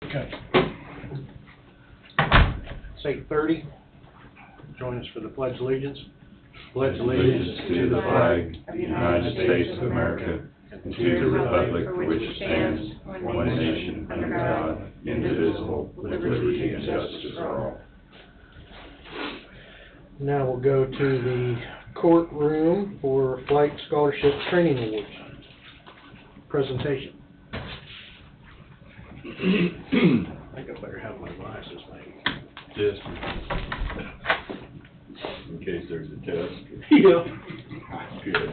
Okay. It's 8:30. Join us for the Pledge of Allegiance. Pledge allegiance to the flag of the United States of America and to the republic for which it stands, one nation, under God, indivisible, with liberty and justice for all. Now we'll go to the courtroom for Flight Scholarship Training Awards. Presentation. I think I better have my glasses, maybe. Just in case there's a test. Yeah. Good.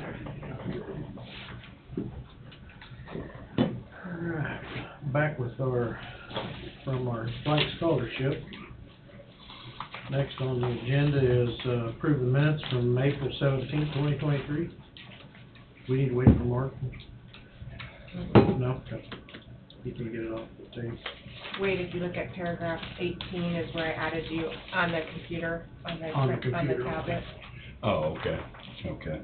Alright, back with from our Flight Scholarship. Next on the agenda is approve the minutes from April 17th, 2023. We need to wait for Mark? No? Okay. You can get it off the tape. Wait, if you look at paragraph 18 is where I added you on the computer, on the computer. tablet. Oh, okay, okay.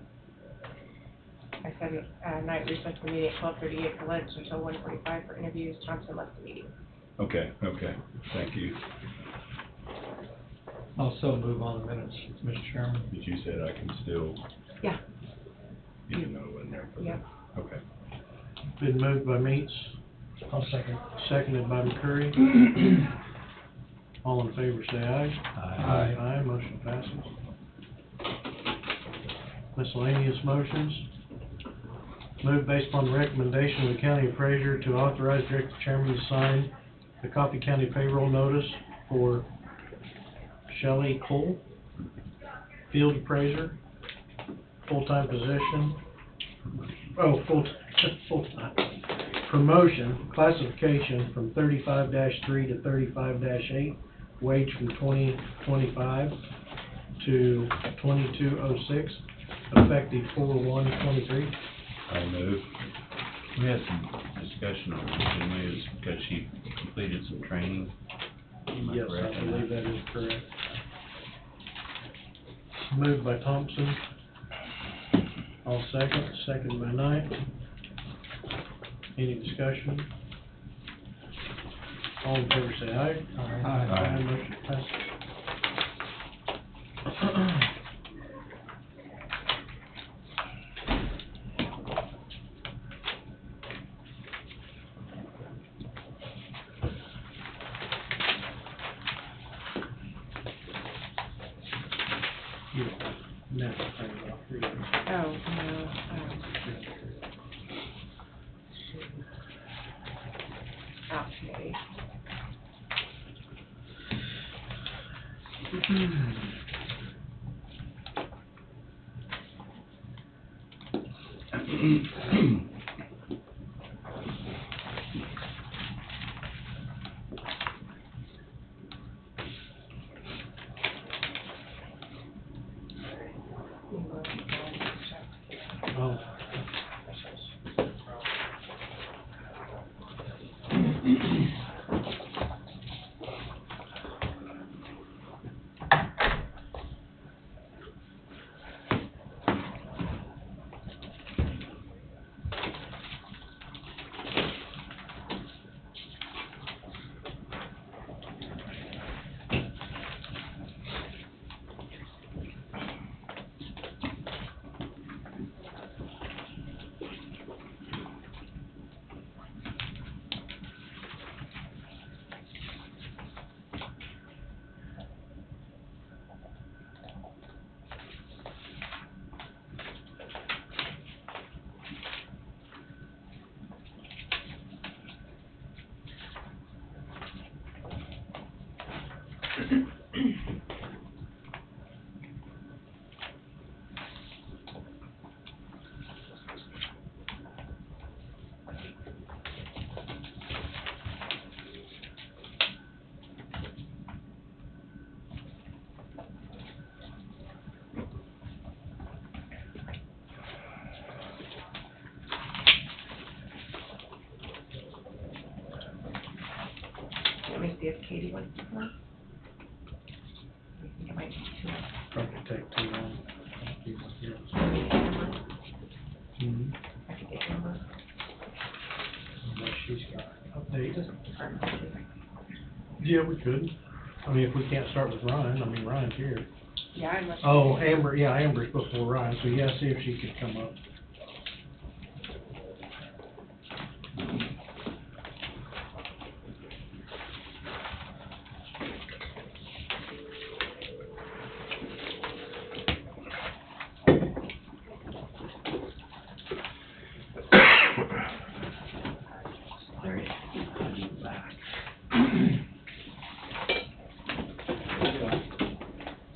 I said, night recess the meeting at 12:38 for lunch until 1:45 for interviews. Thompson left the meeting. Okay, thank you. Also move on the minutes, Mr. Chairman. But you said I can still, Yeah. even though it wasn't there for Yeah. that. Okay. Been moved by Meats, I'll second. seconded by McCurry. All in favor say aye. Aye. Aye, motion passes. Miscellaneous motions. Move based upon the recommendation of the county appraiser to authorize director chairman to sign the Coffee County payroll notice for Shelley Cole, field appraiser, full-time position. Oh, full-time. Promotion, classification from 35-3 to 35-8, wage from 2025 to 2206, effective 4/1/23. I move. We had some discussion on this, didn't we? It was because she completed some training. Am I Yes, correct I in believe that? that is correct. Moved by Thompson. All second by Knight. Any discussion? All in favor say aye. Aye. Motion passes. You don't have to print it off, do you? Oh, no. Okay. Oh. Let me see if Katie wants to come on. I think it might be too much. Probably take too long. Mhm. I could get numbers. Unless she's got updates. Just department. Yeah, we could. I mean, if we can't start with Ryan, I mean, Ryan's here. Yeah, I must. Oh, Amber, yeah, Amber's before Ryan, so yeah, see if she could come up.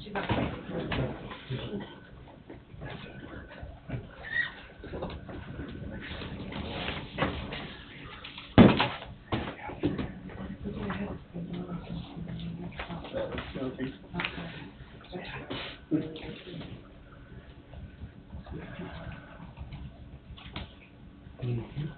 She's not coming. Mhm.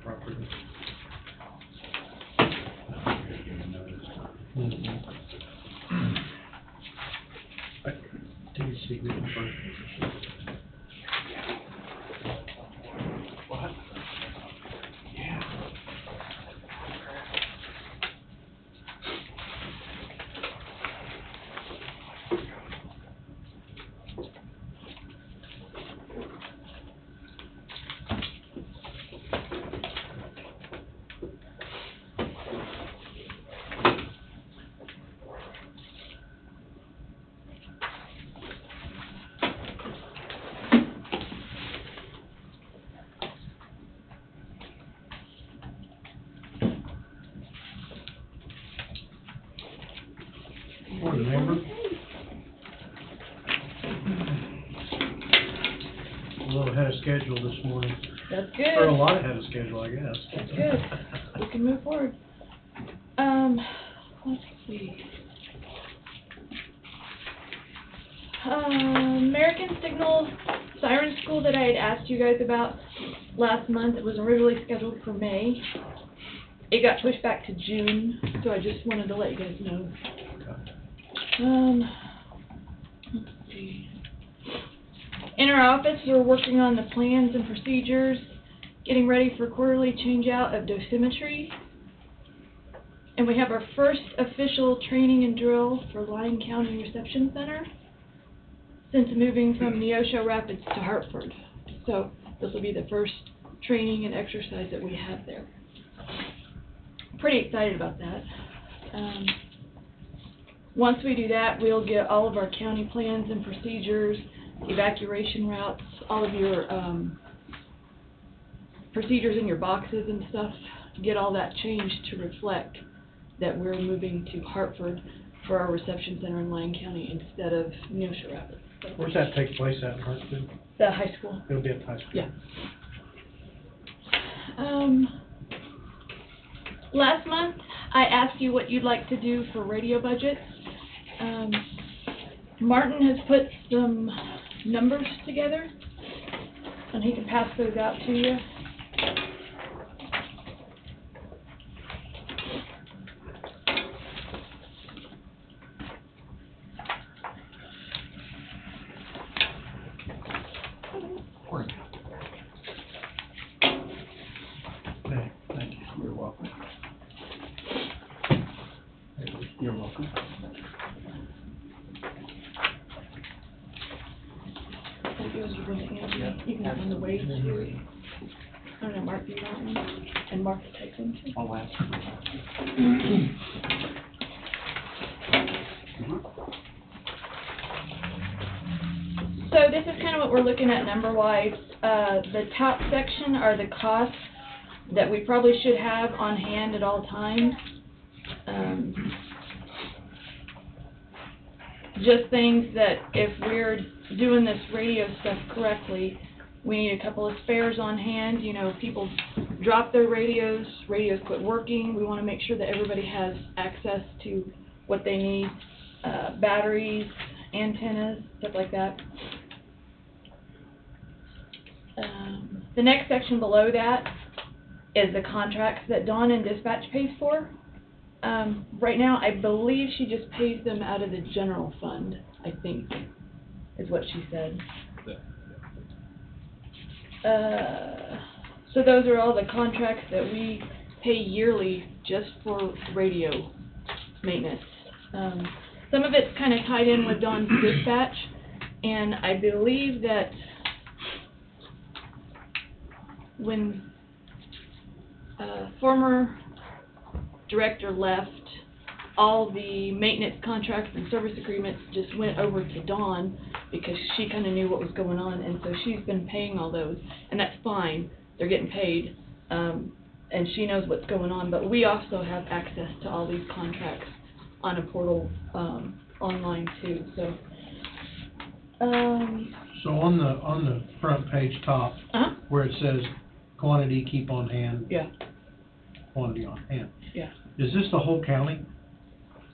Property. Mhm. Do you see me first? What? Yeah. Morning, Amber. A little ahead of schedule this morning, That's or a good. lot ahead of schedule, I guess. That's good. We can move forward. Let's see. American Signal Siren School that I had asked you guys about last month, it was originally scheduled for May. It got pushed back to June, so I just wanted to let you guys know. Let's see. In our office, we're working on the plans and procedures, getting ready for quarterly change-out of dosimetry. And we have our first official training and drill for Lyon County Reception Center since moving from Neosho Rapids to Hartford. So this will be the first training and exercise that we have there. Pretty excited about that. Once we do that, we'll get all of our county plans and procedures, evacuation routes, all of your procedures in your boxes and stuff, get all that changed to reflect that we're moving to Hartford for our reception center in Lyon County instead of Neosho Rapids. Where's that take place at in Hartsville? The high school. It'll be at the high school. Yeah. Last month, I asked you what you'd like to do for radio budgets. Martin has put some numbers together, and he can pass those out to you. Okay, thank you. You're welcome. You're welcome. You can on the way to, I don't know, Mark, do you want one? And Mark will take them too. I'll ask. So this is kind of what we're looking at number-wise. The top section are the costs that we probably should have on hand at all times. Just things that if we're doing this radio stuff correctly, we need a couple of spares on hand. You know, people drop their radios quit working. We want to make sure that everybody has access to what they need, batteries, antennas, stuff like that. The next section below that is the contracts that Dawn and Dispatch pays for. Right now, I believe she just pays them out of the general fund, I think, is what she said. So those are all the contracts that we pay yearly just for radio maintenance. Some of it's kind of tied in with Dawn's Dispatch, and I believe that when former director left, all the maintenance contracts and service agreements just went over to Dawn because she kind of knew what was going on, and so she's been paying all those, and that's fine. They're getting paid, and she knows what's going on, but we also have access to all these contracts on a portal online too. So So on the front page top, where it says quantity keep on hand, yeah, quantity on hand, yeah. is this the whole county?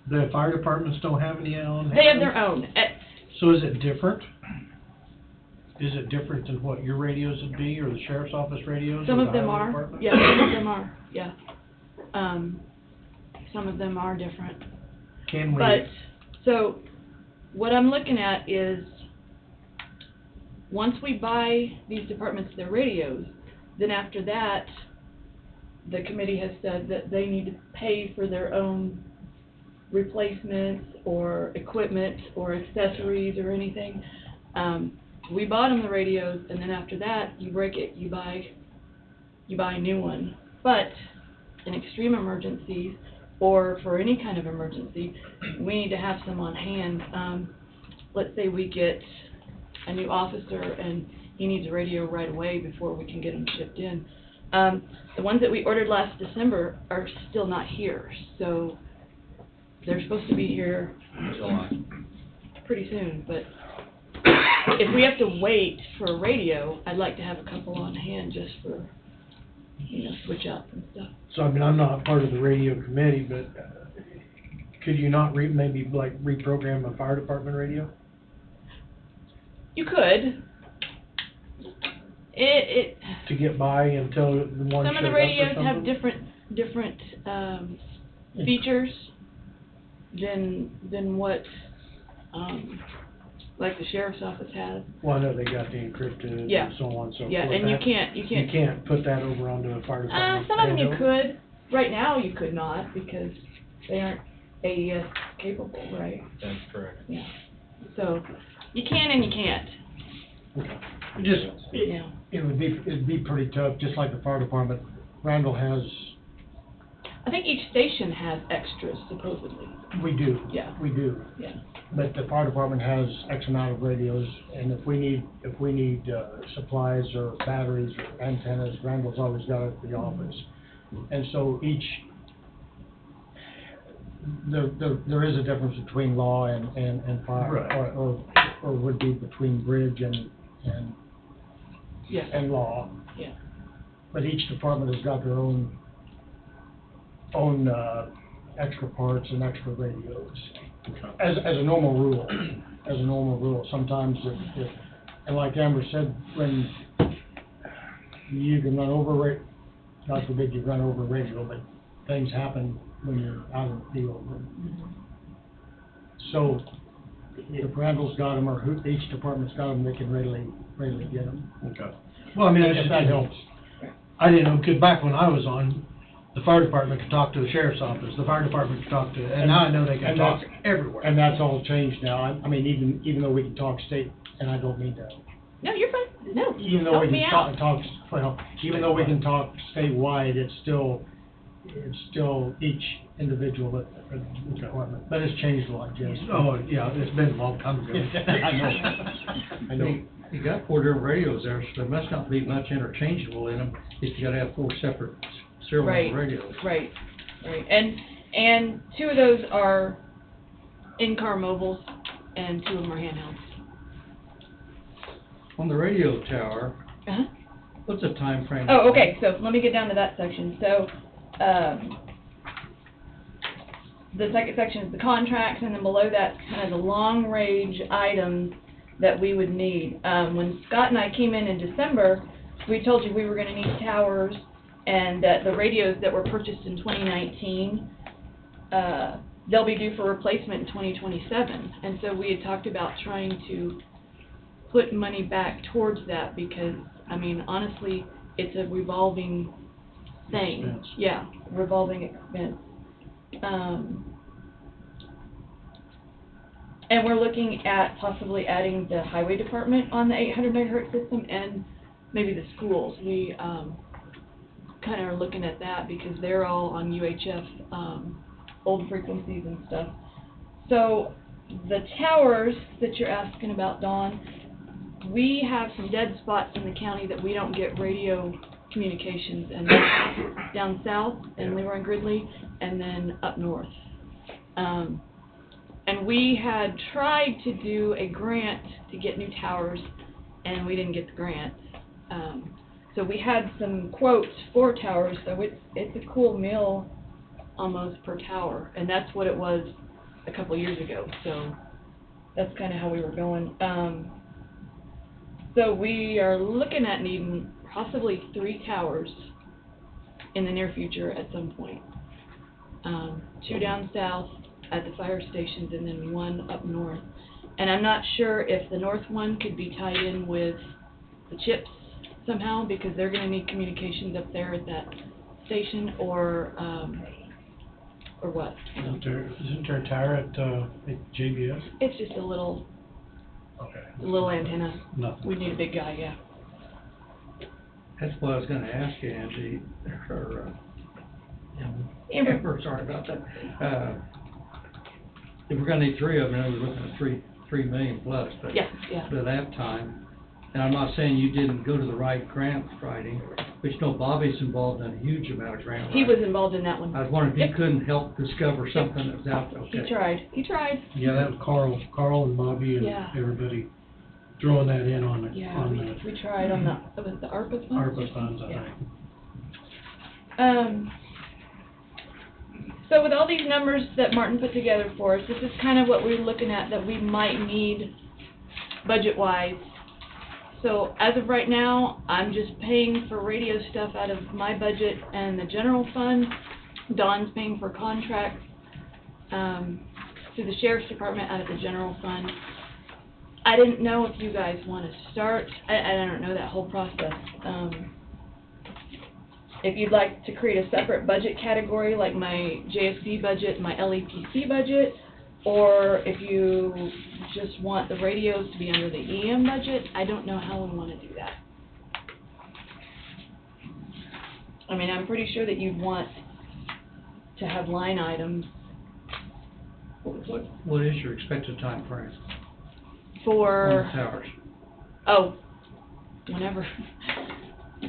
The fire departments don't have any on hand? They have their own. So is it different? Is it different than what your radios would be, or the sheriff's office radios? Some or of the them highway are. department? Yeah, some of them are. Yeah. Some of them are different. Can we? But, so, what I'm looking at is, once we buy these departments their radios, then after that, the committee has said that they need to pay for their own replacements or equipment or accessories or anything. We bought them the radios, and then after that, you break it, you buy a new one. But in extreme emergencies, or for any kind of emergency, we need to have some on hand. Let's say we get a new officer and he needs a radio right away before we can get them shipped in. The ones that we ordered last December are still not here, so they're supposed to be here pretty soon. But if we have to wait for a radio, I'd like to have a couple on hand just for, switch outs and stuff. So, I mean, I'm not part of the radio committee, but could you not maybe reprogram a fire department radio? You could. To get by until the one Some of the shows up or radios have something? different features than what like the sheriff's office has. Well, I know they got the encrypted Yeah. and so on and so forth. Yeah, and you can't. You can't put that over onto a fire department. Some of them you radio? could. Right now you could not because they aren't AES capable, right? That's correct. Yeah. So you can and you can't. Okay. It'd be pretty tough, just like the fire department. Randall has, I think each station has extras supposedly. we do. Yeah. We do. Yeah. But the fire department has X amount of radios, and if we need supplies or batteries or antennas, Randall's always got it at the office. And so there is a difference between law and fire, Right. or would be between bridge and Yeah. law. Yeah. But each department has got their own extra parts and extra radios. As a normal rule, sometimes if and like Amber said, when you can run over God forbid you run over radio, but things happen when you're out in the field. So if Randall's got them, or each department's got them, they can readily get them. Okay. Well, I mean, If that helps. I didn't know, because back when I was on, the fire department could talk to the sheriff's office, the fire department could talk to, and now I know they can And talk that's- everywhere. And that's all changed now. I mean, even though we can talk state, and I don't mean that. No, you're fine. No. Even though help we me can out. even though we can talk statewide, it's still each individual department, but it's changed a lot, Jess. Oh, yeah, it's been a long time ago. I know. You got 4 different radios there, so there must not be much interchangeable in them, if you gotta have 4 separate serial Right. number radios. Right. And 2 of those are in-car mobiles, and 2 of them are handhelds. On the radio tower, Uh-huh. what's the time frame? Oh, okay, so let me get down to that section. So, the second section is the contracts, and then below that, kind of the long-range items that we would need. When Scott and I came in December, we told you we were gonna need towers, and that the radios that were purchased in 2019, they'll be due for replacement in 2027. And so we had talked about trying to put money back towards that, because, I mean, honestly, it's a revolving thing. Expense. Yeah, revolving expense. And we're looking at possibly adding the highway department on the 800 megahertz system, and maybe the schools. We, kind of are looking at that because they're all on UHF, old frequencies and stuff. So, the towers that you're asking about, Dawn, we have some dead spots in the county that we don't get radio communications, and that's down south in Leroy and Gridley, and then up north. And we had tried to do a grant to get new towers, and we didn't get the grant. So we had some quotes for towers, so it's a cool meal almost per tower, and that's what it was a couple years ago. So that's kind of how we were going. So we are looking at needing possibly 3 towers in the near future at some point. 2 down south at the fire stations, and then 1 up north. And I'm not sure if the north one could be tied in with the CHIPS somehow, because they're going to need communications up there at that station, or what. Isn't there a tower at JBS? It's just a little Okay. antenna. Nothing. We need a big guy, yeah. That's what I was gonna ask you, Angie, or, Amber. Amber, sorry about that. If we're gonna need 3 of them, I was looking at 3 million plus, but. Yeah, yeah. By that time, and I'm not saying you didn't go to the right grant writing, but you know Bobby's involved in a huge amount of grant He writing. was involved in that one. I was wondering if Yep. you couldn't help discover something that was out there, okay? He tried. Yeah, that was Carl and Bobby and Yeah. everybody throwing that in on the, Yeah, on we tried on the, it was the ARPA funds? ARPA funds, I Yeah. think. So with all these numbers that Martin put together for us, this is kind of what we're looking at that we might need budget-wise. So as of right now, I'm just paying for radio stuff out of my budget and the general fund. Dawn's paying for contracts, through the sheriff's department out of the general fund. I didn't know if you guys want to start, I don't know that whole process. If you'd like to create a separate budget category, like my JSP budget, my LEPC budget, or if you just want the radios to be under the EM budget, I don't know how we want to do that. I mean, I'm pretty sure that you'd want to have line items What is your expected time frame for, on the towers? oh, whenever.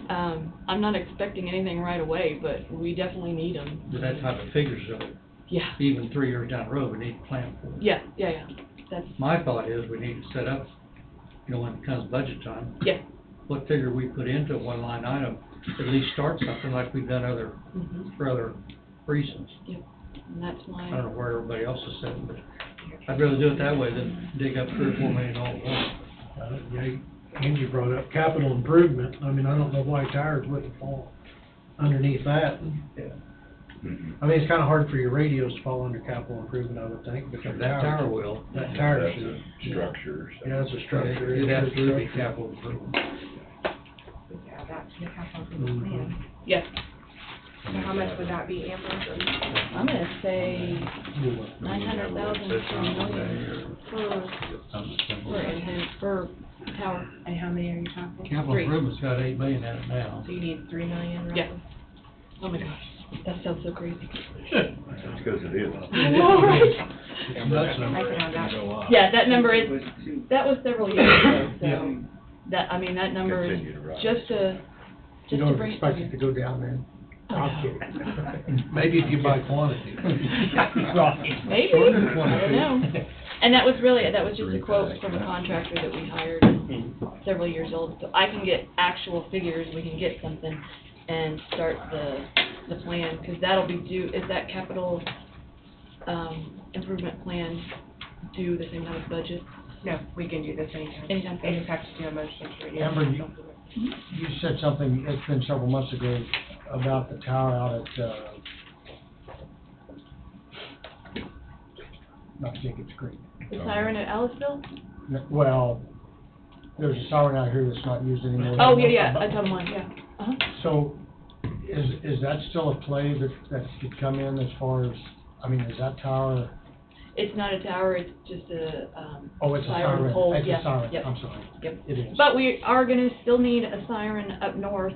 I'm not expecting anything right away, but we definitely need them. With that type of figures, though, Yeah, even 3 years down the road, we need to plan for it. yeah. That's, My thought is we need to set up, you know, when it comes budget time, yeah. what figure we put into one line item, at least start something like we've done for other reasons. Yep, and that's I don't why, know where everybody else is sitting, but I'd rather do it that way than dig up $3 or $4 million all at once. Yeah, Angie brought up capital improvement. I mean, I don't know why tires wouldn't fall underneath that. Yeah. I mean, it's kinda hard for your radios to fall under capital improvement, I would think, but your That tower will. That tower That's should. a structure, so. Yeah, it's a structure. It'd absolutely be capital improvement. Yeah, that's the capital improvement plan. yes. So how much would that be, Amber? I'm gonna say 900,000 to $1 million per tower. And how many are you talking? Capital 3. improvement's got $8 million in it now. So you need 3 million roughly? Yeah. Oh my gosh, that sounds so crazy. That's because it is. I know, right? I can have that. Yeah, that number is, that was several years ago, so, Yeah. that, I mean, that number is Continue to rise. just to You bring don't it expect it together. to go down then? Oh, I'm no. kidding. Maybe if you buy quantity. Maybe, I don't know. And that was just a quote from a contractor that we hired, several years old, so I can get actual figures, we can get something and start the plan, because that'll be due, is that capital, improvement plan due the same time as budget? No, we can do this anytime. Anytime. They just have to do a motion to renew. Amber, You said something, it's been several months ago, about the tower out at, not Jacobs Creek. The siren at Aliceville? Well, there's a siren out here that's not used anymore. Oh, yeah, I told one, yeah. Uh-huh. So, is that still a play that could come in as far as, I mean, is that tower, It's not a tower, it's just a, oh, it's a siren siren, pole, it's yeah, a siren, yep. I'm sorry. Yep. It is. But we are gonna still need a siren up north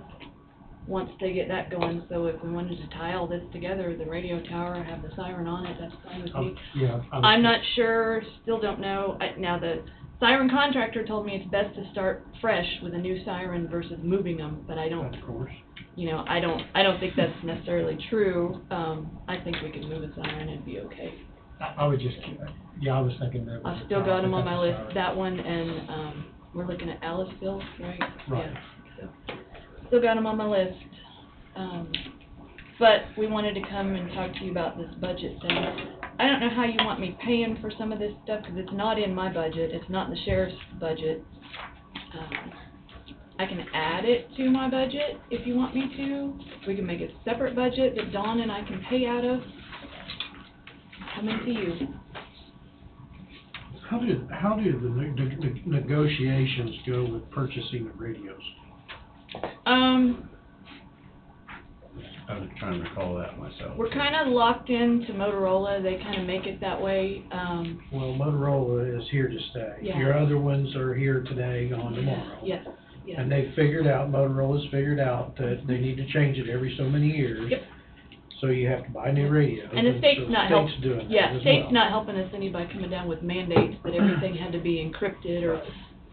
once they get that going, so if we wanted to tie all this together, the radio tower, have the siren on it, that's fine with me. Yeah. I'm not sure, still don't know. Now, the siren contractor told me it's best to start fresh with a new siren versus moving them, but I don't, Of course. you know, I don't think that's necessarily true. I think we can move a siren and be okay. I was just, yeah, I was thinking that. I've still got them on my list, That. that one, and, we're looking at Aliceville, right? Right. Yeah, so, still got them on my list. But we wanted to come and talk to you about this budget thing. I don't know how you want me paying for some of this stuff, because it's not in my budget, it's not in the sheriff's budget. I can add it to my budget if you want me to. We can make a separate budget that Dawn and I can pay out of. Coming to you. How did the negotiations go with purchasing of radios? I was trying to recall that myself. We're kind of locked into Motorola, they kind of make it that way. Well, Motorola is here to stay. Yeah. Your other ones are here today, gone tomorrow. Yes, yes. And they figured out, Motorola's figured out that they need to change it every so many years. Yep. So you have to buy new radios. And the state's so not the state's helping, doing that yeah, as state's well. not helping us any by coming down with mandates that everything had to be encrypted or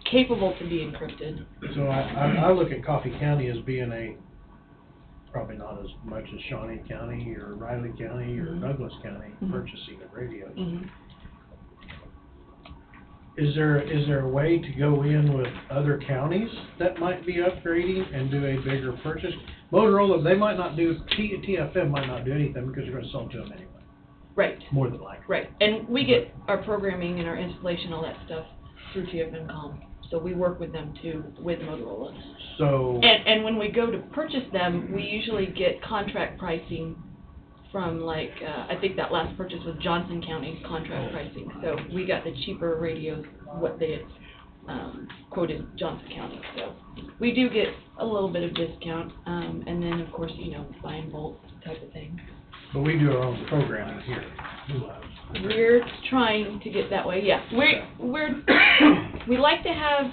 capable to be encrypted. So I look at Coffee County as being probably not as much as Shawnee County or Riley County or Mhm. Douglas County Mhm. purchasing of radios. Mhm. Is there a way to go in with other counties that might be upgrading and do a bigger purchase? Motorola, they might not do, TFM might not do anything because they're gonna sell to them anyway, Right, more than likely. right. And we get our programming and our installation, all that stuff through TFM.com. So we work with them too, with Motorola. So, And when we go to purchase them, we usually get contract pricing from like, I think that last purchase was Johnson County contract pricing. So we got the cheaper radios, what they had quoted Johnson County. So we do get a little bit of discount, and then of course, you know, buy in bulk type of thing. but we do our own programming here. We're trying to get that way, yeah. We like to have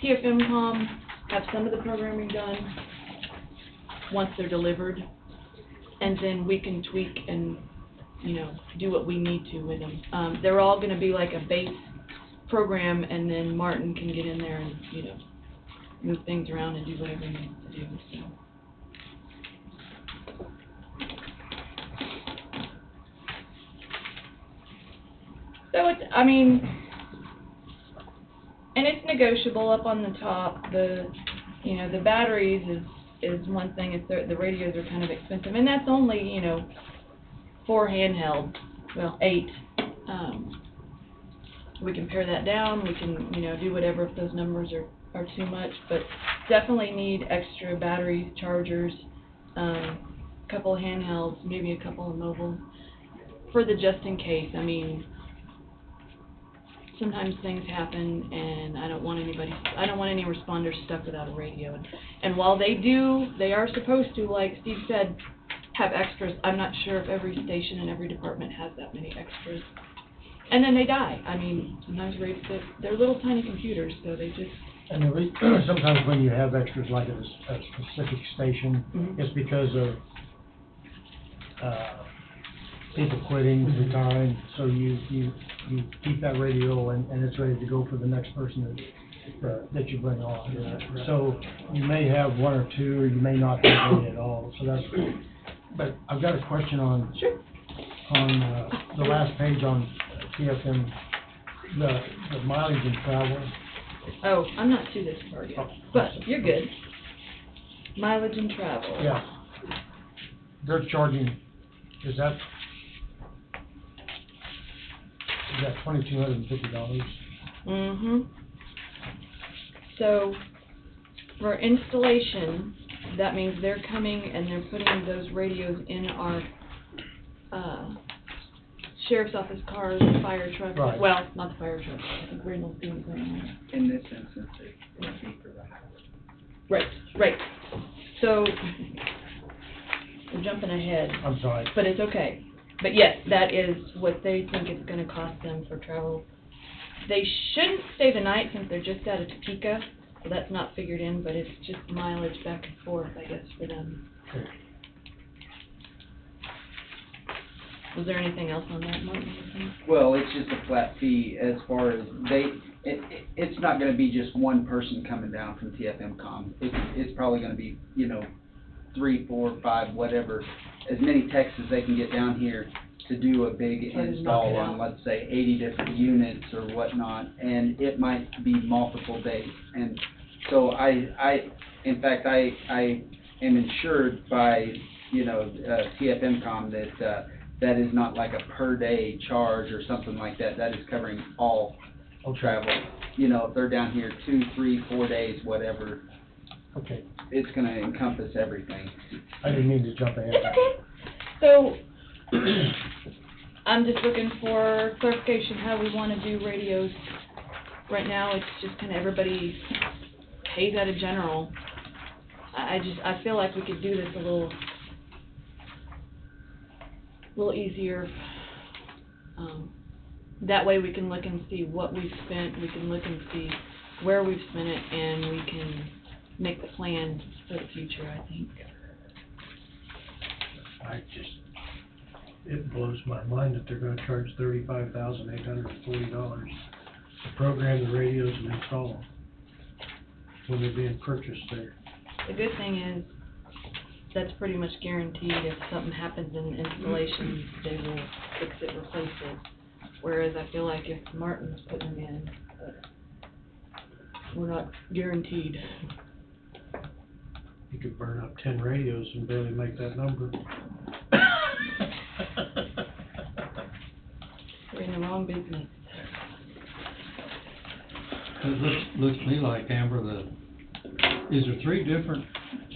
TFM.com have some of the programming done once they're delivered, and then we can tweak and, you know, do what we need to with them. They're all gonna be like a base program, and then Martin can get in there and, you know, move things around and do whatever he needs to do, so. So it's, I mean, and it's negotiable up on the top. You know, the batteries is one thing. It's the radios are kind of expensive, and that's only, you know, 4 handheld, well, 8. We can pare that down. We can, you know, do whatever if those numbers are too much, but definitely need extra batteries, chargers, couple of handhelds, maybe a couple of mobiles for the just in case. I mean, sometimes things happen, and I don't want any responders stuck without a radio. And while they are supposed to, like Steve said, have extras. I'm not sure if every station and every department has that many extras. And then they die. I mean, sometimes they're little tiny computers, so they just... And sometimes when you have extras like at a specific station, Mhm. it's because of people quitting, retiring, so you keep that radio and it's ready to go for the next person that you bring on. So you may have 1 or 2, or you may not have any at all, so that's, but I've got a question on, Sure. on the last page on TFM, the mileage and travel. Oh, I'm not to this part yet, Oh. but you're good. Mileage and travel. Yeah. They're charging, is that $2,250? Mm-hmm. So, For installation, that means they're coming and they're putting those radios in our, sheriff's office cars, fire trucks. Right. Well, not the fire trucks, I think Randall's doing something. In this instance, it would be for the Right, right. So, we're jumping ahead, I'm sorry. but it's okay. But yes, that is what they think it's gonna cost them for travel. They shouldn't stay the night since they're just out of Topeka, so that's not figured in, but it's just mileage back and forth, I guess, for them. Okay. Was there anything else on that, Martin? Well, it's just a flat fee as far as it's not gonna be just one person coming down from TFM-COM. It's probably gonna be, 3, 4, 5, whatever, as many techs as they can get down here to do a big Try to knock install it on, out. let's say, 80 different units or whatnot, and it might be multiple days. And so in fact, I am insured by, TFM-COM that is not like a per day charge or something like that. That is covering all travel. If they're down here 2, 3, 4 days, whatever, Okay, it's gonna encompass everything. I didn't mean to jump ahead. It's okay. So, I'm just looking for clarification how we wanna do radios. Right now, it's just kinda everybody pays out of general. I feel like we could do this a little easier. That way we can look and see what we've spent, we can look and see where we've spent it, and we can make the plan for the future, I think. It blows my mind that they're gonna charge $35,840 to program the radios and install them when they're being purchased there. The good thing is, that's pretty much guaranteed. If something happens in installation, they will fix it, replace it. Whereas I feel like if Martin's putting them in, we're not guaranteed. You could burn up 10 radios and barely make that number. We're in the wrong business. It looks to me like, Amber, is there 3 different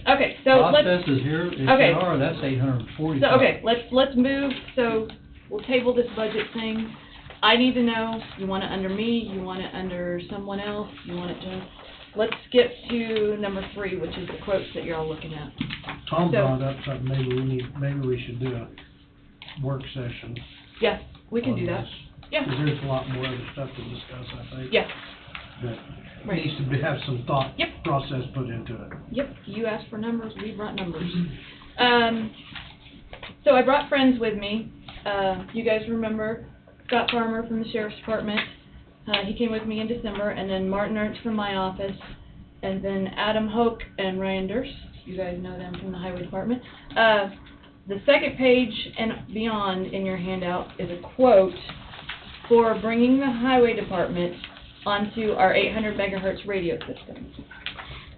Okay, so let's, processes here? If okay. there are, that's $840. so, okay, let's move, so we'll table this budget thing. I need to know, you want it under me, you want it under someone else, you want it just, let's skip to number 3, which is the quotes that you're all looking at. Tom So- brought up something, maybe we should do a work session. Yes, we can do on that. this. Yeah. 'Cause there's a lot more other stuff to discuss, I think. Yes, That Right. needs to have some thought Yep. process put into it. yep, you asked for numbers, we brought numbers. So I brought friends with me. You guys remember Scott Farmer from the Sheriff's Department. He came with me in December, and then Martin Ernst from my office, and then Adam Hoke and Ryan Durst. You guys know them from the Highway Department. The second page and beyond in your handout is a quote for bringing the Highway Department onto our 800 megahertz radio system.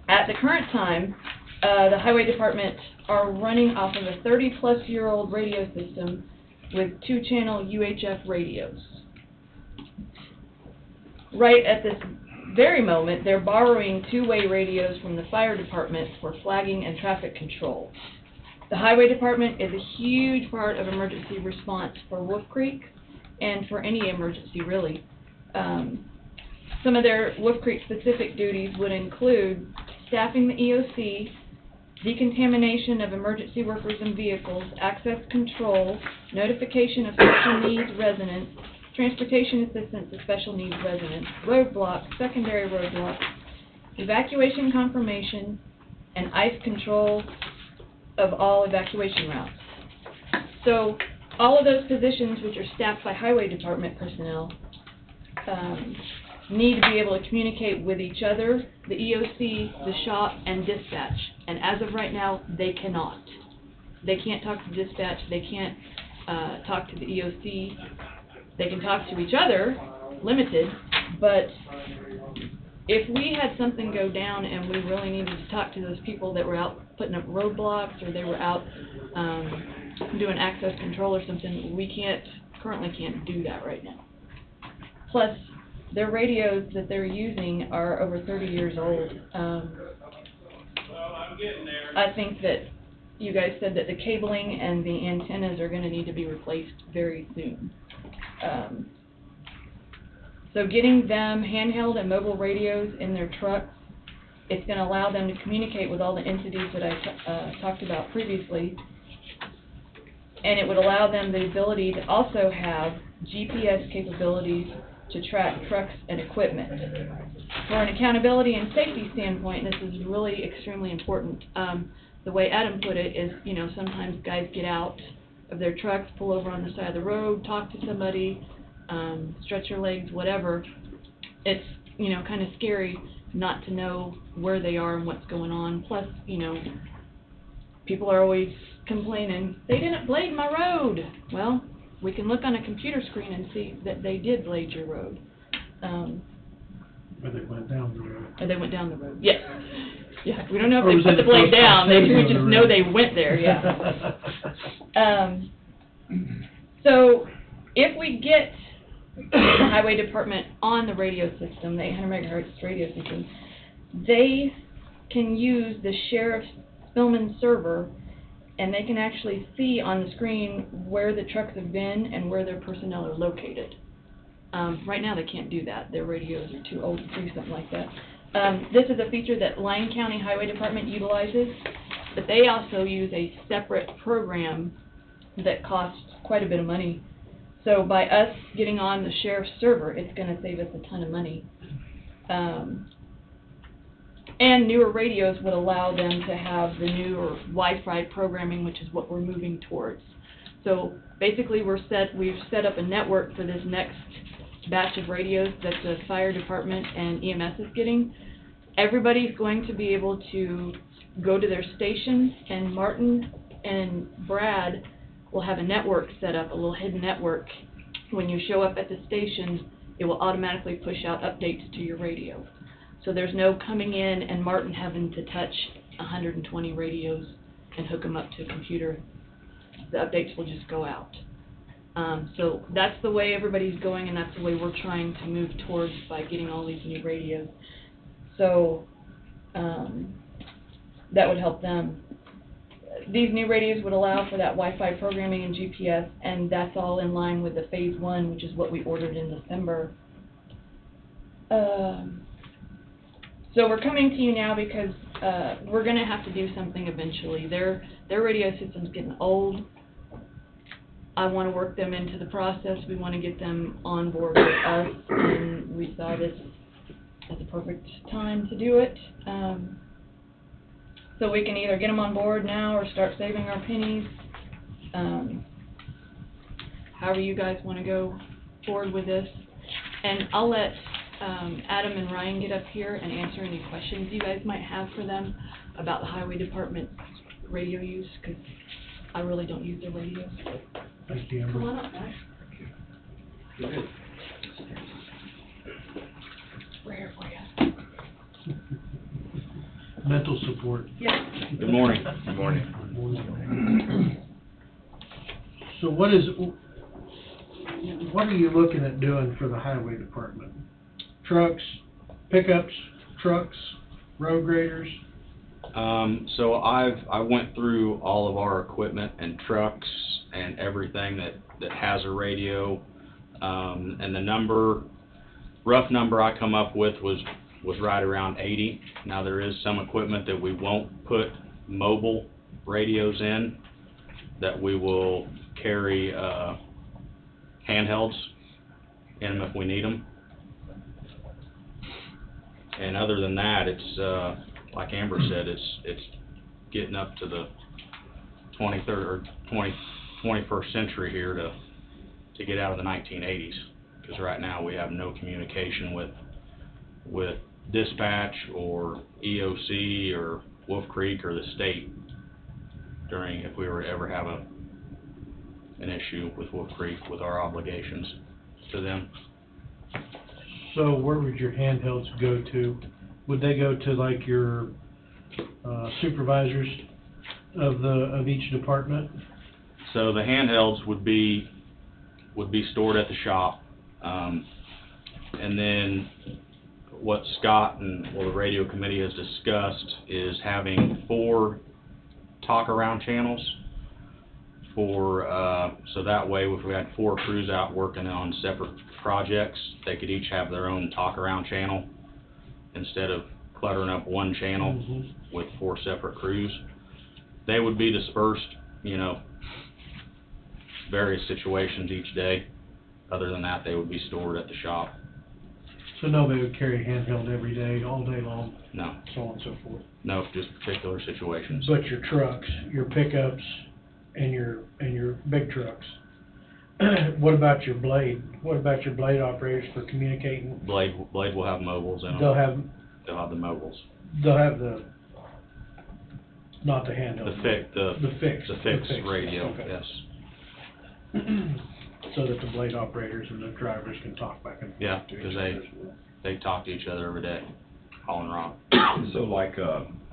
At the current time, the Highway Department are running off of a 30-plus-year-old radio system with 2-channel UHF radios. Right at this very moment, they're borrowing 2-way radios from the fire department for flagging and traffic control. The Highway Department is a huge part of emergency response for Wolf Creek and for any emergency, really. Some of their Wolf Creek specific duties would include staffing the EOC, decontamination of emergency workers and vehicles, access control, notification of special needs residents, transportation assistance to special needs residents, roadblocks, secondary roadblocks, evacuation confirmation, and ICE control of all evacuation routes. So all of those positions, which are staffed by Highway Department personnel, need to be able to communicate with each other, the EOC, the shop, and dispatch. And as of right now, they cannot. They can't talk to dispatch, they can't talk to the EOC. They can talk to each other, limited, but if we had something go down and we really needed to talk to those people that were out putting up roadblocks, or they were out doing access control or something, we currently can't do that right now. Plus, their radios that they're using are over 30 years old. I think that you guys said that the cabling and the antennas are gonna need to be replaced very soon. So getting them handheld and mobile radios in their trucks, it's gonna allow them to communicate with all the entities that I talked about previously. And it would allow them the ability to also have GPS capabilities to track trucks and equipment. For an accountability and safety standpoint, this is really extremely important. The way Adam put it is, you know, sometimes guys get out of their trucks, pull over on the side of the road, talk to somebody, stretch their legs, whatever. It's, you know, kind of scary not to know where they are and what's going on. Plus, you know, people are always complaining, they didn't blade my road. Well, we can look on a computer screen and see that they did blade your road. Or they went down the road. Or they went down the road, yes. Yeah, we don't know Or if was they it put the a blade close down, proximity we on the just know road? they went there, yeah. So, if we get the highway department on the radio system, the 800 megahertz radio system, they can use the sheriff's Spillman server, and they can actually see on the screen where the trucks have been and where their personnel are located. Right now they can't do that. Their radios are too old to do something like that. This is a feature that Lyon County Highway Department utilizes, but they also use a separate program that costs quite a bit of money. So by us getting on the sheriff's server, it's going to save us a ton of money. And newer radios would allow them to have the newer Wi-Fi programming, which is what we're moving towards. So basically we've set up a network for this next batch of radios that the fire department and EMS is getting. Everybody's going to be able to go to their station, and Martin and Brad will have a network set up, a little hidden network. When you show up at the station, it will automatically push out updates to your radio. So there's no coming in and Martin having to touch 120 radios and hook them up to a computer. The updates will just go out. So that's the way everybody's going, and that's the way we're trying to move towards by getting all these new radios. So that would help them. These new radios would allow for that Wi-Fi programming and GPS, and that's all in line with the Phase 1, which is what we ordered in December. So we're coming to you now because we're going to have to do something eventually. Their radio system's getting old. I want to work them into the process. We want to get them on board with us, and we saw this as a perfect time to do it. So we can either get them on board now or start saving our pennies. However you guys want to go forward with this. And I'll let Adam and Ryan get up here and answer any questions you guys might have for them about the highway department's radio use, because I really don't use their radios. Thank you, Amber. Come on up, guys. We're here for you. Mental support. Yeah. Good morning. Good morning. So what are you looking at doing for the highway department? Trucks, pickups, trucks, road graders? So I went through all of our equipment and trucks and everything that has a radio, and the rough number I come up with was right around 80. Now there is some equipment that we won't put mobile radios in, that we will carry handhelds in them if we need them. And other than that, it's like Amber said, it's getting up to the 23rd or 21st century here to get out of the 1980s, because right now we have no communication with dispatch or EOC or Wolf Creek or the state during, if we were to ever have an issue with Wolf Creek with our obligations to them. So where would your handhelds go to? Would they go to like your supervisors of each department? So the handhelds would be stored at the shop, and then what Scott and the radio committee has discussed is having 4 talk around channels for, so that way if we had 4 crews out working on separate projects, they could each have their own talk around channel instead of cluttering up one channel with 4 separate crews. They would be dispersed, you know, various situations each day. Other than that, they would be stored at the shop. So nobody would carry a handheld every day, all day long, No, so on and so forth. no, just particular situations. But your trucks, your pickups, and your big trucks, what about your blade? What about your blade operators for communicating? Blade will have mobiles in them. They'll have the mobiles. the, not the handheld. The fixed radio, Okay. yes. So that the blade operators and the drivers can talk back and forth. Yeah, to each because other. they talk to each other every day, calling Rob. So like,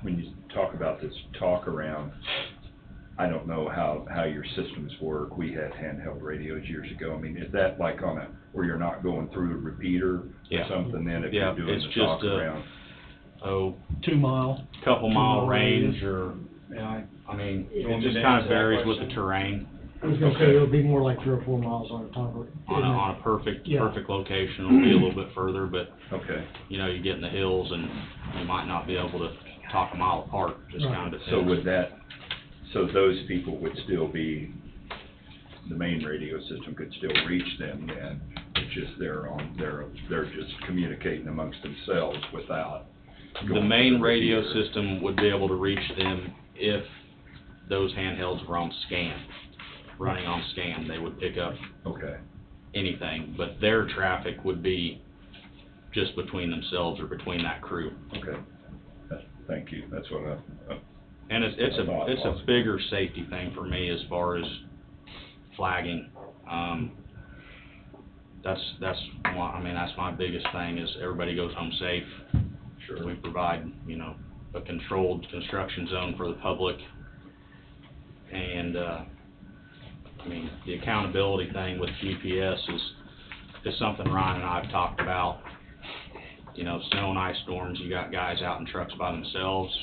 when you talk about this talk around, I don't know how your systems work. We had handheld radios years ago. I mean, is that like on a, where you're not going through a repeater Yeah. or something then if Yeah, you're doing it's the just talk a- around? 2 mile. Couple mile 2 mile range radius. or, I mean, You want it me just to kind of answer that varies with the question? terrain. I was gonna say, it'll be more like 3 or 4 miles on a top of it. On a perfect Yeah. location, it'll be a little bit further, but, Okay. you know, you get in the hills and you might not be able to talk a mile apart, just kind of So depends. would that, so those people would still be, the main radio system could still reach them then? It's just they're just communicating amongst themselves without The going main through the radio repeater. system would be able to reach them if those handhelds were on scan, running on scan. They would pick up Okay. anything, but their traffic would be just between themselves or between that crew. Okay. Thank you. That's what And it's I thought a possibly. bigger safety thing for me as far as flagging. That's my biggest thing is everybody goes home safe. Sure. We provide, you know, a controlled construction zone for the public. And, I mean, the accountability thing with GPS is something Ryan and I have talked about. You know, snow and ice storms, you got guys out in trucks by themselves.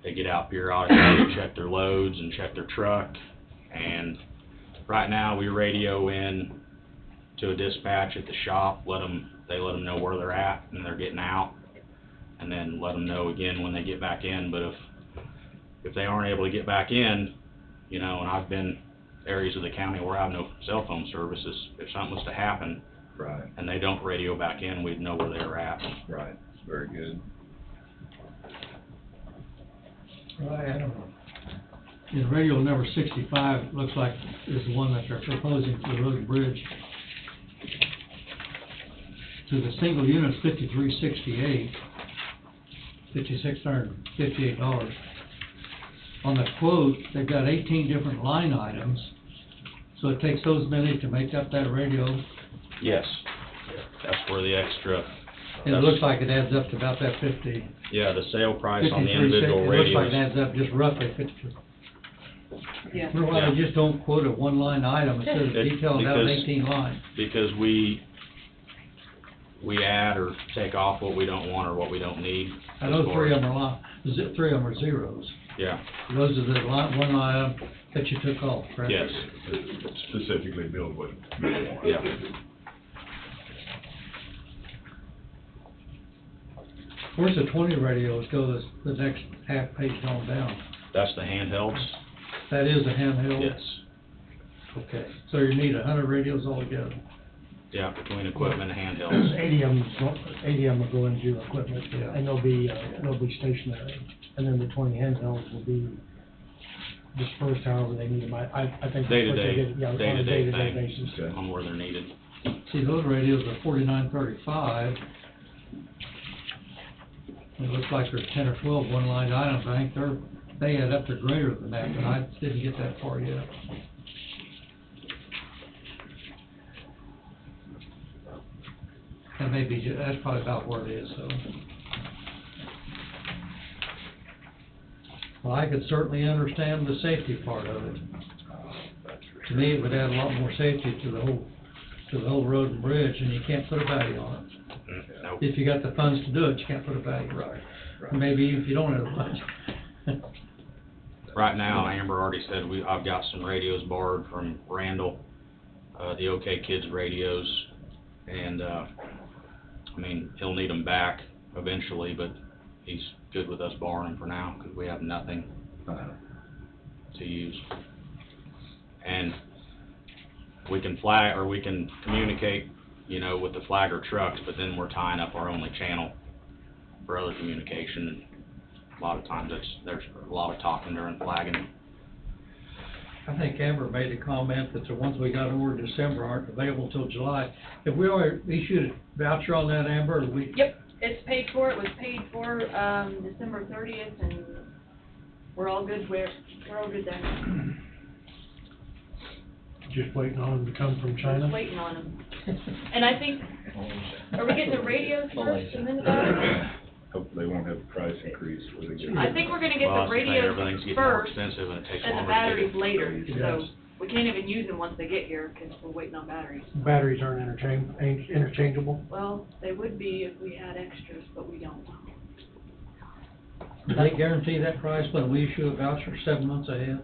They get out periodically to check their loads and check their truck. And right now, we radio in to a dispatch at the shop, they let them know where they're at and they're getting out, and then let them know again when they get back in. But if they aren't able to get back in, you know, and I've been areas of the county where I have no cell phone services, if something was to happen Right, and they don't radio back in, we'd know where they were at. right. Very good. In radio number 65, looks like is the one that they're proposing for the road and bridge. To the single units, $53.68, $5,658. On the quote, they've got 18 different line items, so it takes those many to make up that radio. Yes, that's where the extra, And it looks like it adds up to about that 50. yeah, the sale price on the 53 individual It looks like it radios. adds up just roughly 50. Yeah. I wonder why they just don't quote a one-line item instead of It's detailing out because- 18 lines. Because we add or take off what we don't want or what we don't need. I know as far three as- of them are three of them are zeros. Yeah, Those are the one line item that you took off, correct? yes, Specifically build what you want. yeah. Where's the 20 radios go, the next half page on down? That's the handhelds, That is a handheld? yes. Okay, so you need 100 radios altogether. Yeah, between equipment and handhelds. 80 of them will go into equipment, Yeah. and they'll be stationary. And then the 20 handhelds will be dispersed however they need them. I think that's what they Day-to-day, did, yeah, on a day-to-day day-to-day thing, basis. on where they're needed. See, those radios are $49.35. It looks like there's 10 or 12 one-line items. I think they add up to greater than that, but I didn't get that far yet. That may be, that's probably about where it is, so. Well, I could certainly understand the safety part of it. To me, it would add a lot more safety to the whole road and bridge, and you can't put a value on it. Nope. If you got the funds to do it, you can't put a value. Right. Maybe if you don't have the funds. right now, Amber already said I've got some radios borrowed from Randall, the OK Kids radios, and, I mean, he'll need them back eventually, but he's good with us borrowing them for now, because we have nothing to use. And we can flag, or we can communicate, you know, with the flagger trucks, but then we're tying up our only channel for other communication, and a lot of times there's a lot of talking during flagging. I think Amber made a comment that the ones we got over in December aren't available till July. Have we already issued a voucher on that, Amber, or we? Yep, it's paid for, it was paid for, December 30th, and we're all good we're all good there. Just waiting on them to come from China? Just waiting on them. And I think, are we getting the radios first and then the batteries? Hopefully they won't have a price increase where they get. I think we're gonna get Well, the that's the thing, radios everything's getting more first, expensive, and it takes and the longer to get batteries it. later, Yes. so we can't even use them once they get here, because we're waiting on batteries. Batteries aren't interchangeable? Well, they would be if we had extras, but we don't. Do they guarantee that price when we issue a voucher 7 months ahead?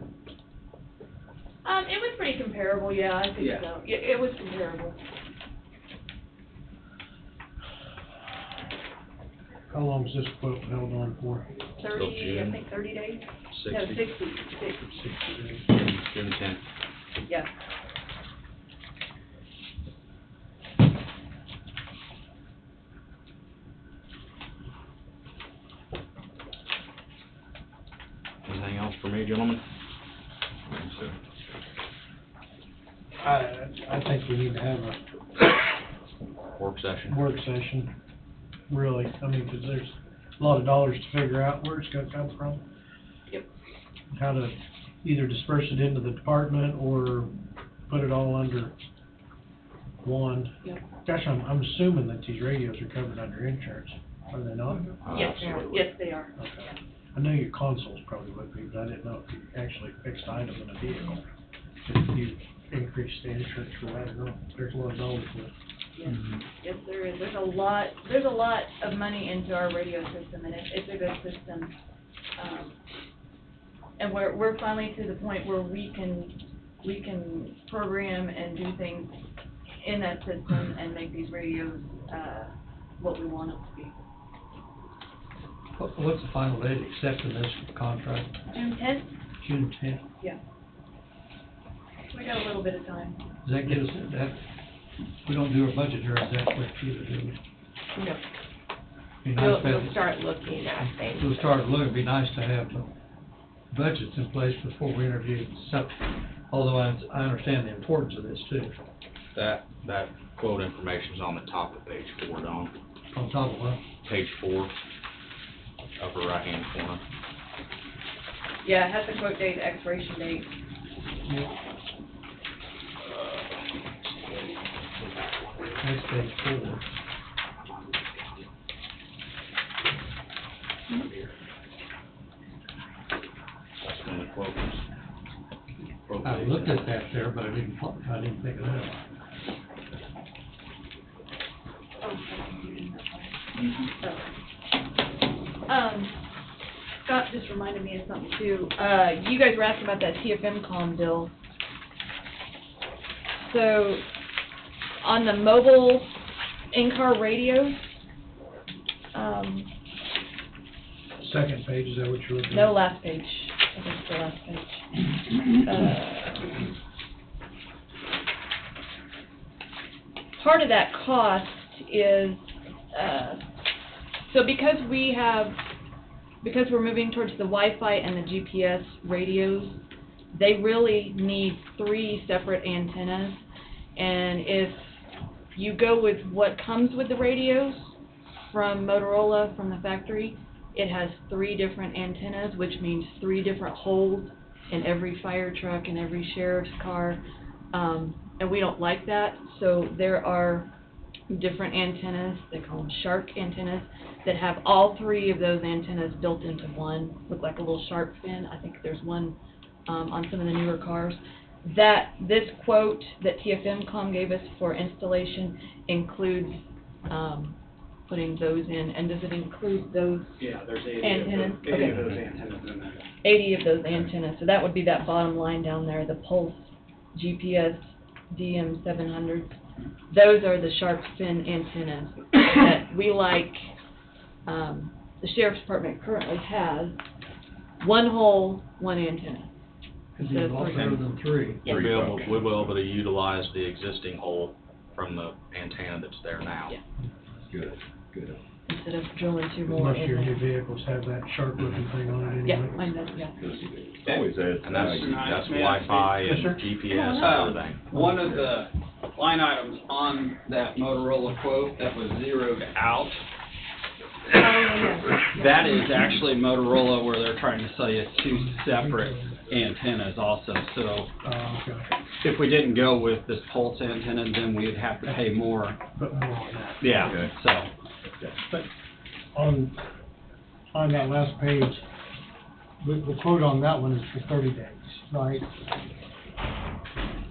It was pretty comparable, yeah, I think Yeah. so. It was comparable. How long is this quote held on for? 30, I June. think 30 days? No, 60. 60. 60 days. June 10th. Yeah. Anything else for me, gentlemen? I think we need to have a Work session? work session, really. I mean, 'cause there's a lot of dollars to figure out where it's gonna come from. Yep. How to either disperse it into the department or put it all under one. Yep. Gosh, I'm assuming that these radios are covered under insurance, are they not? Yes, Absolutely. yes, they are. Okay. I know your consoles probably would be, but I didn't know if you actually fixed items in a vehicle. If you increase the insurance for that or not. There's a lot of dollars for it. Yes, yes, there is. There's a lot of money into our radio system, and it's a good system. And we're finally to the point where we can program and do things in that system and make these radios, what we want them to be. What's the final date accepting this contract? June 10th? June 10th? Yeah. We got a little bit of time. Does that get us, that, we don't do our budget here, is that what you do? No, Be nice to you'll have- start looking at things. We'll start looking, it'd be nice to have budgets in place before we interview, although I understand the importance of this too. That quote information's on the top of page 4, Don. On top of what? Page 4, upper right-hand corner. Yeah, it has the quote date, the expiration date. That's page 4. That's when the quote was. I looked at that there, but I didn't pick it up. Scott just reminded me of something too. You guys were asking about that TFM comm bill. So, on the mobile in-car radios, Second page, is that what you're looking at? no, last page. I think it's the last page. Part of that cost is, so because we're moving towards the Wi-Fi and the GPS radios, they really need 3 separate antennas. And if you go with what comes with the radios from Motorola, from the factory, it has 3 different antennas, which means 3 different holes in every fire truck and every sheriff's car. And we don't like that, so there are different antennas, they call them shark antennas, that have all 3 of those antennas built into one, look like a little shark fin. I think there's one on some of the newer cars. This quote that TFM gave us for installation includes putting those in. And does it include those Yeah, there's 80 antennas? of those antennas in there. 80 of those antennas, so that would be that bottom line down there, the Pulse GPS DM700s. Those are the sharp fin antennas that we like, the Sheriff's Department currently has, one hole, one antenna. It'd be a lot better than three. Yeah. We'll be able to utilize the existing hole from the antenna that's there now. Yeah. Good, good. Instead of drilling two more Most of in your new there. vehicles have that sharp looking thing on it Yeah, anyway. mine does, yeah. It's always adds And that's value. Wi-Fi Yes, sir. and GPS and everything. One of the line items on that Motorola quote that was zeroed out, Oh, yeah. that is actually Motorola where they're trying to sell you two separate antennas also. So Okay. if we didn't go with this Pulse antenna, then we'd have to pay more. Put more on that. Yeah, Okay. so. But on that last page, the quote on that one is for 30 days, right?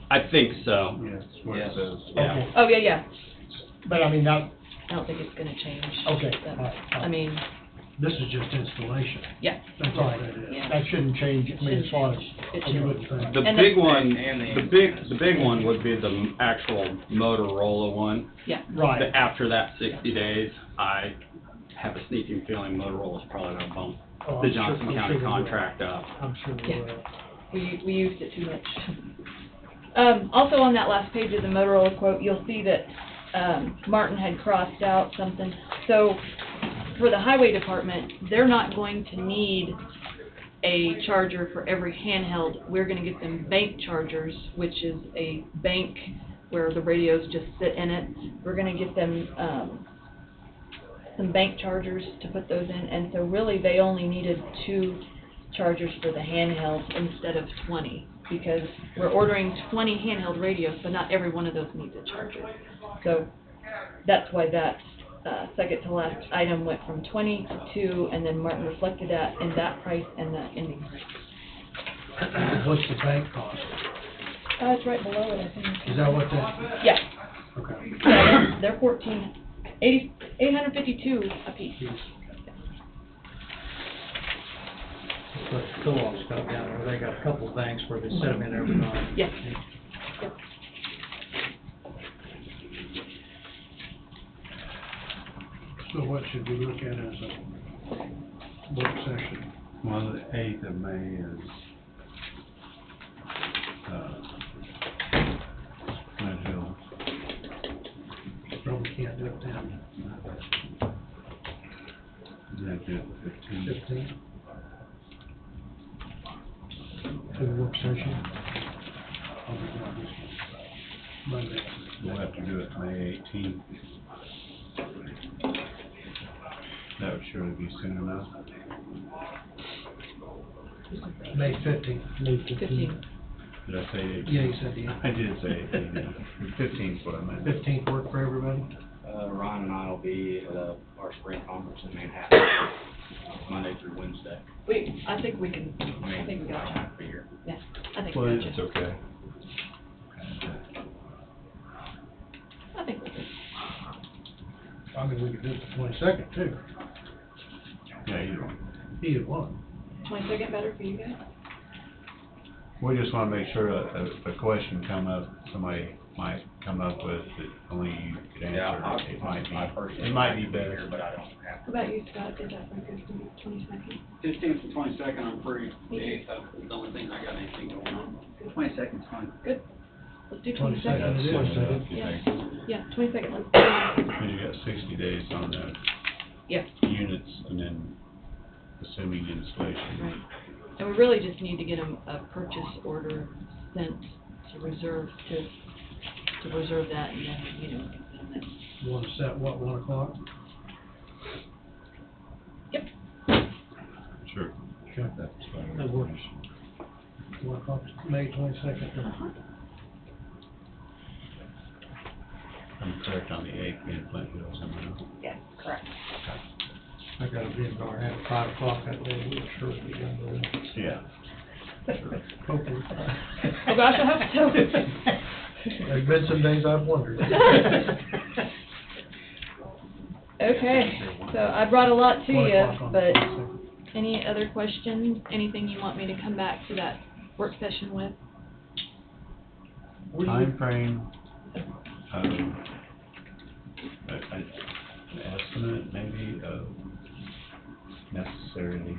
I think so. Yes, what Yes. it says. Yeah. Okay. Oh, yeah, yeah. But I mean, that, I don't think it's gonna change. Okay, That- all right. I mean, This is just installation. yeah. That's all that is. Yeah. that shouldn't change, I mean, as far as, It You shouldn't. wouldn't think. The And big the- one, and the big one would be the actual Motorola one. Yeah. right. But after that 60 days, I have a sneaking feeling Motorola's probably gonna bump Oh, the I'm sure- Johnson I'm County sure they will. contract up. I'm sure we Yeah. will. We used it too much. Also on that last page of the Motorola quote, you'll see that, Martin had crossed out something. So, for the highway department, they're not going to need a charger for every handheld. We're gonna get them bank chargers, which is a bank where the radios just sit in it. We're gonna get them, some bank chargers to put those in, and so really they only needed 2 chargers for the handhelds instead of 20, because we're ordering 20 handheld radios, but not every one of those needs a charger. So that's why that second to last item went from 20 to 2, and then Martin reflected that in that price and that ending price. What's the bank cost? It's right below it, I think. Is that what that, Yeah, okay. yeah, they're 852 apiece. But co-op's got down there, they got a couple of banks where they set them in every night. Yeah. So what should we look at as a work session? Well, the 8th of May is, Flint Hill. Probably can't do it then. Then do it the 15th. 15th? For the work session? I'll be gone this Monday. We'll have to do it May 18th. That would surely be soon enough. May 15th. May 15. Did I say 18th? Yeah, you said yeah. I did say 18th. 15th is what I meant. 15th work for everybody? Ron and I will be at our spring conference in Manhattan, Monday through Wednesday. I think we can, I think we got you. Be here. Yeah, I think we Well, got it's you. okay. I think we can. I mean, we could do it the 22nd too. Yeah, either one. Either one. 22nd better for you guys? We just wanna make sure a question come up, somebody might come up with that only you could answer. It might be better. But I don't have. How about you, Scott, did that for 22nd? 15th and 22nd, I'm free. The 8th, that's the only thing I got anything going on. 22nd's fine. Good. Let's do 22nd 22nd. it is. Soon enough, you Yeah. think? Yeah, 22nd, let's do it. Because you got 60 days on the Yeah, units and then assuming installation. right. And we really just need to get them a purchase order sent to reserve, to reserve that, and then, you know. You want to set what, 1 o'clock? Yep. Sure. Okay. That's fine. That works. 1 o'clock, May 22nd. I'm correct on the 8th being Flint Hills, am I not? Yes, correct. I gotta be in Garnett at 5 o'clock that day, we'll sure be done with it. Yeah. Hopefully. Oh gosh, I hope so. There's been some days I've wondered. Okay, so I brought a lot to 1 you, o'clock on the but 22nd. Any other questions? Anything you want me to come back to that work session with? Timeframe, an estimate maybe of necessity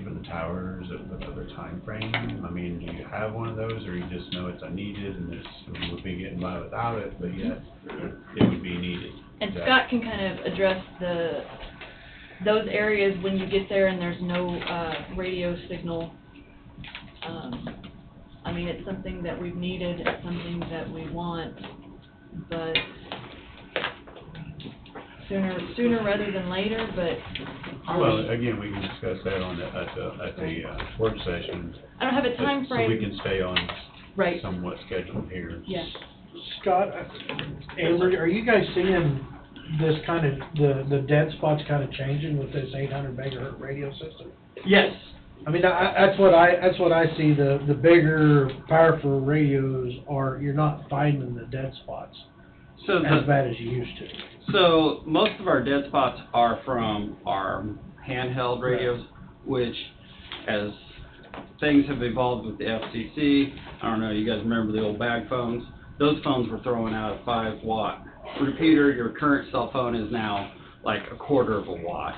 for the towers, of a timeframe? I mean, do you have one of those, or you just know it's unneeded and this, we would be getting by without it, but yet it would be needed? And Is that- Scott can kind of address those areas when you get there and there's no, radio signal. I mean, it's something that we've needed, it's something that we want, but sooner rather than later, but. Well, again, we can discuss that on at the work session. I don't have a time So we frame. can stay on Right. somewhat scheduled here. Yes. Scott, Amber, are you guys seeing this kind of, the dead spots kind of changing with this 800 megahertz radio system? Yes. I mean, that's what I see, the bigger, powerful radios are, you're not finding the dead spots So as bad as you used to. So most of our dead spots are from our handheld radios, which as things have evolved with the FCC, I don't know, you guys remember the old bag phones? Those phones were throwing out a 5-watt repeater. Your current cell phone is now like a quarter of a watt.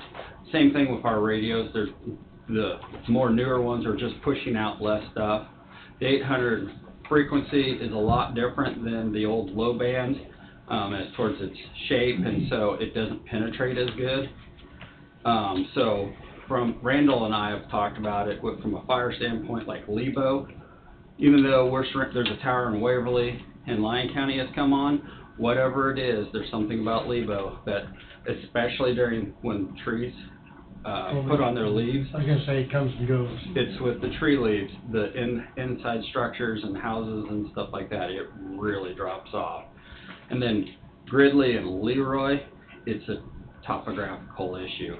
Same thing with our radios. There's the more newer ones are just pushing out less stuff. The 800 frequency is a lot different than the old low band. As towards its shape, and so it doesn't penetrate as good. So from Randall and I have talked about it from a fire standpoint, like Lebo, even though there's a tower in Waverly and Lyon County has come on, whatever it is, there's something about Lebo that, especially when trees put on their leaves. I was gonna say, it comes and goes. It's with the tree leaves, the inside structures and houses and stuff like that, it really drops off. And then Gridley and Leroy, it's a topographical issue.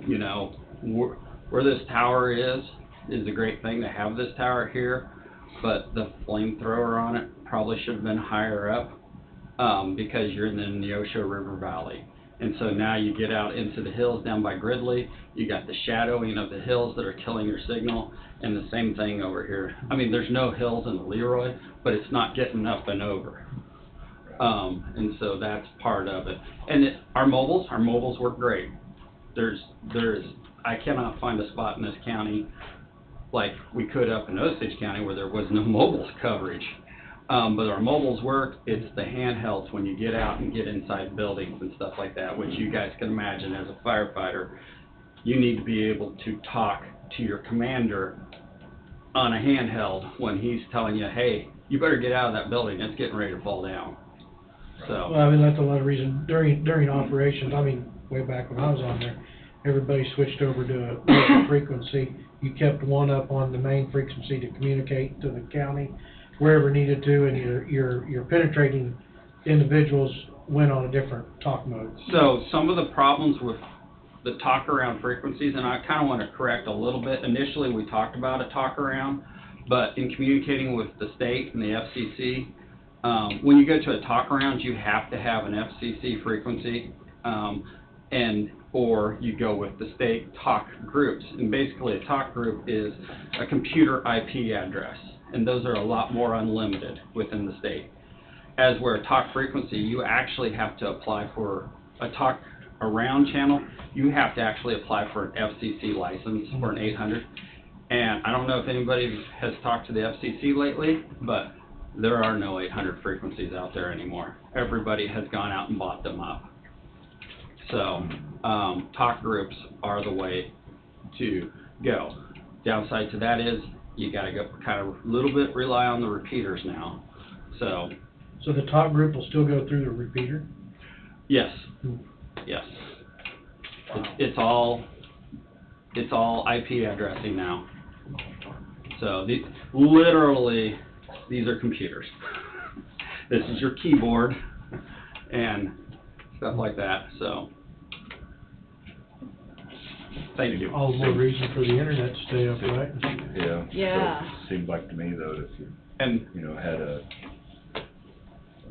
You know, where this tower is a great thing to have this tower here, but the flamethrower on it probably should have been higher up, because you're in the Neosho River Valley. And so now you get out into the hills down by Gridley, you got the shadowing of the hills that are killing your signal, and the same thing over here. I mean, there's no hills in Leroy, but it's not getting up and over. And so that's part of it. And our mobiles work great. I cannot find a spot in this county like we could up in Osage County where there was no mobiles coverage. But our mobiles work. It's the handhelds when you get out and get inside buildings and stuff like that, which you guys can imagine as a firefighter, you need to be able to talk to your commander on a handheld when he's telling you, hey, you better get out of that building, it's getting ready to fall down. So. Well, I mean, that's a lot of reason, during operations, I mean, way back when I was on there, everybody switched over to a local frequency. You kept one up on the main frequency to communicate to the county wherever needed to, and your penetrating individuals went on a different talk mode. So some of the problems with the talk around frequencies, and I kind of want to correct a little bit. Initially, we talked about a talk around, but in communicating with the state and the FCC, when you go to a talk around, you have to have an FCC frequency, or you go with the state talk groups. And basically, a talk group is a computer IP address, and those are a lot more unlimited within the state. As where a talk frequency, you actually have to apply for a talk around channel. You have to actually apply for an FCC license for an 800. And I don't know if anybody has talked to the FCC lately, but there are no 800 frequencies out there anymore. Everybody has gone out and bought them up. So talk groups are the way to go. Downside to that is you got to go kind of a little bit rely on the repeaters now. So the talk group will still go through the repeater? yes, yes. It's all IP addressing now. So literally, these are computers. This is your keyboard and stuff like that. So, thank you. All the more reason for the internet to stay up, right? Yeah. Yeah. So it seemed like to me though, if you, And had a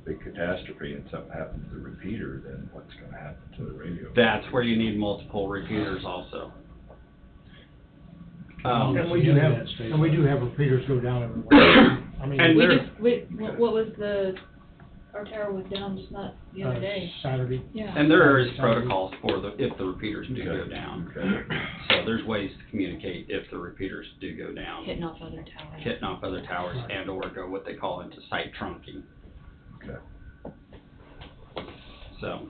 big catastrophe and something happens to the repeater, then what's gonna happen to the radio? That's where you need multiple repeaters also. And we do have, repeaters go down everywhere. I mean, And there- What was our tower was down just not the other day. Saturday. Yeah. And there is protocols for if the repeaters do go Okay. down. Okay. So there's ways to communicate if the repeaters do go down. Hitting off other towers. Hitting off other towers and or go what they call into site trunking. Okay. So,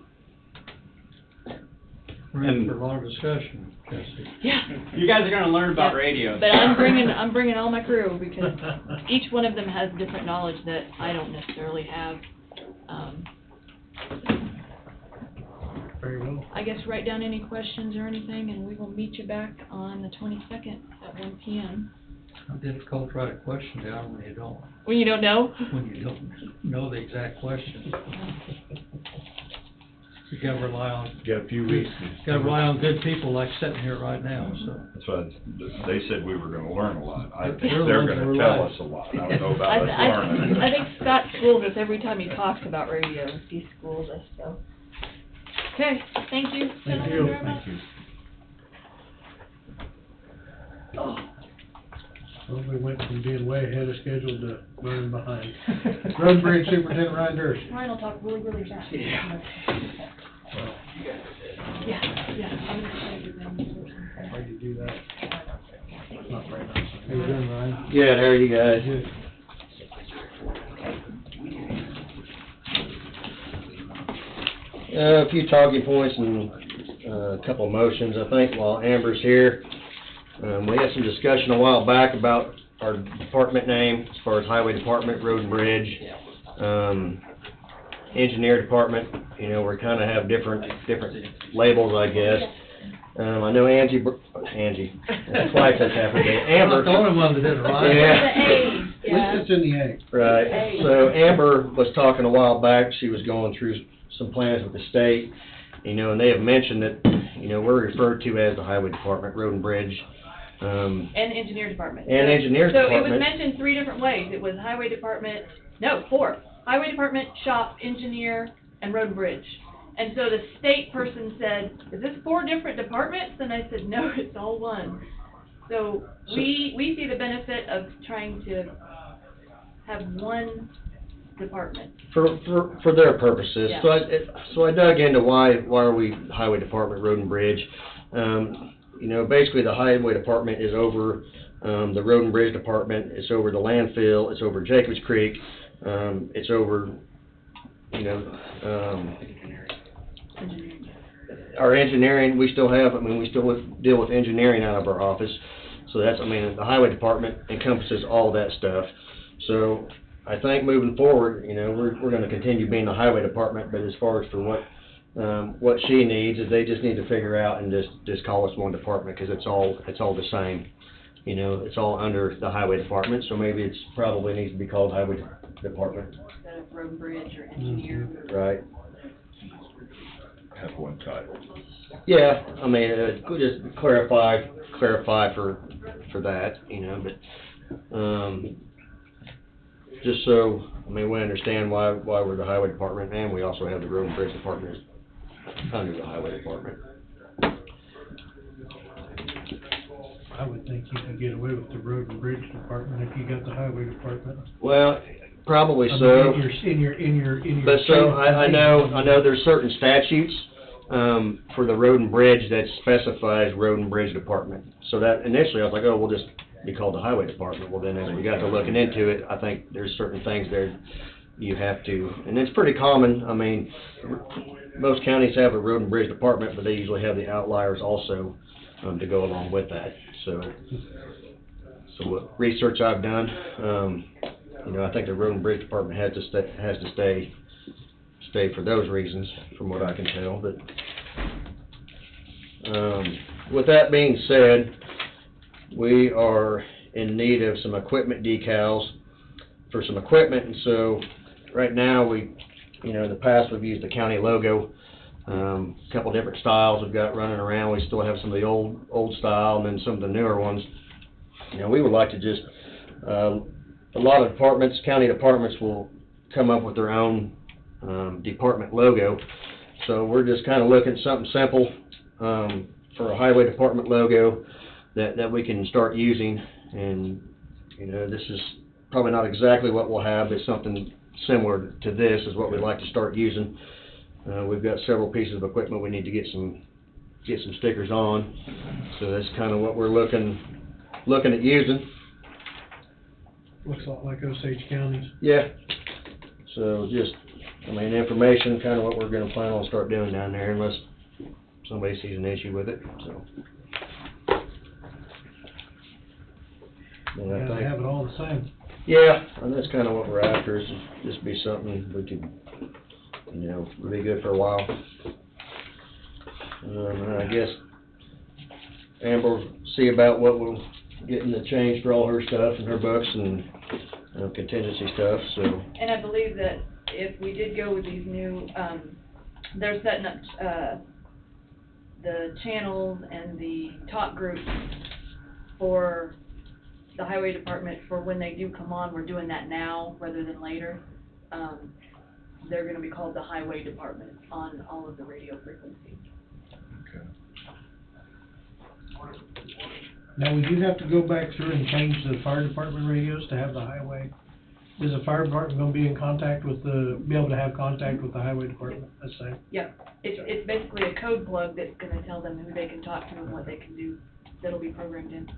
We're in for a long discussion, Jesse. Yeah. you guys are gonna learn about Yeah. radio. But I'm bringing all my crew because each one of them has different knowledge that I don't necessarily have. Very well. I guess write down any questions or anything, and we will meet you back on the 22nd at 1 p.m. How difficult to write a question down when you don't know? know the exact question. You gotta rely on, Got a few weeks. good people like sitting here right now, so. That's why they said we were gonna learn a lot. I think They're the they're ones gonna who are tell right. us a lot. I don't know about us learning. I think Scott schools us every time he talks about radio. He schools us, so. Okay, thank you. Thank gentlemen, you. very much. Oh. Well, we went from being way ahead of schedule to running behind. Road and Bridge Superintendent Ryan Dersh. Ryan will talk really, really fast. Yeah, I'm gonna show you them. Why'd you do that? Not very nice. How you doing, Ryan? Good, how are you guys? Good. A few talking points and a couple of motions, I think, while Amber's here. We had some discussion a while back about our department name, as far as Highway Department, Road and Bridge. Engineer Department, you know, we kinda have different labels, I guess. I know Angie, that's why it's happened, I'm not Amber. the only one that did it right. Yeah. At least it's in the A. Right, so Amber was talking a while back, she was going through some plans with the state, you know, and they have mentioned that, you know, we're referred to as the Highway Department, Road and Bridge. And Engineer Department. And Engineer So it was Department. mentioned 3 different ways. It was Highway Department, no, 4. Highway Department, Shop, Engineer, and Road and Bridge. And so the state person said, is this 4 different departments? And I said, no, it's all one. So we see the benefit of trying to have one department. For their purposes. Yeah. So I dug into why are we Highway Department, Road and Bridge. You know, basically the Highway Department is over, the Road and Bridge Department, it's over the landfill, it's over Jacobs Creek, it's over, you know, our engineering, we still deal with engineering out of our office. So that's, I mean, the Highway Department encompasses all that stuff. So I think moving forward, you know, we're gonna continue being the Highway Department, but as far as for what she needs, is they just need to figure out and just call us one department, because it's all the same. You know, it's all under the Highway Department, so maybe it's probably needs to be called Highway Department. Instead of Road and Bridge or Engineer. Right. Have one title. Yeah, I mean, just clarify for that, you know, but, just so, I mean, we understand why we're the Highway Department, and we also have the Road and Bridge Department under the Highway Department. I would think you could get away with the Road and Bridge Department if you got the Highway Department. Well, probably I mean, so. In your. But so, I know there's certain statutes, for the Road and Bridge that specifies Road and Bridge Department. So that, initially, I was like, oh, we'll just be called the Highway Department. Well, then, as we got to looking into it, I think there's certain things there you have to, and it's pretty common. I mean, most counties have a Road and Bridge Department, but they usually have the outliers also, to go along with that. So what research I've done, you know, I think the Road and Bridge Department has to stay for those reasons, from what I can tell. But with that being said, we are in need of some equipment decals for some equipment, and so right now you know, in the past we've used the county logo, a couple different styles we've got running around. We still have some of the old style, and then some of the newer ones. You know, we would like to just, a lot of departments, county departments will come up with their own department logo. So we're just kinda looking at something simple, for a highway department logo that we can start using. And, you know, this is probably not exactly what we'll have, but something similar to this is what we'd like to start using. We've got several pieces of equipment we need to get some stickers on, so that's kinda what we're looking at using. Looks a lot like Osage County's. Yeah. So just, I mean, information, kinda what we're gonna plan on start doing down there unless somebody sees an issue with it, so. And I Gotta think- have it all the same. Yeah, and that's kinda what we're after, is just be something we could, you know, be good for a while. And I guess Amber will see about what we'll get in the change for all her stuff and her books and contingency stuff, so. And I believe that if we did go with these new, they're setting up, the channels and the talk groups for the highway department for when they do come on. We're doing that now rather than later. They're gonna be called the highway department on all of the radio frequencies. Now, we do have to go back through and change the fire department radios to have the highway. Is the fire department gonna be in contact with be able to have contact with the highway department, let's say? Yep, it's basically a code plug that's gonna tell them who they can talk to and what they can do, that'll be programmed in.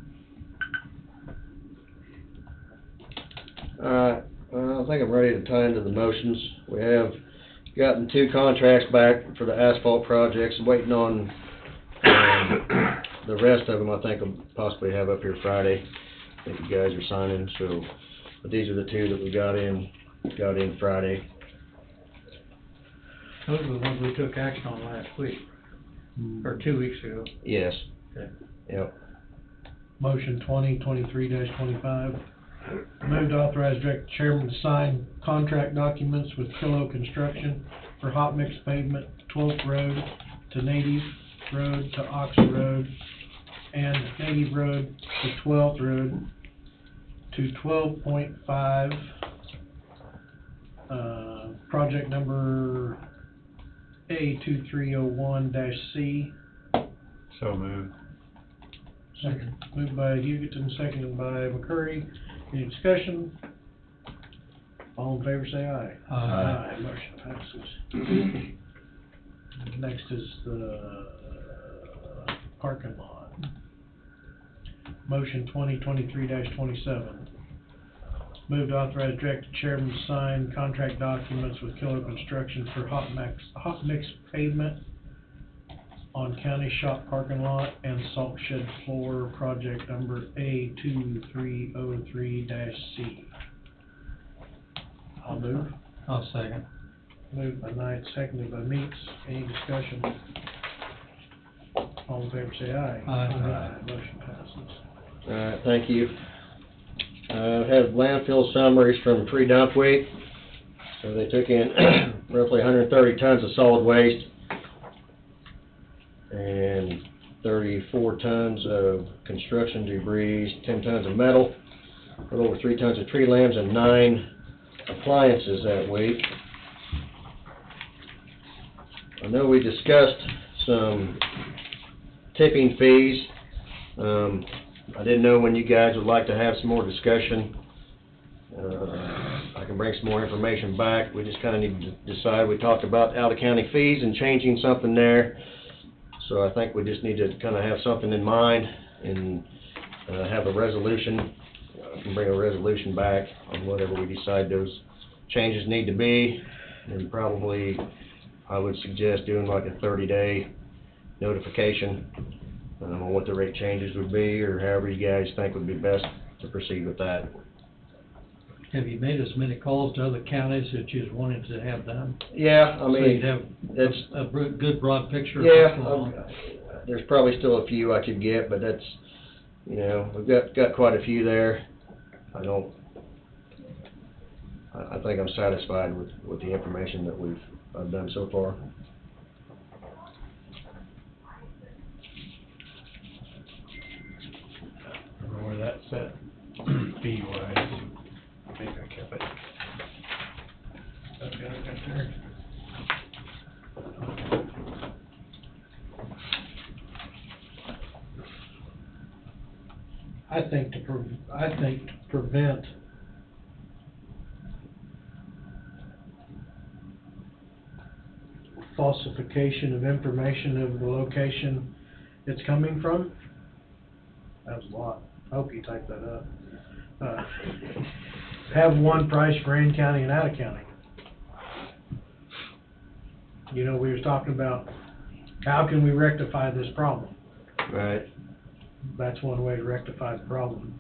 Alright, well, I think I'm ready to tie into the motions. We have gotten 2 contracts back for the asphalt projects, waiting on, the rest of them I think will possibly have up here Friday. I think you guys are signing, so, but these are the 2 that we got in Friday. Those are the ones we took action on last week, or 2 weeks ago. Yes. Okay. Yep. Motion 2023-25. Move to authorize direct chairman to sign contract documents with Kilo Construction for hot mix pavement, 12th Road to Native Road to Oxford Road, and Native Road to 12th Road to 12.5, project number A2301-C. So moved. Second. Moved by Hugoton, seconded by McCurry. Any discussion? All in favor say aye. Aye. Motion passes. Next is the parking lot. Motion 2023-27. Move to authorize director chairman to sign contract documents with Kilo Construction for hot mix pavement on county shop parking lot and salt shed floor, project number A2303-C. I'll move. I'll second. Moved by Knight, seconded by Meeks. Any discussion? All in favor say aye. Aye. Motion passes. Alright, thank you. Have landfill summaries from pre-dump week. So they took in roughly 130 tons of solid waste and 34 tons of construction debris, 10 tons of metal, a little over 3 tons of tree limbs, and 9 appliances that week. I know we discussed some tipping fees. I didn't know when you guys would like to have some more discussion. I can bring some more information back. We just kind of need to decide. We talked about out-of-county fees and changing something there. So I think we just need to kind of have something in mind and have a resolution. I can bring a resolution back on whatever we decide those changes need to be. And probably I would suggest doing like a 30-day notification on what the rate changes would be, or however you guys think would be best to proceed with that. Have you made as many calls to other counties that you was wanting to have done? Yeah, I So mean, you'd have that's, a good broad picture of yeah, what's going on? there's probably still a few I could get, but that's, you know, we've got quite a few there. I think I'm satisfied with the information that I've done so far. I don't know where that's at, fee-wise. I think I kept it. Okay, I got there. I think to prevent falsification of information of the location it's coming from. That was a lot. I hope you typed that up. Have one price for in county and out of county. You know, we was talking about how can we rectify this problem? Right. That's one way to rectify the problem.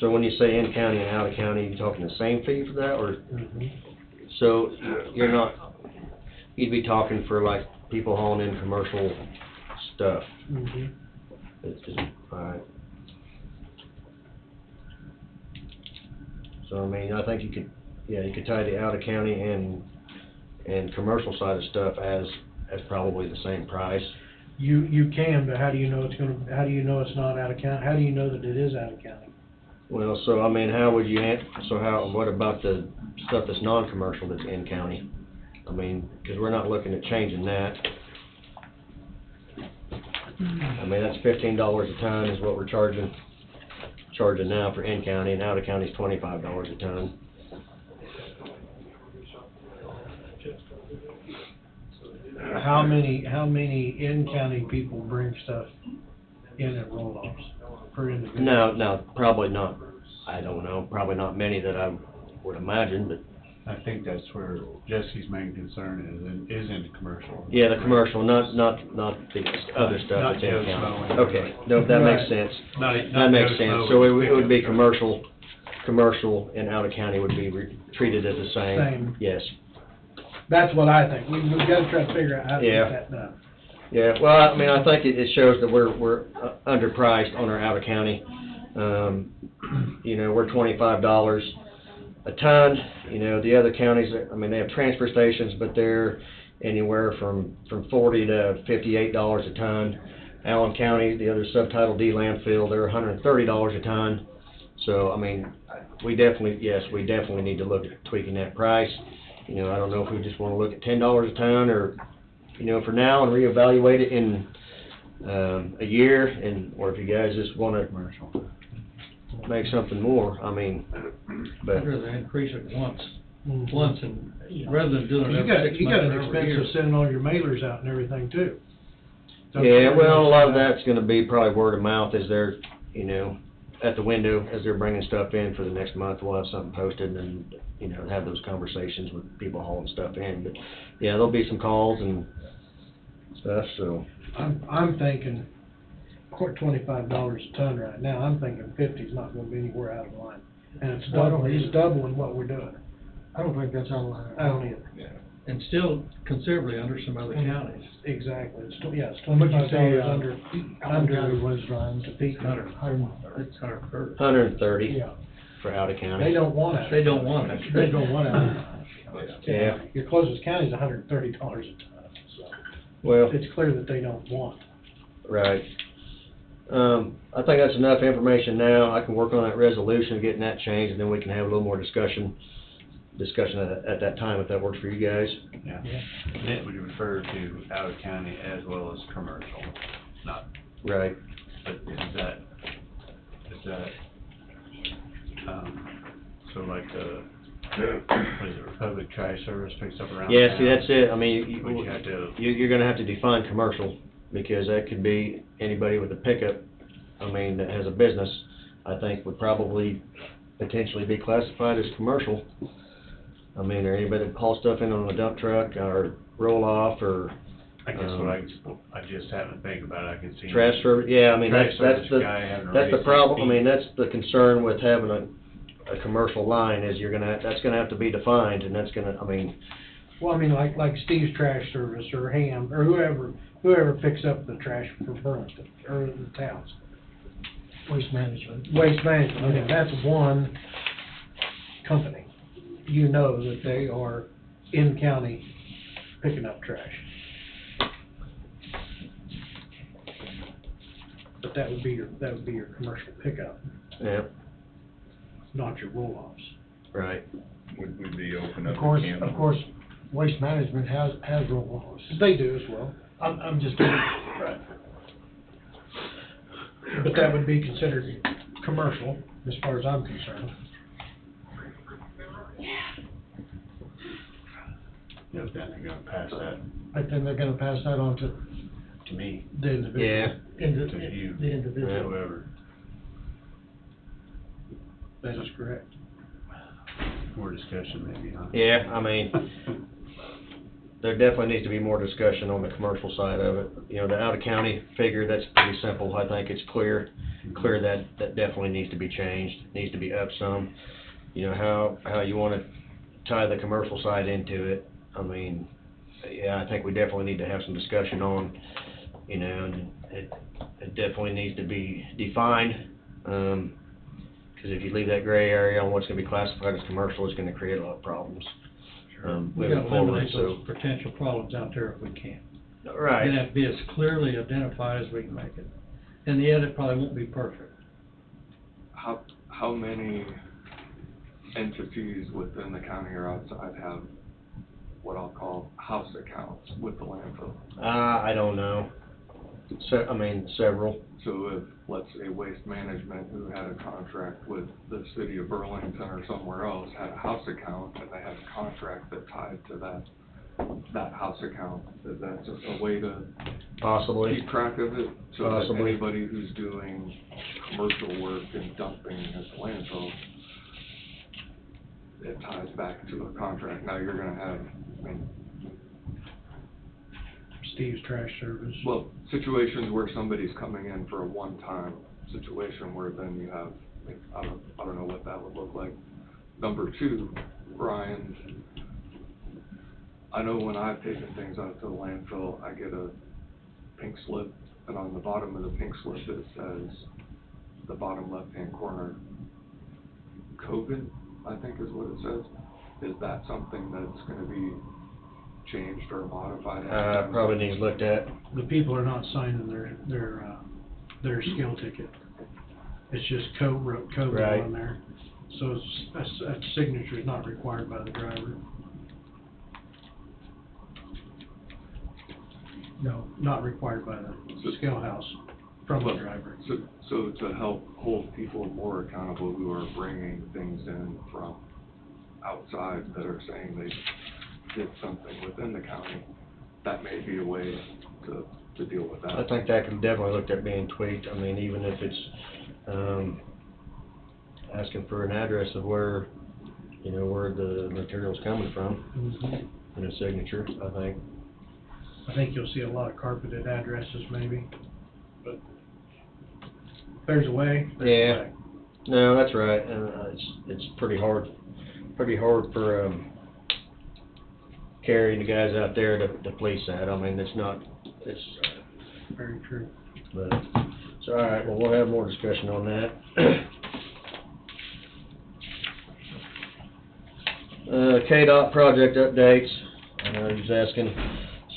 So when you say in county and out of county, you talking the same fee for that, or, Mhm. so you're not, you'd be talking for like people hauling in commercial stuff? Mhm. Alright. So, I mean, I think you could, yeah, you could tie the out of county and commercial side of stuff as probably the same price. You can, but how do you know how do you know it's not out of county? How do you know that it is out of county? Well, so, I mean, how would you what about the stuff that's non-commercial that's in county? I mean, 'cause we're not looking at changing that. I mean, that's $15 a ton is what we're charging now for in county, and out of county is $25 a ton. How many in-county people bring stuff in at roll-offs per individual? No, probably not. I don't know, probably not many that I would imagine, but. I think that's where Jesse's main concern is in the commercial. Yeah, the commercial, not the other stuff Not that's in Joe's county. mowing. Okay, no, that makes Right. sense. Not That makes Joe's sense. mowing, So it's it would be pickup. commercial and out of county would be treated as the same. Same. Yes. That's what I think. We've gotta try to figure out how to Yeah. get that done. Yeah, well, I mean, I think it shows that we're underpriced on our out of county. You know, we're $25 a ton. You know, the other counties, I mean, they have transfer stations, but they're anywhere from $40 to $58 a ton. Allen County, the other subtitle D landfill, they're $130 a ton. So, I mean, we definitely need to look at tweaking that price. You know, I don't know if we just wanna look at $10 a ton, or, you know, for now, and reevaluate it in, a year, or if you guys just wanna make something more, I mean, but. I'd rather increase it once, Mhm. and rather than doing it You every got 6 an months or every expense year. of sending all your mailers out and everything too. Yeah, well, a lot of that's gonna be probably word of mouth as they're, you know, at the window, as they're bringing stuff in for the next month, we'll have something posted and, you know, have those conversations with people hauling stuff in, but, yeah, there'll be some calls and stuff, so. I'm thinking, we're $25 a ton right now, I'm thinking 50's not gonna be anywhere out of line. And it's No, I don't doubling, either. it's doubling what we're doing. I don't think that's out of line. I don't either. And still considerably under some other counties. Exactly, it's, it's How much you say, $25 Allen County under was, Ryan? to peak. Hundred. It's 130. 130 Yeah. for out of county. They don't want it. They don't want it. They don't want it. Yeah, Your closest county's $130 a ton, so well, it's clear that they don't want. right. I think that's enough information now. I can work on that resolution, getting that changed, and then we can have a little more discussion at that time, if that works for you guys. Yeah. And it would refer to out of county as well as commercial, not, Right. but is that, so like what is it, Republic Trash Service picks up around Yeah, see, town? that's it. I mean, Would you have to, you're gonna have to define commercial, because that could be anybody with a pickup, I mean, that has a business, I think would probably potentially be classified as commercial. I mean, or anybody that hauls stuff in on a dump truck, or roll off, or, I guess what I just happen to think about, I could see. trash service, yeah, I mean, Trash that's service the, guy having to that's the raise problem, I his mean, that's the concern with having a commercial line, is that's gonna have to be defined, and that's gonna, I mean, Well, I mean, like Steve's Trash Service, or Ham, or whoever picks up the trash for Burlington, or the towns. Waste management. Waste Management, I mean, that's one company. You know that they are in county picking up trash. But that would be your commercial pickup, yeah, not your roll-offs. right. Would we be open Of course, Waste Management has roll-offs. They do as well. I'm just kidding. But that would be considered commercial, as far as I'm concerned. You know, then they're gonna pass that But then they're gonna pass that on to to me, The individual. Yeah. to you, The individual. whoever. That is correct. More discussion maybe, huh? Yeah, I mean, there definitely needs to be more discussion on the commercial side of it. You know, the out-of-county figure, that's pretty simple. I think it's clear that definitely needs to be changed, needs to be up some. You know, how you wanna tie the commercial side into it. I mean, yeah, I think we definitely need to have some discussion on, you know, and it definitely needs to be defined. 'Cause if you leave that gray area on what's gonna be classified as commercial, it's gonna create a lot of problems. We Moving gotta forward, eliminate so. those potential problems out there if we can. Right. And that be as clearly identified as we can make it. In the end, it probably won't be perfect. How many entities within the county or outside have what I'll call house accounts with the landfill? I don't know. I mean, several. So if, let's say, Waste Management, who had a contract with the city of Burlington or somewhere else, had a house account, and they had a contract that tied to that house account, is that just a way to Possibly. keep track of it? So that Possibly. anybody who's doing commercial work and dumping at the landfill, it ties back to a contract. Now you're gonna have, I mean, Steve's Trash Service. well, situations where somebody's coming in for a one-time situation where then you have, like, I don't know what that would look like. Number two, Ryan, I know when I've taken things out to the landfill, I get a pink slip, and on the bottom of the pink slip, it says, the bottom left-hand corner, Coven, I think is what it says. Is that something that's gonna be changed or modified? Probably needs looked at. The people are not signing their skill ticket. It's just code Right. on there. So a signature is not required by the driver. No, not required by the scale house from the driver. So to help hold people more accountable who are bringing things in from outside that are saying they did something within the county, that may be a way to deal with that. I think that can definitely look at being tweaked. I mean, even if it's, asking for an address of where, you know, where the material's coming from, Mhm. and a signature, I think. I think you'll see a lot of carpeted addresses maybe, but there's a way. There's a Yeah. way. No, that's right, and it's pretty hard for, carrying the guys out there to police that. I mean, it's, Very true. but, so, all right, well, we'll have more discussion on that. KDOT project updates, I know he was asking,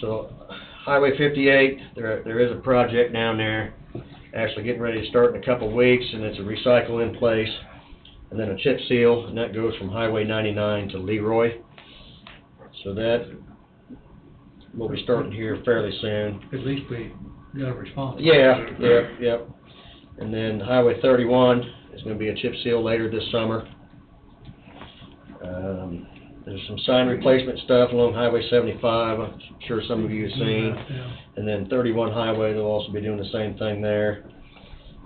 so, Highway 58, there is a project down there, actually getting ready to start in a couple of weeks, and it's a recycle in place, and then a chip seal, and that goes from Highway 99 to Leroy. So that will be starting here fairly soon. At least we got a response. Yep. And then Highway 31 is gonna be a chip seal later this summer. There's some sign replacement stuff along Highway 75, I'm sure some of you have seen. Yeah. And then 31 Highway, they'll also be doing the same thing there.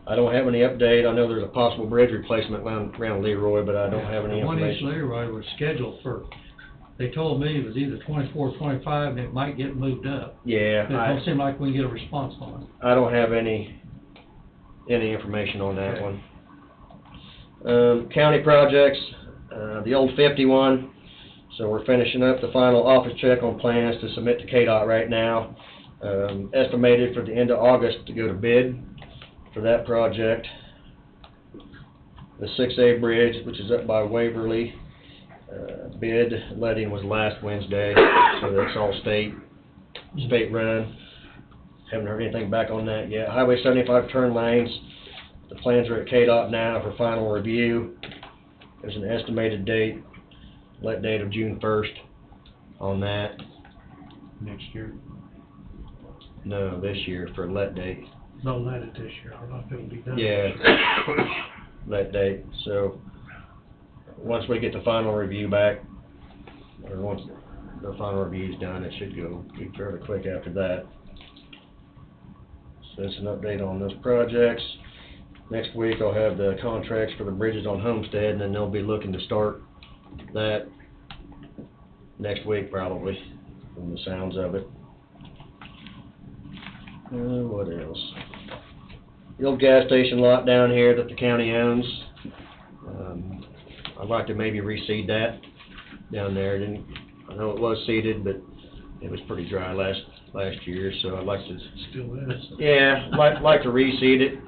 I don't have any update, I know there's a possible bridge replacement around Leroy, but I don't have any The one East information. Leroy was scheduled for, they told me it was either 24, 25, and it might get moved up. Yeah, It don't seem like we can get a response on it. I don't have any information on that Okay. one. County projects, the old 51, so we're finishing up the final office check on plans to submit to KDOT right now. Estimated for the end of August to go to bid for that project. The 6A bridge, which is up by Waverly, bid letting was last Wednesday, so that's all state run. Haven't heard anything back on that yet. Highway 75 turn lanes, the plans are at KDOT now for final review. There's an estimated let date of June 1st on that. Next year. No, this year for let date. They'll let it this year, I don't know if it'll be done. Yeah, that date, so, once we get the final review back, or once the final review's done, it should go be fairly quick after that. So that's an update on those projects. Next week, I'll have the contracts for the bridges on Homestead, and then they'll be looking to start that next week probably, from the sounds of it. What else? The old gas station lot down here that the county owns, I'd like to maybe reseed that down there. I know it was seeded, but it was pretty dry last year, so I'd like to. Still is. Yeah, like to reseed it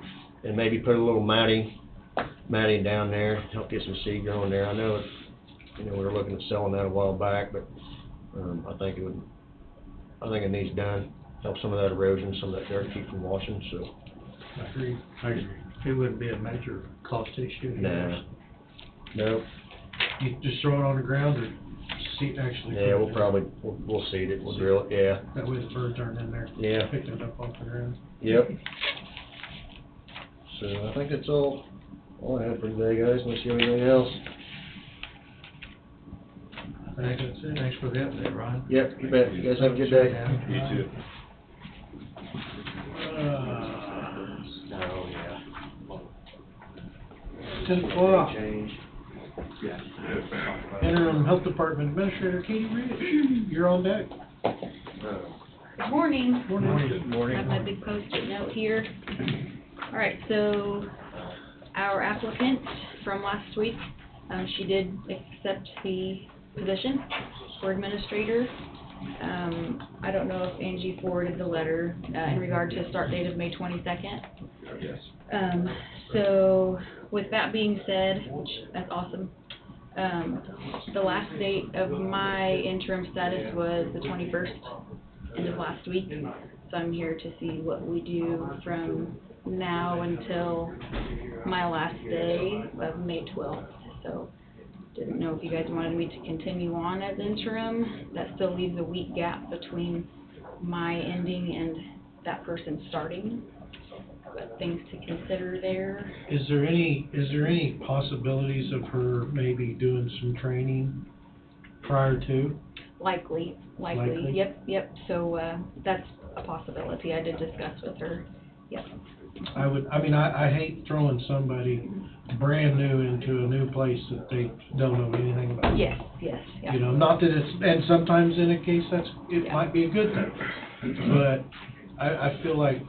and maybe put a little matting down there, help get some seed growing there. I know it, we were looking at selling that a while back, but I think it needs done. Help some of that erosion, some of that dirt keep from washing. So. I agree. It wouldn't be a major cost issue. Nah. Nope. You just throw it on the ground or seed actually? Yeah, we'll seed it. We'll drill it. Yeah. That way the birds aren't in there. Yeah. Picking it up off the ground. Yep. So I think that's all I have for today, guys. Unless you have anything else. Thanks for the update, Ron. Yep, you bet. You guys have a good day. You too. Oh, yeah. 10:00. Change. Yeah. Interim Health Department Administrator Katie Rich, you're on deck. Good morning. Morning. I have my big post-it note here. All right, so our applicant from last week, she did accept the position for administrator. I don't know if Angie forwarded the letter in regard to a start date of May 22nd. Yes. So with that being said, which that's awesome, the last date of my interim status was the 21st, end of last week. So I'm here to see what we do from now until my last day of May 12th. So didn't know if you guys wanted me to continue on as interim. That still leaves a week gap between my ending and that person starting. But things to consider there. Is there any possibilities of her maybe doing some training prior to? Likely. Yep. So, that's a possibility. I did discuss with her. Yep. I hate throwing somebody brand new into a new place that they don't know anything about. Yes, yeah. You know, not that and sometimes in a case it might be a good thing, but I feel like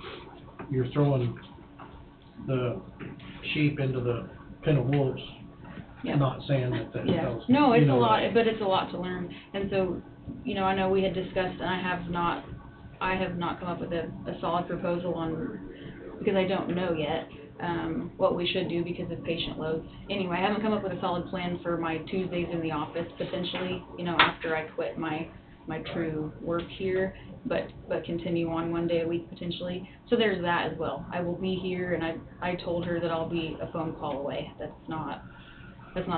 you're throwing the sheep into the pen of wolves. Yep. Not saying that. Yeah. No, it's a lot, but it's a lot to learn. And so, I know we had discussed, and I have not come up with a solid proposal on, because I don't know yet, what we should do because of patient loads. Anyway, I haven't come up with a solid plan for my Tuesdays in the office, potentially, after I quit my true work here, but continue on one day a week potentially. So there's that as well. I will be here, and I told her that I'll be a phone call away. That's not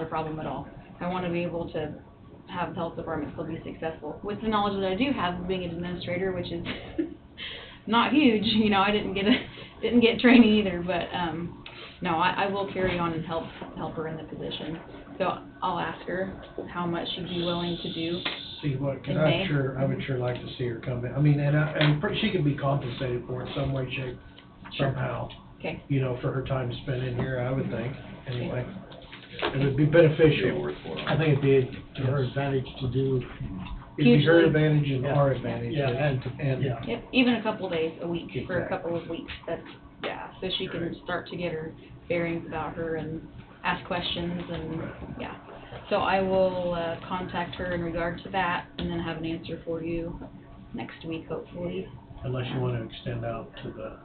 a problem at all. I want to be able to have the health department still be successful with the knowledge that I do have of being an administrator, which is not huge. I didn't get training either, but no, I will carry on and help her in the position. So I'll ask her how much she'd be willing to do. See what, because in May. I would sure like to see her come in. I mean, and she could be compensated for it some way, shape, somehow. Okay. For her time spent in here, I would think, anyway. It would be beneficial. I think it'd be To her advantage to do. It'd be her Hugely. advantage and Yeah. our advantage. Yeah, and yeah. Yep, even a couple of days a week for a Exactly. couple of weeks. So she can start to get her bearings about her and ask questions and So I will contact her in regard to that and then have an answer for you next week, hopefully. Unless you want to extend out to the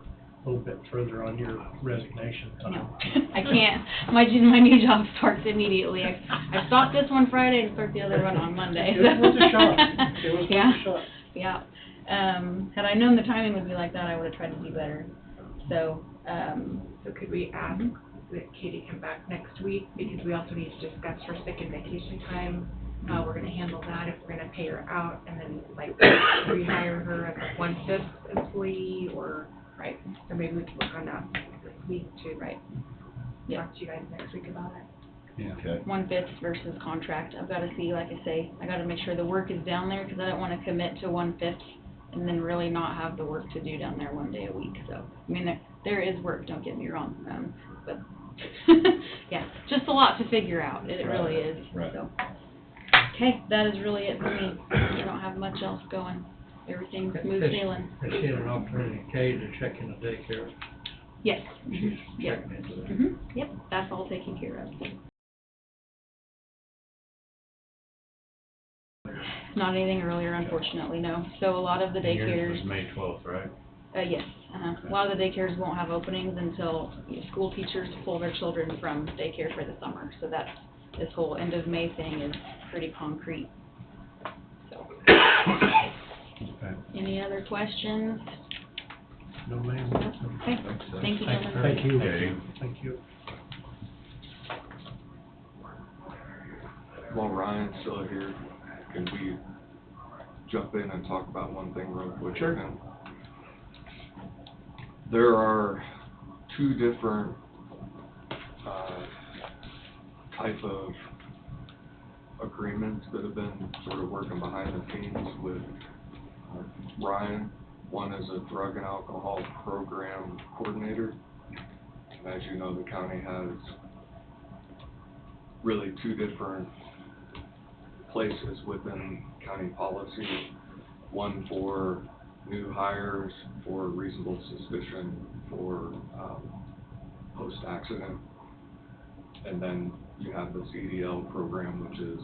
little bit further on your resignation time. No, I can't. My new job starts immediately. I stopped this one Friday and start the other one on Monday. It was a shot. It was Yeah. worth a shot. Yeah. Had I known the timing would be like that, I would have tried to do better. So, So could we ask that Katie come back next week, because we also need to discuss her sick and vacation time, how we're gonna handle that, if we're gonna pay her out, and then rehire her as a 1/5 employee, or Right, Or maybe we can work on that this week to right. Yeah. talk to you guys next week about it. Yeah. Okay. 1/5 versus contract. I've gotta see, like I say, I gotta make sure the work is down there, cause I don't wanna commit to 1/5 and then really not have the work to do down there 1 day a week, so. I mean, there is work, don't get me wrong, but, yeah, just a lot to figure out, it really is, Right. so. Okay, that is really it for me. I don't have much else going. Everything's smooth sailing. Has she had an opportunity, Kay, to check in the daycare? Yes. She's Yep. checking into that. Yep, that's all taken care of. Not anything earlier, unfortunately, no. So a lot of the Yours daycares, was May 12th, right? yes, a lot of the daycares won't have openings until school teachers pull their children from daycare for the summer. So that's, this whole end of May thing is pretty concrete. So, Okay. any other questions? No, ma'am. Okay, thank you, gentlemen. Thank you. Okay. Thank you. While Ryan's still here, can we jump in and talk about one thing real quick? Sure. with him? There are two different type of agreements that have been sort of working behind the scenes with Ryan. One is a drug and alcohol program coordinator. And as you know, the county has really two different places within county policy. One for new hires, for reasonable suspicion, for post-accident. And then you have the CDL program, which is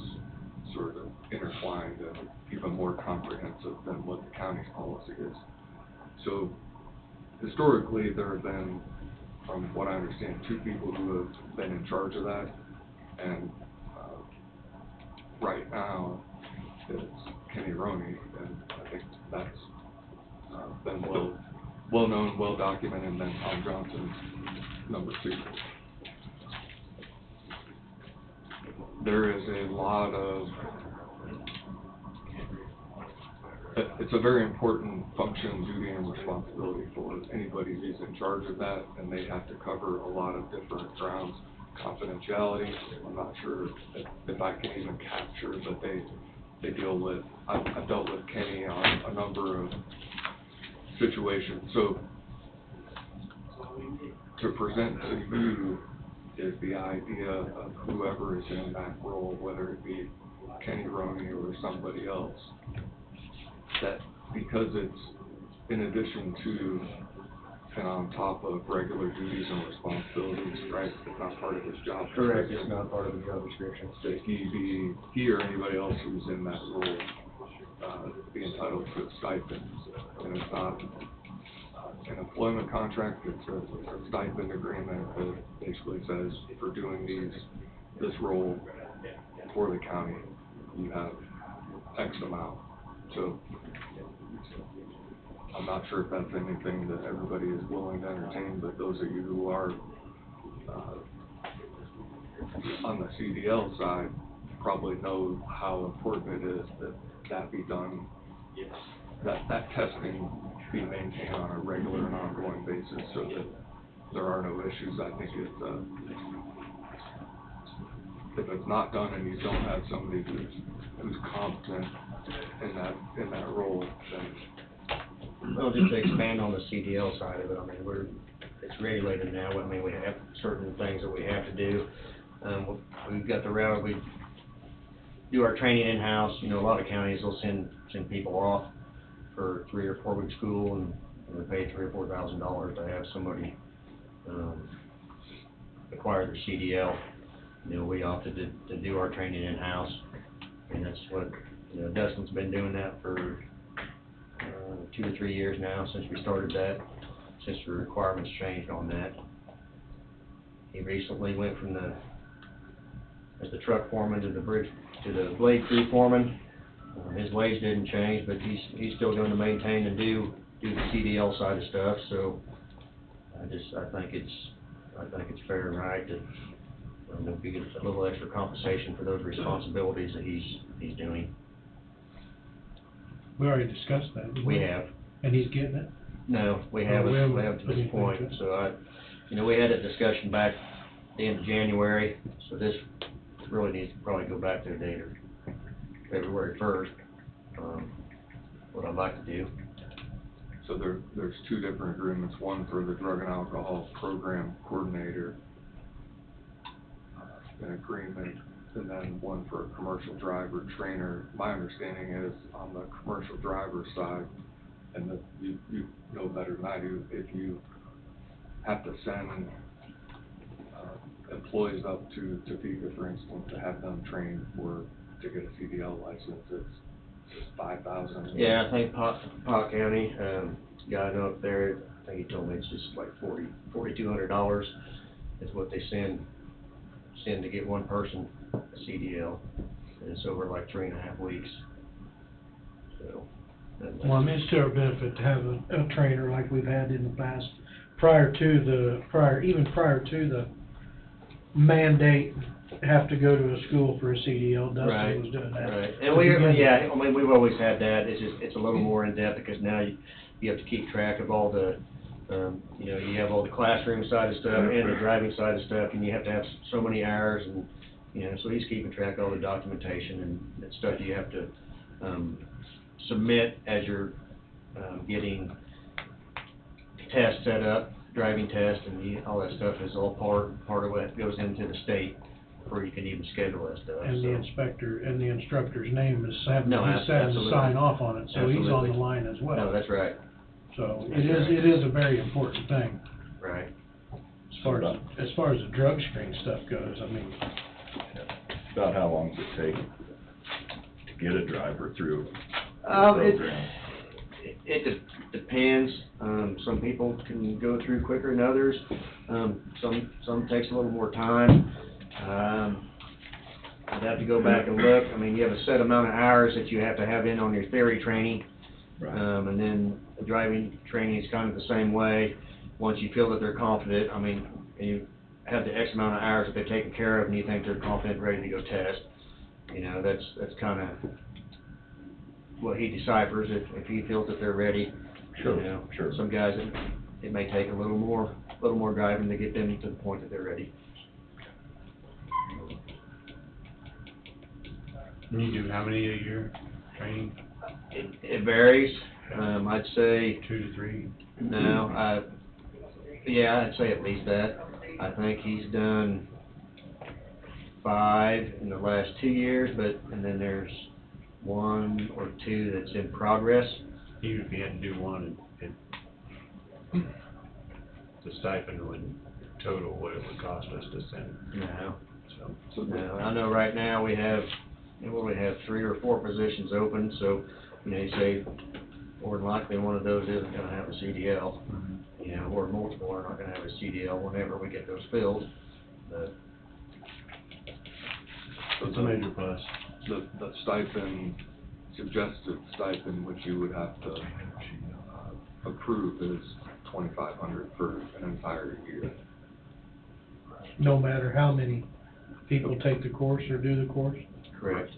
sort of intertwined and even more comprehensive than what the county's policy is. So historically, there have been, from what I understand, two people who have been in charge of that. And right now, it's Kenny Roney, and I think that's been well known, well documented, and then Tom Johnson's number two. There is a lot of, it's a very important function, duty, and responsibility for anybody who's in charge of that, and they have to cover a lot of different grounds. Confidentiality, I'm not sure if I can even capture, but they deal with, I've dealt with Kenny on a number of situations. So to present to you is the idea of whoever is in that role, whether it be Kenny Roney or somebody else, that because it's in addition to and on top of regular duties and responsibilities, right? It's not part of his job. Correct, it's not part of the job description. That he or anybody else who's in that role, be entitled to a stipend. And it's not an employment contract, it's a stipend agreement that basically says for doing this role for the county, you have X amount. So I'm not sure if that's anything that everybody is willing to entertain, but those of you who are on the CDL side probably know how important it is that be done, that testing be maintained on a regular and ongoing basis so that there are no issues. I think if it's not done and you don't have somebody who's competent in that role, then Well, just to expand on the CDL side of it, I mean, it's regulated now. I mean, we have certain things that we have to do. We've got the route, we do our training in-house. You know, a lot of counties will send people off for 3 or 4 week school, and they pay $3,000 or $4,000 to have somebody acquire their CDL. You know, we opted to do our training in-house, and that's what, you know, Dustin's been doing that for 2 to 3 years now since we started that, since the requirements changed on that. He recently went from as the truck foreman to the blade crew foreman. His wage didn't change, but he's still going to maintain and do the CDL side of stuff. So I think it's fair and right that there'll be a little extra compensation for those responsibilities that he's doing. We already discussed that. didn't We have. And he's getting it? No, we we haven't haven't to put this anything point, to it. so we had that discussion back the end of January, so this really needs to probably go back to the date of February 1st, what I'd like to do. So there's two different agreements, one for the drug and alcohol program coordinator, an agreement, and then one for a commercial driver trainer. My understanding is on the commercial driver side, and that you know better than I do, if you have to send employees up to Topeka, for instance, to have them trained to get a CDL license, it's $5,000. Yeah, I think Pot County, guy I know up there, I think he told me it's just like $4,200 is what they send to get one person a CDL, and it's over like 3.5 weeks. So. Well, I mean, it's to our benefit to have a trainer like we've had in the past, even prior to the mandate, have to go to a school for a CDL. Dustin was doing that. Right, and we've always had that. It's a little more in depth because now you have to keep track of all the, you have all the classroom side of stuff and the driving side of stuff, and you have to have so many hours, and so he's keeping track of all the documentation and stuff you have to submit as you're getting tests set up, driving tests, and all that stuff is all part of what goes into the state before you can even schedule that stuff. And the inspector and the instructor's name is having, No, he's having to absolutely. sign off on it, so he's on Absolutely. the line as well. No, that's right. So That's it is a very important thing. Right. As far as the drug screen stuff goes, I mean, About how long does it take to get a driver through the It program? depends. Some people can go through quicker than others. Some takes a little more time. I'd have to go back and look. I mean, you have a set amount of hours that you have to have in on your theory training. And then the driving training is kind of the same way. Once you feel that they're confident, I mean, you have the X amount of hours that they've taken care of and you think they're confident and ready to go test. That's kind of what he deciphers, if he feels that they're ready. Sure. Some guys, it may take a little more driving to get them to the point that they're ready. And you do how many a year training? It varies. I'd say 2 to 3? no. I'd say at least that. I think he's done 5 in the last 2 years, and then there's 1 or 2 that's in progress. Even if you had to do one, the stipend would total what it would cost us to send. No. So. No, I know right now we have 3 or 4 positions open, so, you say more than likely one of those isn't gonna have a CDL. Or multiple are not gonna have a CDL whenever we get those filled, but. It's a major plus. The stipend, suggested stipend, which you would have to approve, is $2,500 for an entire year. no matter how many people take the course or do the course. Correct.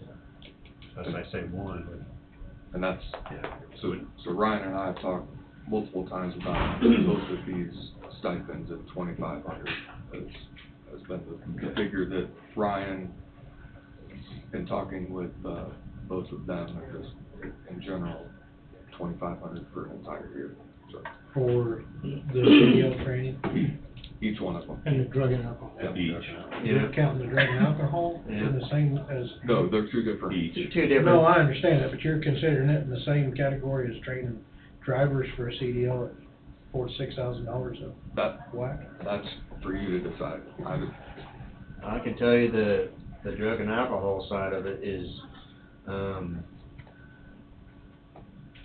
That's why I say 1, but. And that's, so Ryan and I have talked multiple times about both of these stipends at $2,500 has been the figure that Ryan, in talking with both of them, are just in general, $2,500 for an entire year. So For the CDL training, each one of them. And the drug and alcohol. you're counting the drug and alcohol in the same as. No, they're two different. Two different. No, I understand that, but you're considering it in the same category as training drivers for a CDL at $4,000 to $6,000 a whack? That's for you to decide. I can tell you the drug and alcohol side of it is,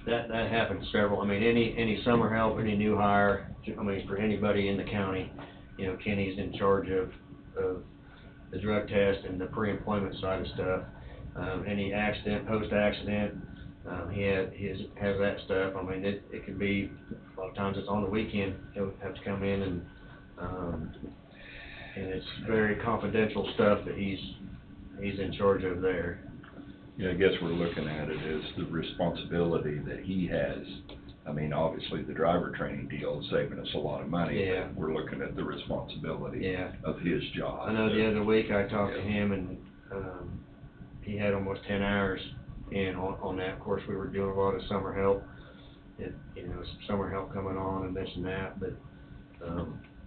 that happens several, I mean, any summer help, any new hire, I mean, for anybody in the county, Kenny's in charge of the drug test and the pre-employment side of stuff. Any accident, post-accident, he has that stuff. I mean, it could be, a lot of times it's on the weekend, he'll have to come in and it's very confidential stuff that he's in charge of there. Yeah, I guess we're looking at it as the responsibility that he has I mean, obviously, the driver training deal is saving us a lot of money, Yeah. but we're looking at the responsibility Yeah. of his job. I know the other week I talked to him and, he had almost 10 hours in on that. Of course, we were doing a lot of summer help, and, some summer help coming on and this and that, but,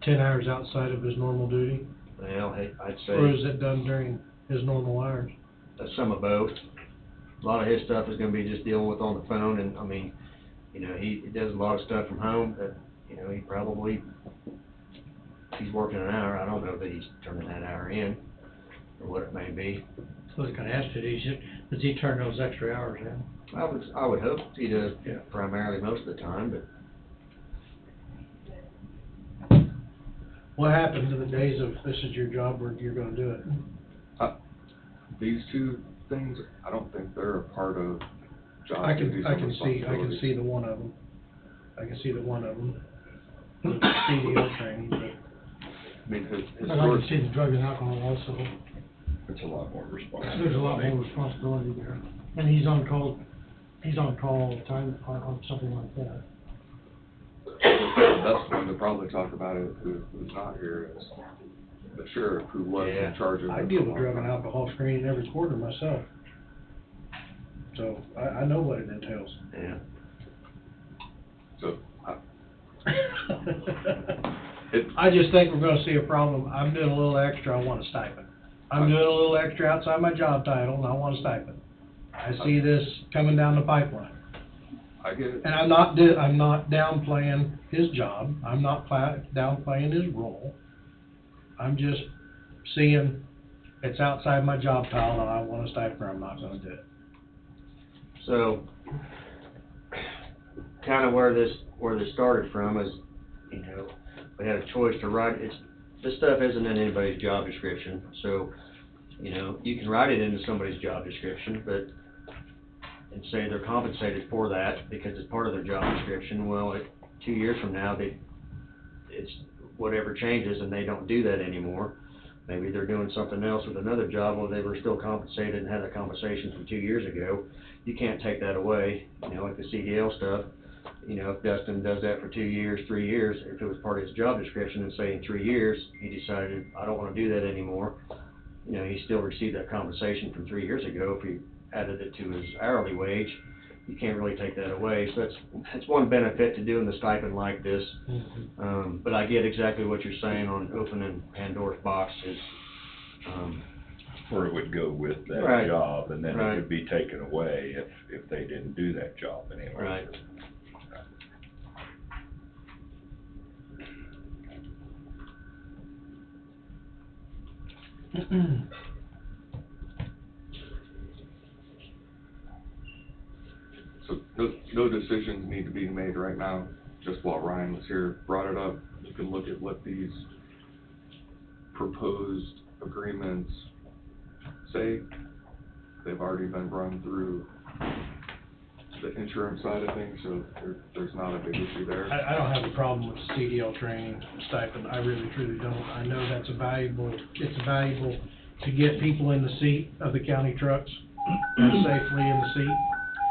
10 hours outside of his normal duty? well, hey, I'd say. Or is it done during his normal hours? Some of both. A lot of his stuff is gonna be just dealing with on the phone, and, I mean, he does a lot of stuff from home that, he probably, if he's working an hour, I don't know that he's turning that hour in, or what it may be. So I was gonna ask you, does he turn those extra hours in? I would hope he does primarily most of the time, but What happened to the days of this is your job where you're gonna do it? These two things, I don't think they're a part of job I duties can and see the one of them. I can see the one of them. The CDL training, but. I mean, But I can see the drug and alcohol also. It's a lot more responsibility. There's a lot more responsibility there. And he's on call all the time on something like that. That's the one to probably talk about it, who's not here, is the sheriff who was in charge of. I deal with drug and alcohol screening every quarter myself. So, I know what it entails. yeah. So, I just think we're gonna see a problem. I'm doing a little extra, I want a stipend. I'm doing a little extra outside my job title, and I want a stipend. I see this coming down the pipeline. I get it. And I'm not downplaying his job, I'm not downplaying his role. I'm just seeing it's outside my job title, and I want a stipend, or I'm not gonna do it. So, kind of where this started from is, we had a choice to write, this stuff isn't in anybody's job description, so, you can write it into somebody's job description, but, and say they're compensated for that because it's part of their job description. Well, 2 years from now, it's whatever changes and they don't do that anymore. Maybe they're doing something else with another job where they were still compensated and had a compensation from 2 years ago. You can't take that away, like the CDL stuff. If Dustin does that for 2 years, 3 years, if it was part of his job description and say in 3 years, he decided, I don't want to do that anymore, he still received that compensation from 3 years ago. If he added it to his hourly wage, you can't really take that away. So that's one benefit to doing the stipend like this. Mm-hmm. But I get exactly what you're saying on opening Pandora's box is, Where it would go with that Right. job, and then Right. it would be taken away if they didn't do that job anymore. right. So no decisions need to be made right now, just while Ryan was here, brought it up. You can look at what these proposed agreements say. They've already been run through the insurance side of things, so there's not a big issue there. I don't have a problem with CDL training stipend, I really truly don't. I know it's valuable to get people in the seat of the county trucks, and safely in the seat.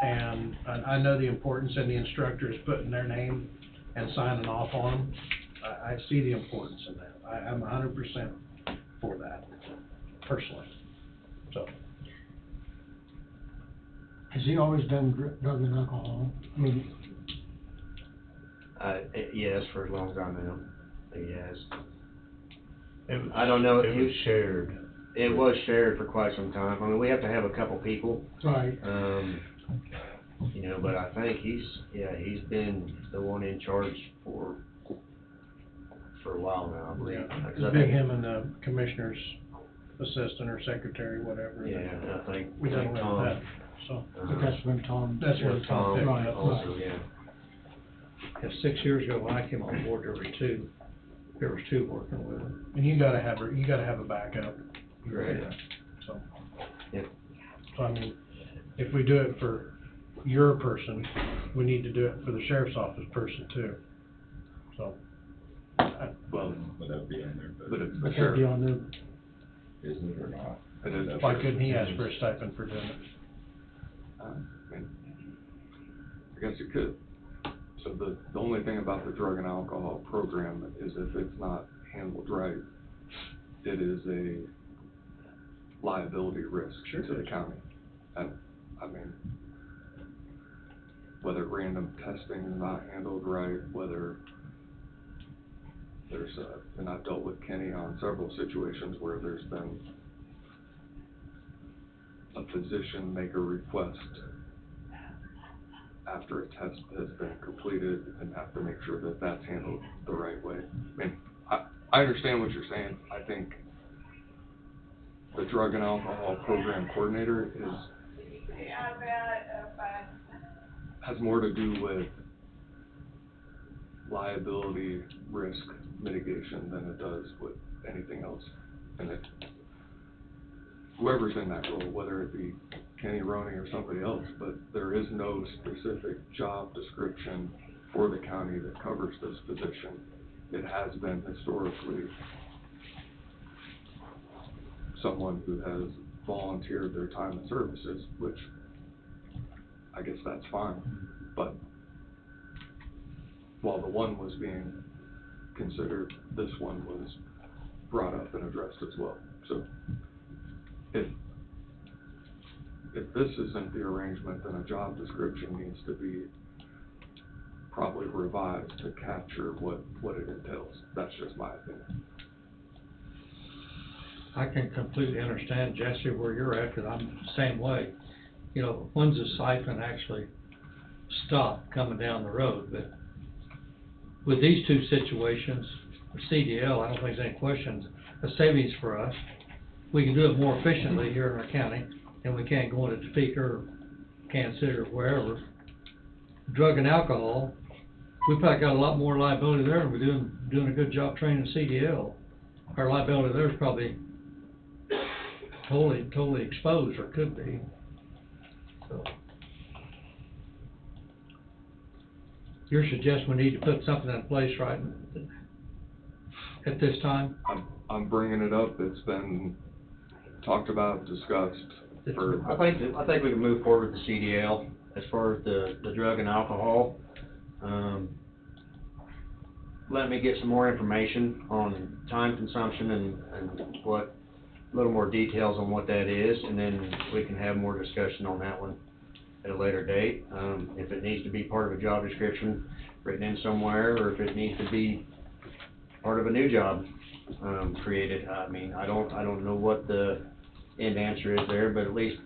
And I know the importance, and the instructors putting their name and signing off on them. I see the importance in that. I'm 100% for that, personally, so. Has he always done drug and alcohol? I mean, Yes, for as long as I know, he has. It I don't know. It was shared. It was shared for quite some time. I mean, we have to have a couple people, right. but I think he's been the one in charge for a while now, I believe. Yeah, 'Cause it's I been think- him and the commissioner's assistant or secretary, whatever. Yeah, and I think We done away Tom. with that, so. But that's when Tom. That's when Tom picked Right, it up. Also, yeah. Yeah, 6 years ago, when I came on board, there was two working with him. And you gotta have a backup. Right. So. Yep. So I mean, if we do it for your person, we need to do it for the sheriff's office person too. So. Well, Would that be on there? but it's the But that'd be sheriff. on the, Isn't it or not? It is. Why couldn't he ask for a stipend for doing it? I mean, I guess you could. So So the only thing about the drug and alcohol program is if it's not handled right, it is a liability risk to the county. And, I mean, whether random testing is not handled right, whether there's and I've dealt with Kenny on several situations where there's been a physician make a request after a test has been completed and have to make sure that that's handled the right way. I mean, I understand what you're saying. I think the drug and alcohol program coordinator has more to do with liability risk mitigation than it does with anything else. And if whoever's in that role, whether it be Kenny Roney or somebody else, but there is no specific job description for the county that covers this position. It has been historically someone who has volunteered their time and services, which I guess that's fine. But while the one was being considered, this one was brought up and addressed as well. So if this isn't the arrangement, then a job description needs to be probably revised to capture what it entails. That's just my opinion. I can completely understand, Jesse, where you're at, because I'm the same way. You know, when's the siphon actually stop coming down the road? But with these two situations, for CDL, I don't think there's any questions, a savings for us. We can do it more efficiently here in our county, and we can't go into Topeka or Kansas City or wherever. Drug and alcohol, we probably got a lot more liability there, and we're doing a good job training CDL. Our liability there is probably totally exposed, or could be. So, you're suggesting we need to put something in place right at this time? I'm bringing it up. It's been talked about, discussed. I think we can move forward with the CDL as far as the drug and alcohol. Let me get some more information on time consumption and what, a little more details on what that is, and then we can have more discussion on that one at a later date. If it needs to be part of a job description written in somewhere, or if it needs to be part of a new job created. I mean, I don't know what the end answer is there, but at least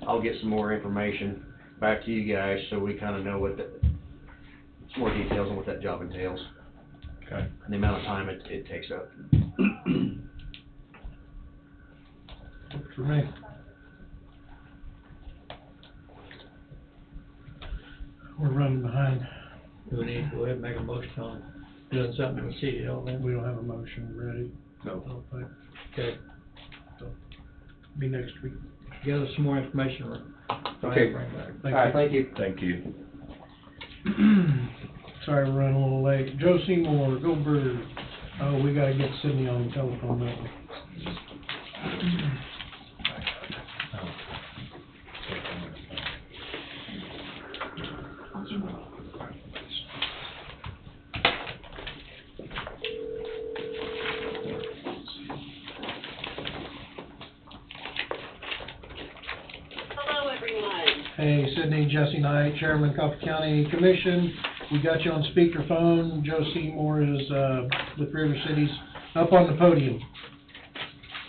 I'll get some more information back to you guys so we kind of know what some more details on what that job entails. Okay. And the amount of time it takes up. Works for me. We're running behind. Do we need to go ahead and make a motion on doing something with CDL then? We don't have a motion ready. No. I don't think. Okay. So, be next week. Gather some more information. Okay. Bring back. All right, thank you. Thank you. Sorry we're running a little late. Joe Seymour, go Birds. Oh, we gotta get Sydney on the telephone, don't we? Hello, everyone. Hey, Sydney, Jesse Knight, Chairman, Coffee County Commission. We got you on speakerphone. Joe Seymour is, with River Cities, up on the podium.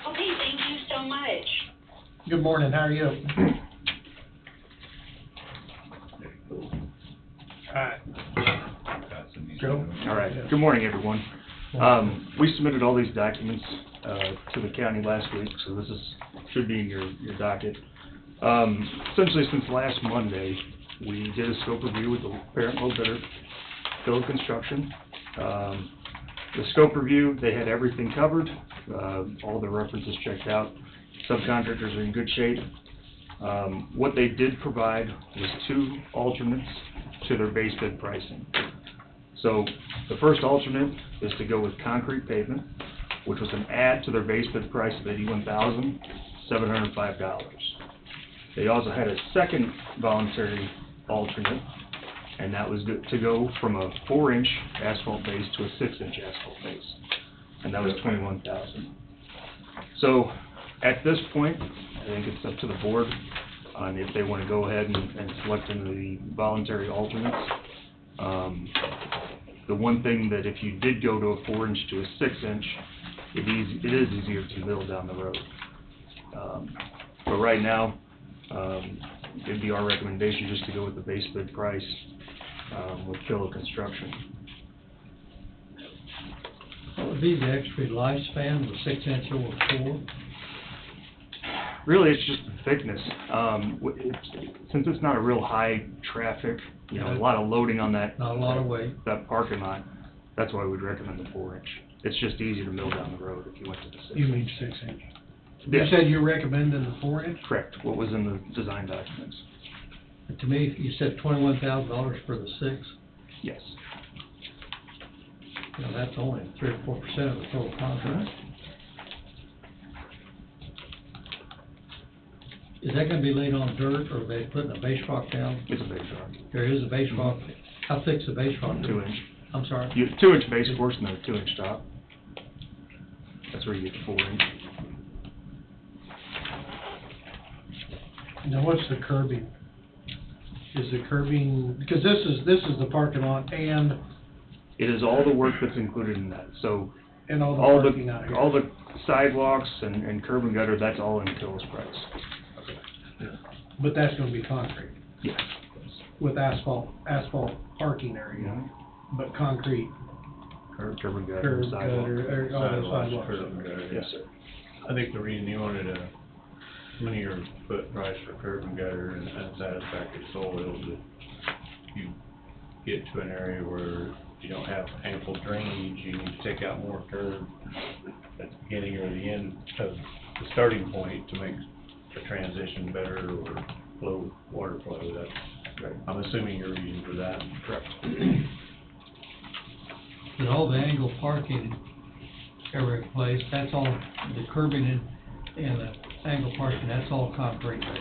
Okay, thank you so much. Good morning, how are you? Alright. Joe? All right, good morning, everyone. We submitted all these documents, to the county last week, so this should be in your docket. Essentially, since last Monday, we did a scope review with the parent low bidder, Phil Construction. The scope review, they had everything covered, all the references checked out. Subcontractors are in good shape. What they did provide was 2 alternates to their base bid pricing. So the first alternate is to go with concrete pavement, which was an add to their base bid price of $81,705. They also had a second voluntary alternate, and that was to go from a 4-inch asphalt base to a 6-inch asphalt base, and that was $21,000. So at this point, I think it's up to the board on if they want to go ahead and select into the voluntary alternates. The one thing that if you did go to a 4-inch to a 6-inch, it is easier to mill down the road. But right now, it'd be our recommendation just to go with the base bid price with Philo Construction. What would be the extra lifespan of a 6-inch over 4? Really, it's just the thickness. Since it's not a real high traffic, a lot of loading on that. Not a lot of weight. That parking lot, that's why we'd recommend the 4-inch. It's just easier to mill down the road if you went to the 6-inch. You mean 6-inch? Yeah. You said you're recommending the 4-inch? Correct, what was in the design documents. To me, you said $21,000 for the 6. Yes. That's only 3 or 4% of the total contract. Is that gonna be laid on dirt, or are they putting a base rock down? It's a base rock. There is a base rock. How thick's the base rock? 2-inch. I'm sorry? 2-inch base course and then a 2-inch top. That's where you get the 4-inch. Now, what's the curbing? Is the curbing, because this is the parking lot and It is all the work that's included in that, so. And all the parking out here. All the sidewalks and curb and gutter, that's all in Phil's price. But that's gonna be concrete? Yes. With asphalt parking area, but concrete, Curb and gutter, curb, sidewalk. gutter, or all the sidewalks. curb and gutter. Yes, sir. I think the reason you wanted a linear foot price for curb and gutter and unsatisfactory soil is that you get to an area where you don't have ample drainage, you need to take out more curb at the beginning or the end of the starting point to make the transition better or water flow. That's right. I'm assuming your reason for that. Correct. But all the angle parking every place, that's all, the curbing and the angle parking, that's all concrete base.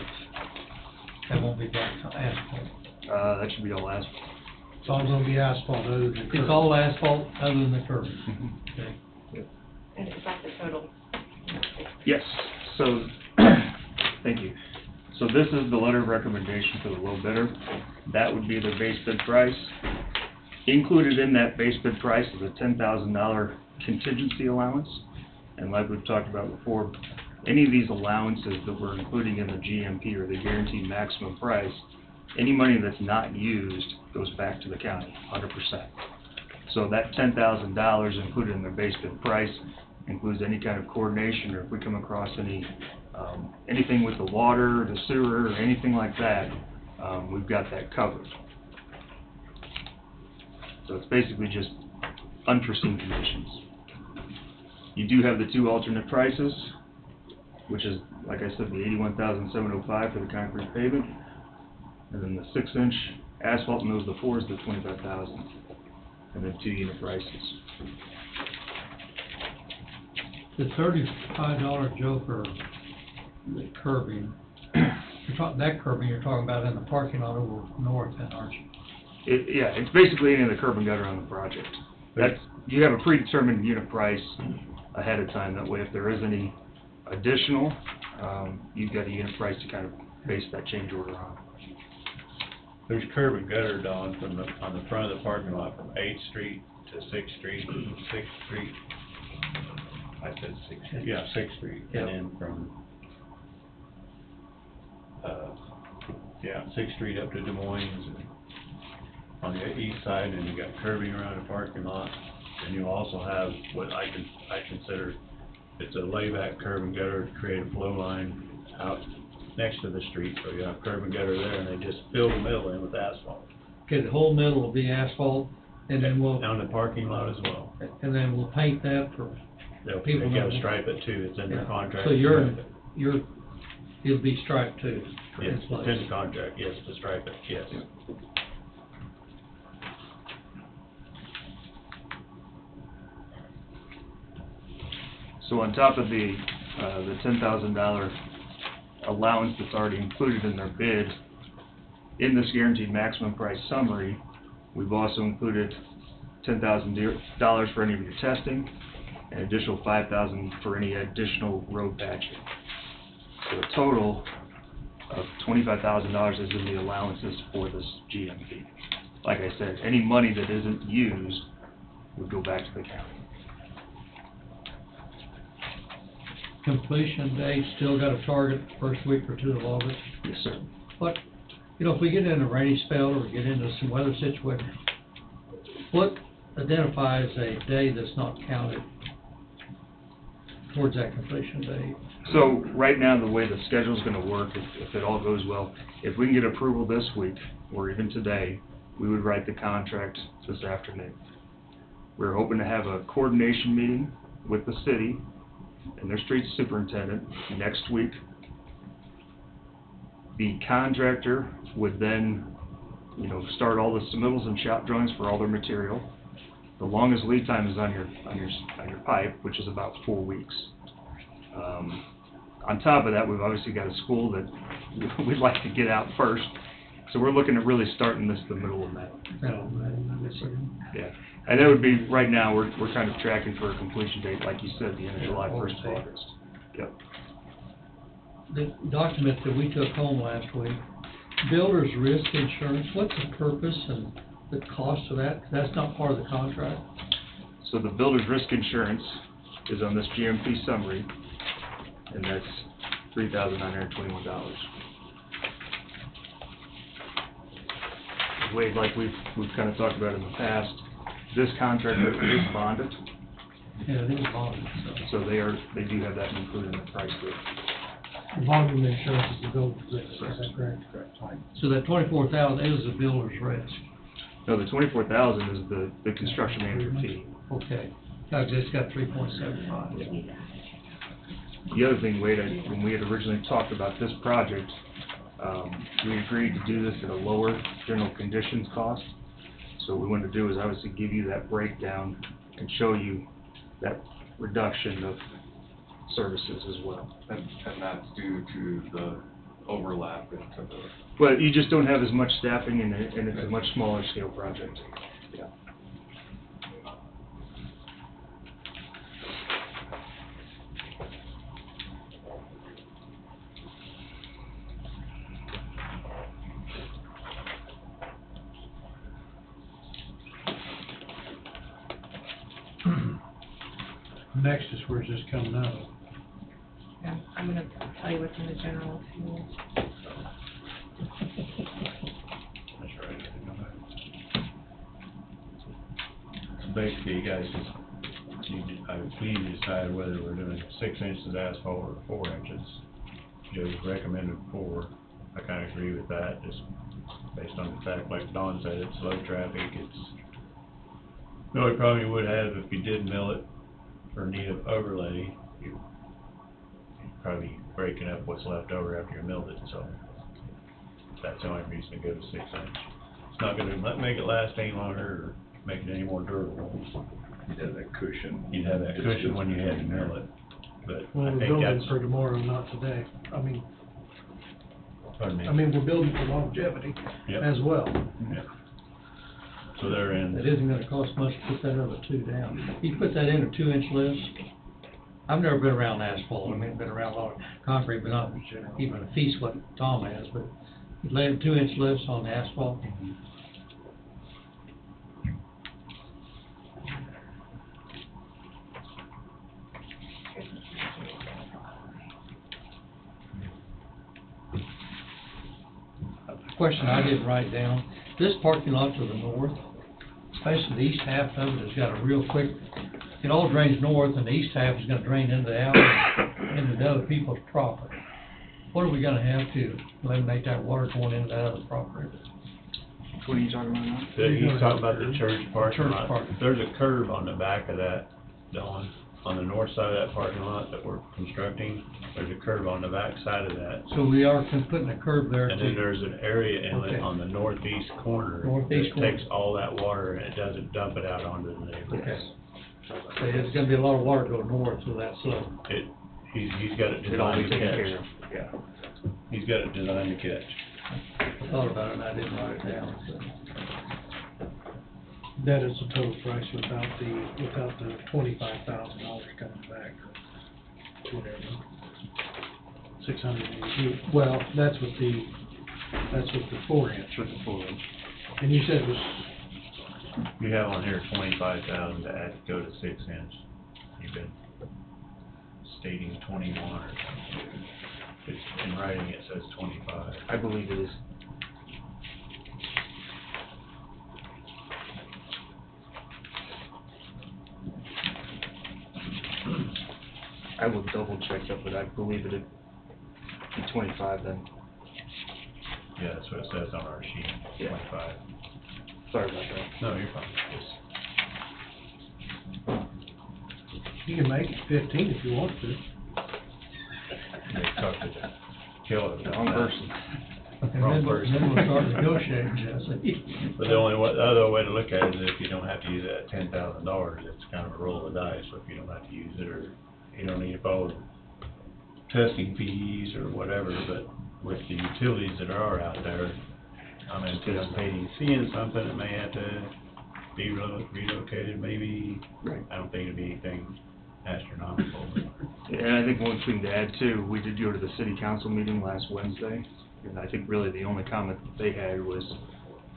That won't be back to asphalt. That should be all asphalt. It's all gonna be asphalt other than curb. It's all asphalt other than the curbing. Okay. And is that the total? Yes, so, thank you. So this is the letter of recommendation for the low bidder. That would be the base bid price. Included in that base bid price is a $10,000 contingency allowance. And like we've talked about before, any of these allowances that we're including in the GMP or the guaranteed maximum price, any money that's not used goes back to the county, 100%. So that $10,000 included in their base bid price includes any kind of coordination, or if we come across anything with the water, the sewer, or anything like that, we've got that covered. So it's basically just unforeseen conditions. You do have the 2 alternate prices, which is, like I said, the $81,705 for the concrete pavement, and then the 6-inch asphalt, and those the 4s, the $25,000, and then 2 unit prices. The $35, Joe, for the curbing, that curbing you're talking about in the parking lot over north then, aren't you? Yeah, it's basically any of the curb and gutter on the project. That's, you have a predetermined unit price ahead of time. That way, if there is any additional, you've got a unit price to kind of base that change order on. There's curb and gutter, Don, on the front of the parking lot from 8th Street to 6th Street, 6th Street. I said 6th Street, yeah, 6th Street, Yep. and then from, 6th Street up to Des Moines, and on the east side, and you got curbing around the parking lot, and you also have what I consider, it's a layback curb and gutter to create a flow line out next to the street, so you have curb and gutter there, and they just fill the middle in with asphalt. Okay, the whole middle will be asphalt, and then we'll, Down the parking lot as well. and then we'll paint that for They people. gotta stripe it too, it's in their Yeah. contract. So it'll be striped too. Yes, in place. it's in the contract, yes, to stripe it, yes. So on top of the $10,000 allowance that's already included in their bid, in this guaranteed maximum price summary, we've also included $10,000 for any of your testing, and additional $5,000 for any additional road patching. So a total of $25,000 is in the allowances for this GMP. Like I said, any money that isn't used would go back to the county. Completion date, still got a target first week or two of August. Yes, sir. But, you know, if we get in a rainy spell or get into some weather situation, what identifies a day that's not counted towards that completion date? So right now, the way the schedule's gonna work, if it all goes well, if we can get approval this week, or even today, we would write the contract this afternoon. We're hoping to have a coordination meeting with the city and their street superintendent next week. The contractor would then, you know, start all the submittals and shop drawings for all their material. The longest lead time is on your pipe, which is about 4 weeks. On top of that, we've obviously got a school that we'd like to get out first, so we're looking at really starting this the middle of May. Yeah, and that would be, right now, we're kind of tracking for a completion date, like you said, the end of July, 1st of August. Yep. The document that we took home last week, builder's risk insurance, what's the purpose and the cost of that? That's not part of the contract? So the builder's risk insurance is on this GMP summary, and that's $3,921. Wade, like we've kind of talked about in the past, this contractor is bonded. Yeah, it is bonded, So they do have that included in the price list. Volume insurance is the builder's risk, is that correct? Correct. So that 24,000 is the builder's risk? No, the 24,000 is the construction manager fee. Okay, because it's got 3.75. Yeah. The other thing, Wade, when we had originally talked about this project, we agreed to do this at a lower general conditions cost. So what we wanted to do is obviously give you that breakdown and show you that reduction of services as well. And that's due to the overlap into the... Well, you just don't have as much staffing and it's a much smaller scale project. Yeah. Next is where's this coming out of? Yeah, I'm gonna tell you what's in the general too. That's right. So basically, you guys we need to decide whether we're doing 6 inches asphalt or 4 inches. Joe's recommended 4. I kinda agree with that, just based on the fact, like Don said, it's slow traffic, the only problem you would have if you did mill it for need of overlay, you'd probably breaking up what's left over after you milled it, so that's the only reason to go to 6 inch. It's not gonna make it last any longer or make it any more durable. You'd have that cushion. You'd have that cushion when you had to mill it, but Well, I we're think building that's, for tomorrow, not today. pardon me. We're building for longevity Yep. as well. Yeah. So they're in. It isn't gonna cost much to put that other 2 down. You put that in a 2-inch list. I've never been around asphalt, I've been around a lot of concrete, but not even a feast what Tom has, but you lay a 2-inch list on the asphalt. Question I didn't write down, this parking lot to the north, especially the east half of it has got a real quick, it all drains north and the east half is gonna drain into the alley, into the other people's property. What are we gonna have to eliminate that water going into that other property? What are you talking about now? He's talking about the church parking Church lot. parking. There's a curb on the back of that, Don, on the north side of that parking lot that we're constructing. There's a curb on the back side of that. So we are putting a curb there And then too. there's an area inlet Okay. on the northeast corner. Northeast that corner. takes all that water and it doesn't dump it out onto the neighborhood. Okay. So there's gonna be a lot of water going north through that slope. He's got it It all designed needs to taken care catch. of, yeah. He's got it designed to catch. I thought about it and I didn't write it down, so. That is the total price without the $25,000 coming back, or whatever. 680, well, that's with the 4-inch. With the 4-inch. And you said it was, You have on here 25,000 to add, go to 6-inch. You've been stating 21 or something. It's, in writing it says 25. I believe it is. I will double check that, but I believe it'd be 25 then. Yeah, that's what it says on our sheet, Yeah. 25. Sorry about that. No, you're fine. you can make it 15 if you want to. They talked to kill it. Wrong person. Wrong person. Then we'll start negotiating, Jesse. But the other way to look at it is if you don't have to use that $10,000, it's kind of a roll of the dice. So if you don't have to use it, or you don't need to follow testing fees or whatever, but with the utilities that are out there, I'm anticipating seeing something that may have to be relocated, maybe. Right. I don't think it'd be anything astronomical. And I think one thing to add too, we did go to the city council meeting last Wednesday, and I think really the only comment that they had was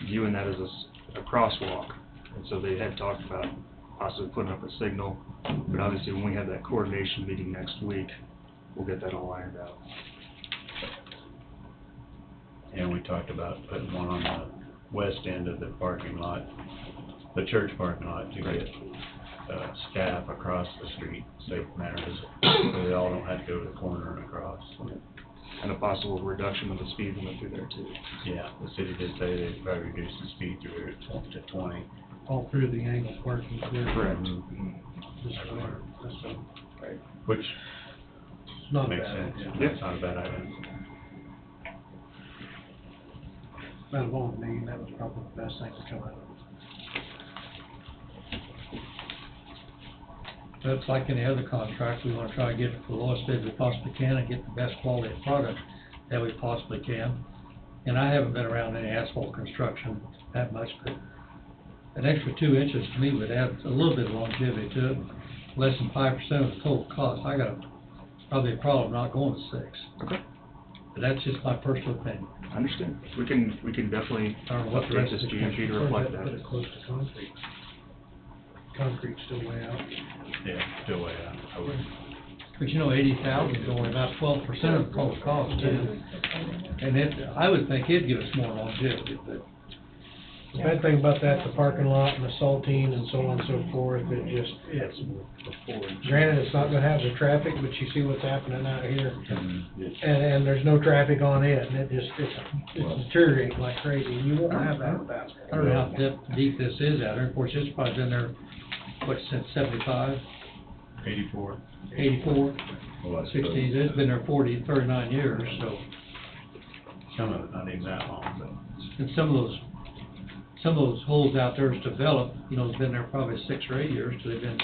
viewing that as a crosswalk. And so they had talked about possibly putting up a signal, but obviously when we have that coordination meeting next week, we'll get that all ironed out. And we talked about putting one on the west end of the parking lot, the church parking lot, to get staff across the street, safe manners, so they all don't have to go to the corner and across. And a possible reduction of the speed limit through there too. Yeah, the city did say they'd probably reduce the speed through there to 20. All through the angle parking there. Correct. Right. Which It's not makes bad. sense. Yeah. It's not a bad idea. Out of all the meeting, that was probably the best thing to come out of it. That's like any other contract, we wanna try to get the lowest bid we possibly can and get the best quality of product that we possibly can. And I haven't been around any asphalt construction that much, but an extra 2 inches to me would add a little bit of longevity to it, less than 5% of the total cost. I got probably a problem not going to 6. Okay. But that's just my personal opinion. I understand. We can definitely I don't know what the update rest this of the GMP to reflect that. Put it close to concrete. Concrete's still way out. Yeah, still way out. I would. But you know, 80,000 is only about 12% of the total cost too. And I would think it'd give us more longevity, but. The bad thing about that, the parking lot and the saltine and so on and so forth, it's granted, it's not gonna have the traffic, but you see what's happening out here. And there's no traffic on it, and it's deteriorating like crazy, and you won't have that with asphalt. I don't know how deep this is out there. Of course, it's probably been there, what, since 75, 84. 84, Well, I 60s. It's been there 39 years, so. Some of it not even that long, but. And some of those holes out there is developed, you know, it's been there probably 6 or 8 years, so they've been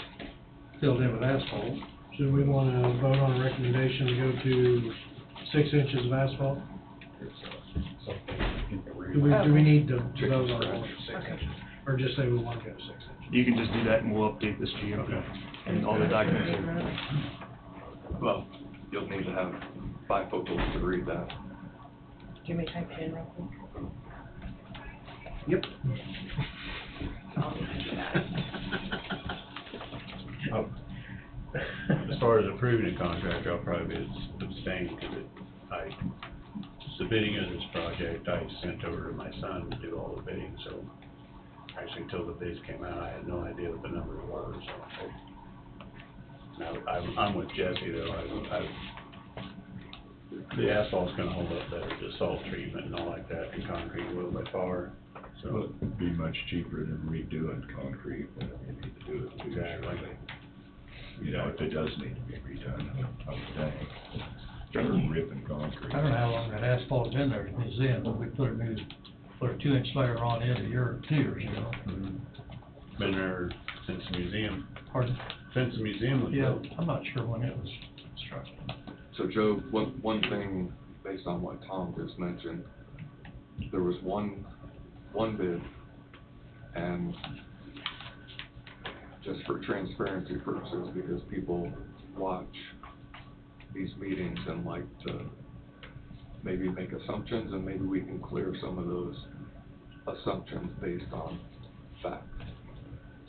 filled in with asphalt. So we wanna vote on a recommendation to go to 6 inches of asphalt? Do we need to vote on it? Or just say we wanna go to 6 inches? You can just do that and we'll update this GMP and all the documents. Well, you'll need to have bifocals to read that. Do you want me to type it in real quick? Yep. As far as approving a contract, I'll probably abstain because the bidding of this project, I sent over to my son to do all the bidding, so actually until the bids came out, I had no idea what the numbers were, so. Now, I'm with Jesse though, the asphalt's gonna hold up better to salt treatment and all like that, and concrete will by far, so. Well, it'd be much cheaper than redoing concrete, but you need to do it. Exactly. You know, if it does need to be redone, I would think. Or ripping concrete. I don't know how long that asphalt's been there at the museum, but we put a 2-inch layer on it 2 years ago. Been there since the museum. Pardon? Since the museum was Yeah, built. I'm not sure when it was constructed. So Joe, one thing, based on what Tom just mentioned, there was one bid, and just for transparency purposes, because people watch these meetings and like to maybe make assumptions, and maybe we can clear some of those assumptions based on fact.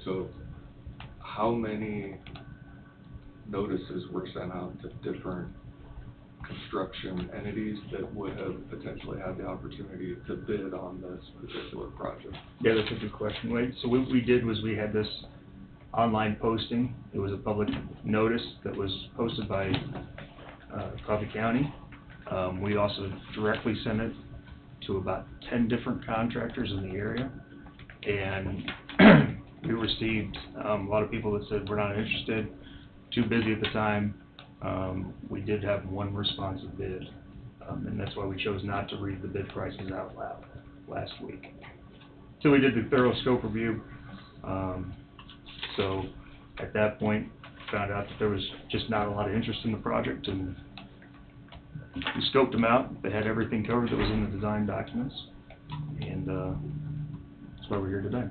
So how many notices were sent out to different construction entities that would have potentially had the opportunity to bid on this particular project? Yeah, that's a good question. Wait, so what we did was we had this online posting. It was a public notice that was posted by Coffee County. We also directly sent it to about 10 different contractors in the area. And we received a lot of people that said, we're not interested, too busy at the time. We did have one responsive bid, and that's why we chose not to read the bid prices out loud last week. So we did the thorough scope review. So at that point, found out that there was just not a lot of interest in the project, and we scoped them out. They had everything covered that was in the design documents, and that's why we're here today.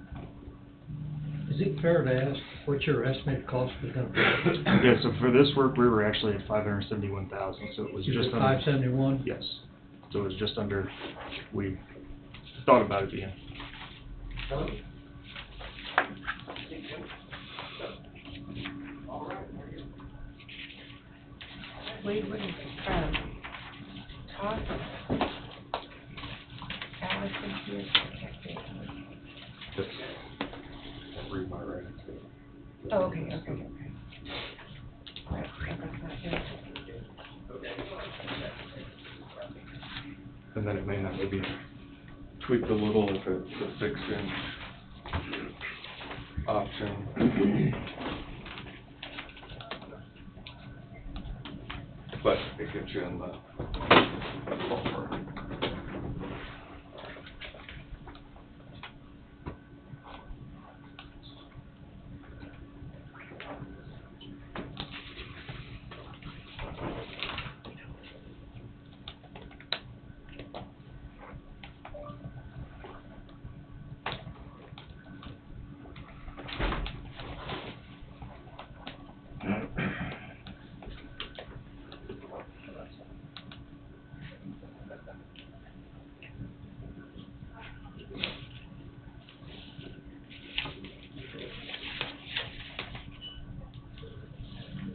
Is it fair to ask what your estimated cost was gonna be? Yeah, so for this work, we were actually at $571,000, so it was You just said under. 571? Yes, so it was just under, we thought about it at the end. Wade, what is, Todd? Allison here, Just read my writing. oh, okay. Right, that's not here. And then it may have to be tweaked a little if it's a 6-inch option. But it gets you in the ballpark.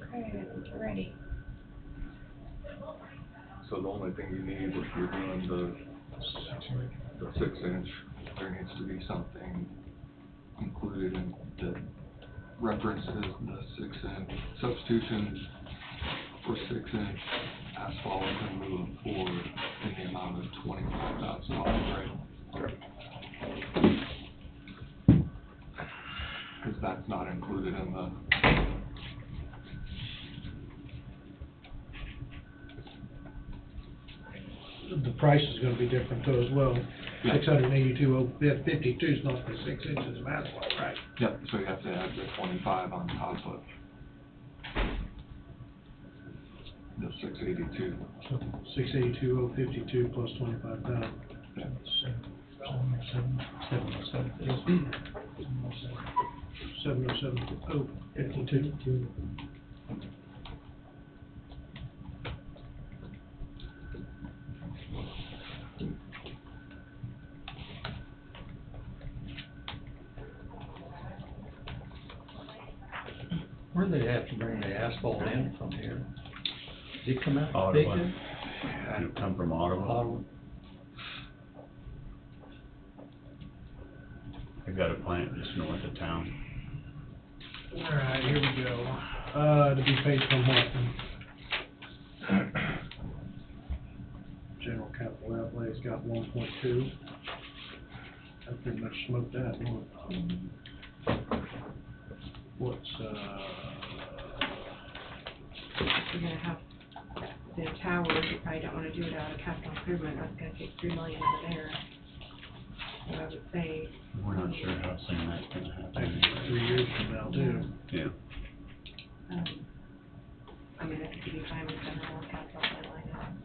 Okay, we're ready. So the only thing you need if you're doing the 6-inch, there needs to be something included in that references the 6-inch substitution for 6-inch asphalt and moving forward in the amount of $25,000, right? Because that's not included in the. The price is gonna be different though as well. Yeah. 682.52 is not the 6 inches of asphalt, right? Yep, so you have to add the 25 on top of the 682. 682.52 plus 25,000. Yeah. 707.52. Where do they have to bring the asphalt in from here? Does it come out of Ottawa. Bacon? It'll come from Ottawa. Ottawa? They've got a plant just north of town. All right, here we go. To be paid from what? General capital outlay's got 1.2. I pretty much smoked that one. What's, You're gonna have the towers, you probably don't wanna do it out of capital improvement, that's gonna take $3 million out of there. So I would say. We're not sure how soon that's gonna happen. 3 years from now too. Yeah. I mean, I think you'd be fine with general capital line item.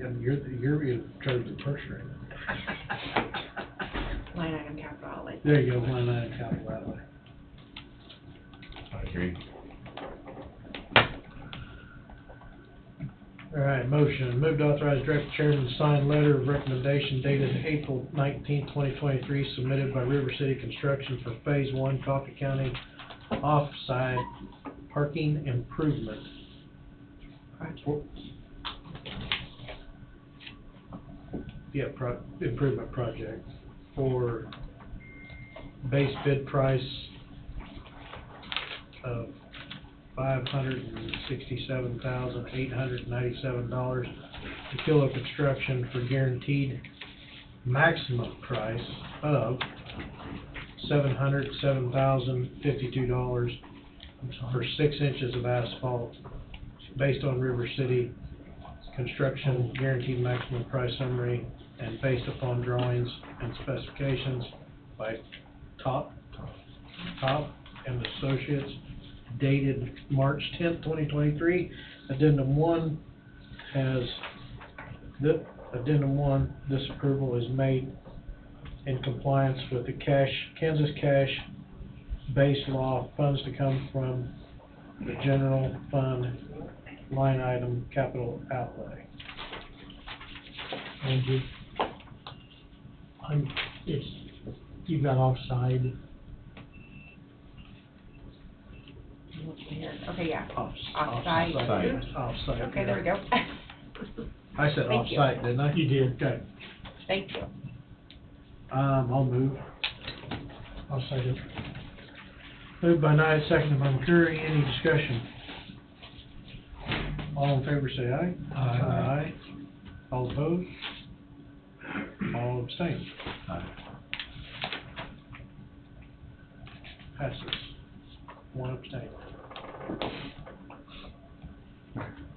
And you're in charge of the purse string. Line item capital outlay. There you go, line item capital outlay. I agree. All right, motion, move to authorize director chairman to sign letter of recommendation dated April 19, 2023, submitted by River City Construction for Phase 1 Coffee County Offside Parking Improvement. Improvement project for base bid price of $567,897 to Kilo Construction for guaranteed maximum price of $707,052 for 6 inches of asphalt based on River City Construction guaranteed maximum price summary and based upon drawings and specifications by Top and Associates dated March 10th, 2023. Addendum 1 this approval is made in compliance with the Kansas cash base law, funds to come from the general fund line item capital outlay. Andrew, you've got offside. Okay, yeah. Offsite. Offsite. Okay, there we go. I said Thank you. offsite, didn't I? You did. Okay. Thank you. I'll move. I'll second. Moved by Knight, seconded by McCurry. Any discussion? All in favor say aye. Aye. All opposed? All abstain. Passes. One abstain.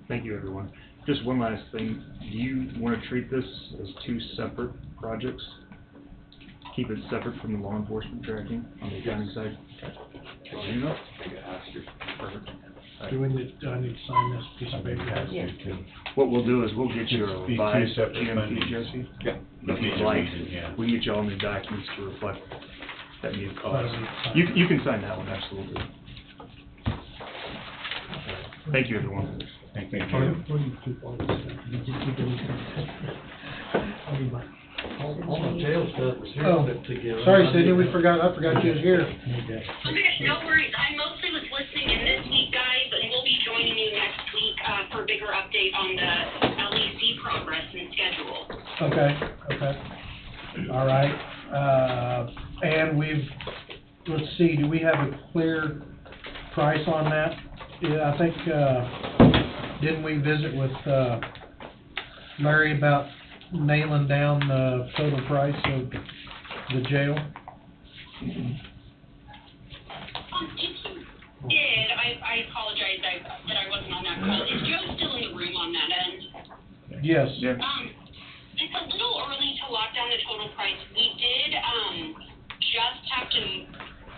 Thank you, everyone. Just one last thing. Do you want to treat this as 2 separate projects? Keep it separate from the law enforcement tracking on the accounting side? Okay. You know? Perfect. Do I need to sign this piece of paper? Yes. What we'll do is we'll get you a Just be two revised separate GMP, fundings. Jesse. Yeah. If you'd like, Yeah. we can get you all new documents to reflect that new cost. That'll be fine. You can sign that one, absolutely. Thank you, everyone. Thank you. What do you keep all this stuff? You just keep it in. All the jail stuff is here Oh, put together. sorry, Sydney, I forgot you was here. Okay. Okay, no worries. I mostly was listening in this week, guys, and we'll be joining you next week for a bigger update on the LEC progress and schedule. Okay. All right. And let's see, do we have a clear price on that? Yeah, I think, didn't we visit with, Larry about nailing down the total price of the jail? If you did, I apologize that I wasn't on that call. Is Joe still in the room on that end? Yes. Yeah. It's a little early to lock down the total price. We did, just have to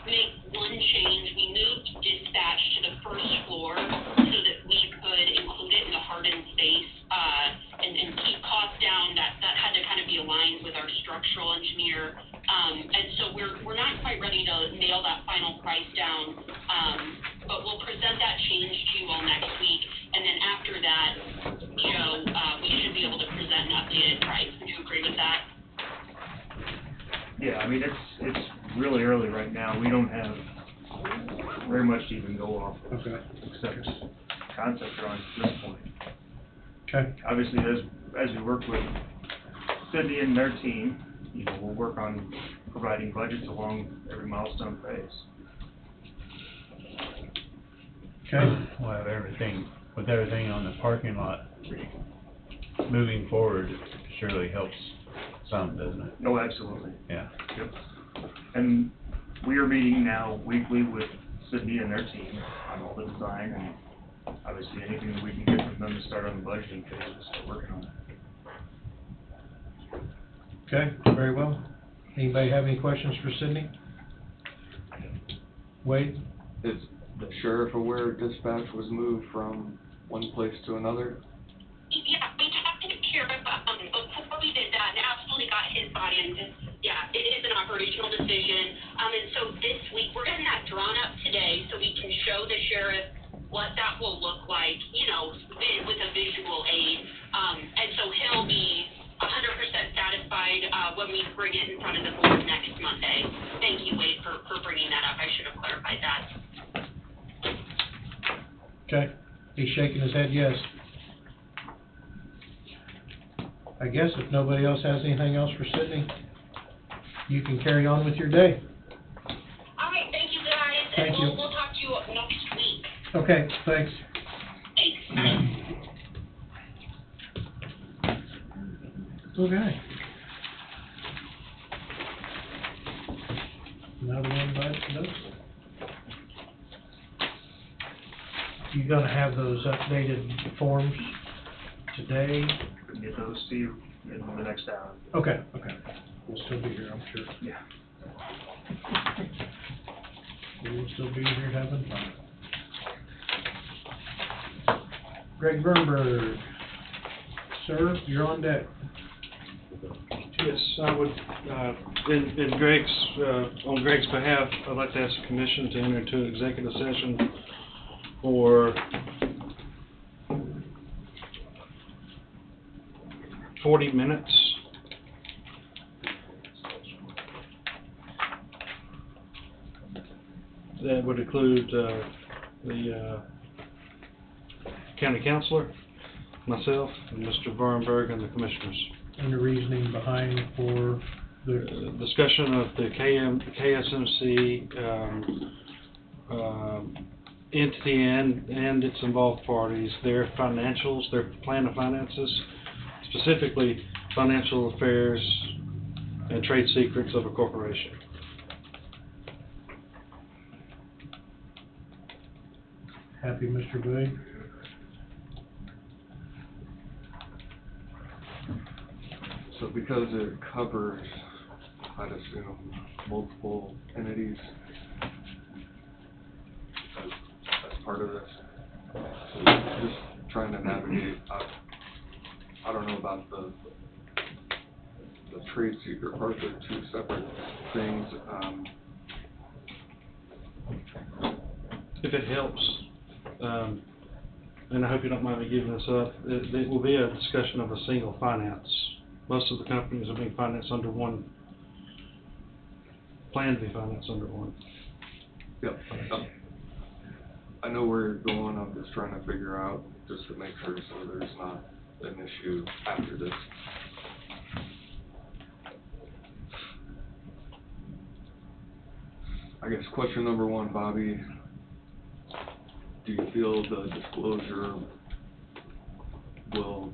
make one change. We moved dispatch to the first floor so that we could include it in the hardened space, and keep costs down. That had to kind of be aligned with our structural engineer. And so we're not quite ready to nail that final price down, but we'll present that change to you all next week. And then after that, Joe, we should be able to present an updated price. Would you agree with that? Yeah, I mean, it's really early right now. We don't have very much to even go off of, Okay. except concept drawings at this point. Okay. Obviously, as we work with Cindy and their team, we'll work on providing budgets along every milestone phase. Okay. We'll have everything on the parking lot moving forward surely helps some, doesn't it? Oh, absolutely. Yeah. Yep. And we are meeting now weekly with Cindy and their team on all the design, and obviously anything that we can get from them to start on the budgeting phase, we'll start working on it. Okay, very well. Anybody have any questions for Sydney? Wade? Is the sheriff aware dispatch was moved from one place to another? Yeah, we talked to the sheriff. bring it in front of the board next Monday. Thank you, Wade, for bringing that up. I should have clarified that. Okay, he's shaking his head yes. I guess if nobody else has anything else for Sydney, you can carry on with your day. All right, thank you, guys. Thank you. We'll talk to you next week. Okay, thanks. Thanks. Okay. Another one by those. You gonna have those updated forms today? Get those to you in the next hour. Okay, okay. We'll still be here, I'm sure. Yeah. We'll still be here having fun. Greg Bernberg, sir, you're on deck. Yes, I would, in Greg's, on Greg's behalf, I'd like to ask the commission to enter into executive session for 40 minutes. That would include, the, county councilor, myself, and Mr. Varnberg, and the commissioners. And the reasoning behind for the Discussion of the KSMC entity and its involved parties, their financials, their plan of finances, specifically financial affairs and trade secrets of a corporation. happy Mr. Boyd. So because it covers, I'd assume, multiple entities as part of this, so just trying to navigate, I don't know about the trade secret part, they're two separate things. If it helps, and I hope you don't mind me giving this up, it will be a discussion of a single finance. Most of the companies are being financed under one, plan to be financed under one. Yep. I know where you're going, I'm just trying to figure out, just to make sure so there's not an issue after this. I guess question number one, Bobby, do you feel the disclosure will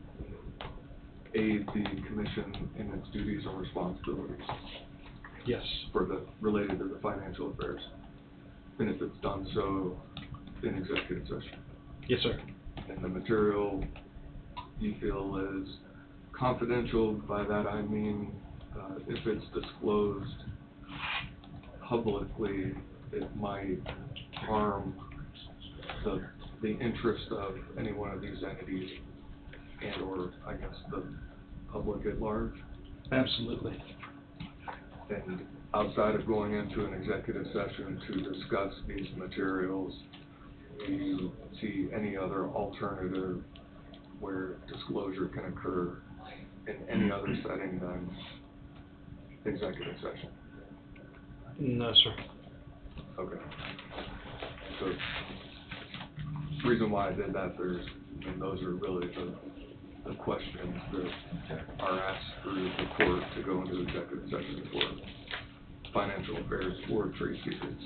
aid the commission in its duties or responsibilities? Yes. Related to the financial affairs? And if it's done so in executive session? Yes, sir. And the material you feel is confidential, by that I mean, if it's disclosed publicly, it might harm the interest of any one of these entities and or, I guess, the public at large? Absolutely. And outside of going into an executive session to discuss these materials, do you see any other alternative where disclosure can occur in any other setting than executive session? No, sir. Okay. So, the reason why I did that, those are really the questions that are asked through the court to go into executive session for financial affairs or trade secrets.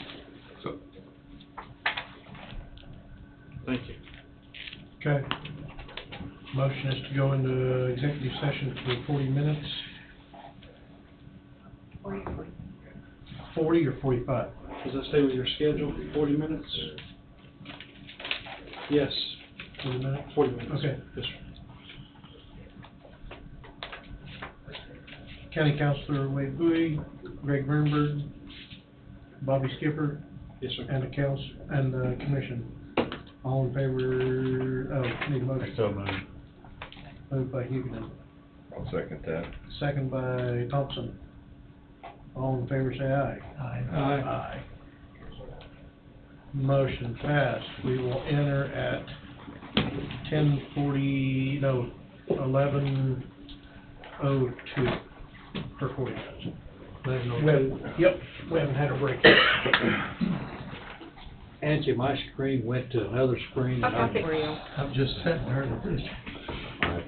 So. Thank you. Okay. Motion is to go into executive session for 40 minutes. 40 or 45? Does that stay with your schedule, 40 minutes? Yes. 40 minutes? 40 minutes. Okay. Yes, sir. County Councilor Wade Bowie, Greg Bernberg, Bobby Skipper. Yes, sir. And the commission. All in favor, need a motion. So moved. Moved by Huguenin. I'll second that. Second by Thompson. All in favor, say aye. Aye. Aye. Motion passed. We will enter at 11:02. Of course it does. They have no- Yep, we haven't had a break yet. Angie, my screen went to another screen. I'll copy for you. I'm just sitting there and this. I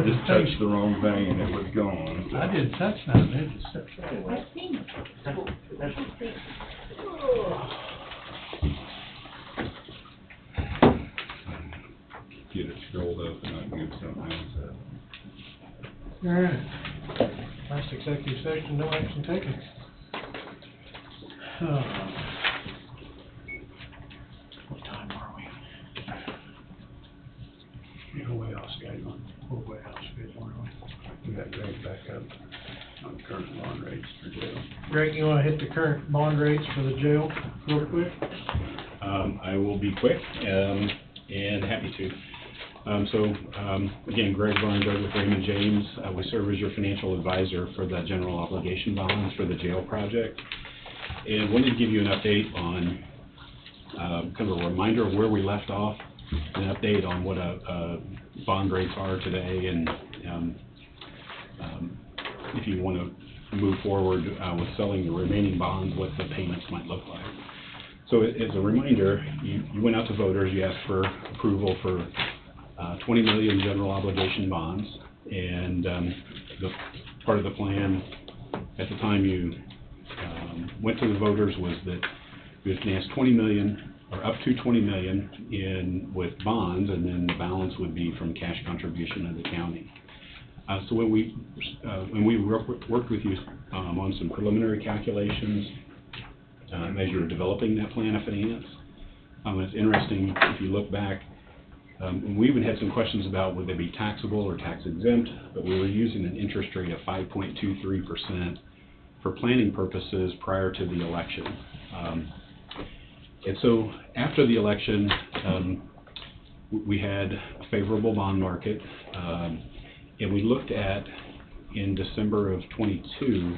just touched the wrong thing and it was gone. I didn't touch nothing, it just stepped I've seen it. Get it scrolled up and I can get something else All right. Last executive session, no action taken. What time are we? You're way off schedule. We're way off schedule, aren't we? We got Greg back up on current bond rates for jail. Greg, you wanna hit the current bond rates for the jail real quick? I will be quick, and happy to. Again, Greg Barnberg with Raymond James. We serve as your financial advisor for the general obligation bonds for the jail project. And wanted to give you an update on, kind of a reminder of where we left off, an update on what bond rates are today, and if you want to move forward with selling the remaining bonds, what the payments might look like. So as a reminder, you went out to voters, you asked for approval for 20 million general obligation bonds, and the part of the plan at the time you went to the voters was that you would finance 20 million, or up to 20 million with bonds, and then the balance would be from cash contribution of the county. So when we worked with you on some preliminary calculations as you were developing that plan of finance, it's interesting, if you look back, we even had some questions about would they be taxable or tax exempt, but we were using an interest rate of 5.23% for planning purposes prior to the election. And so after the election, we had a favorable bond market, and we looked at, in December of '22,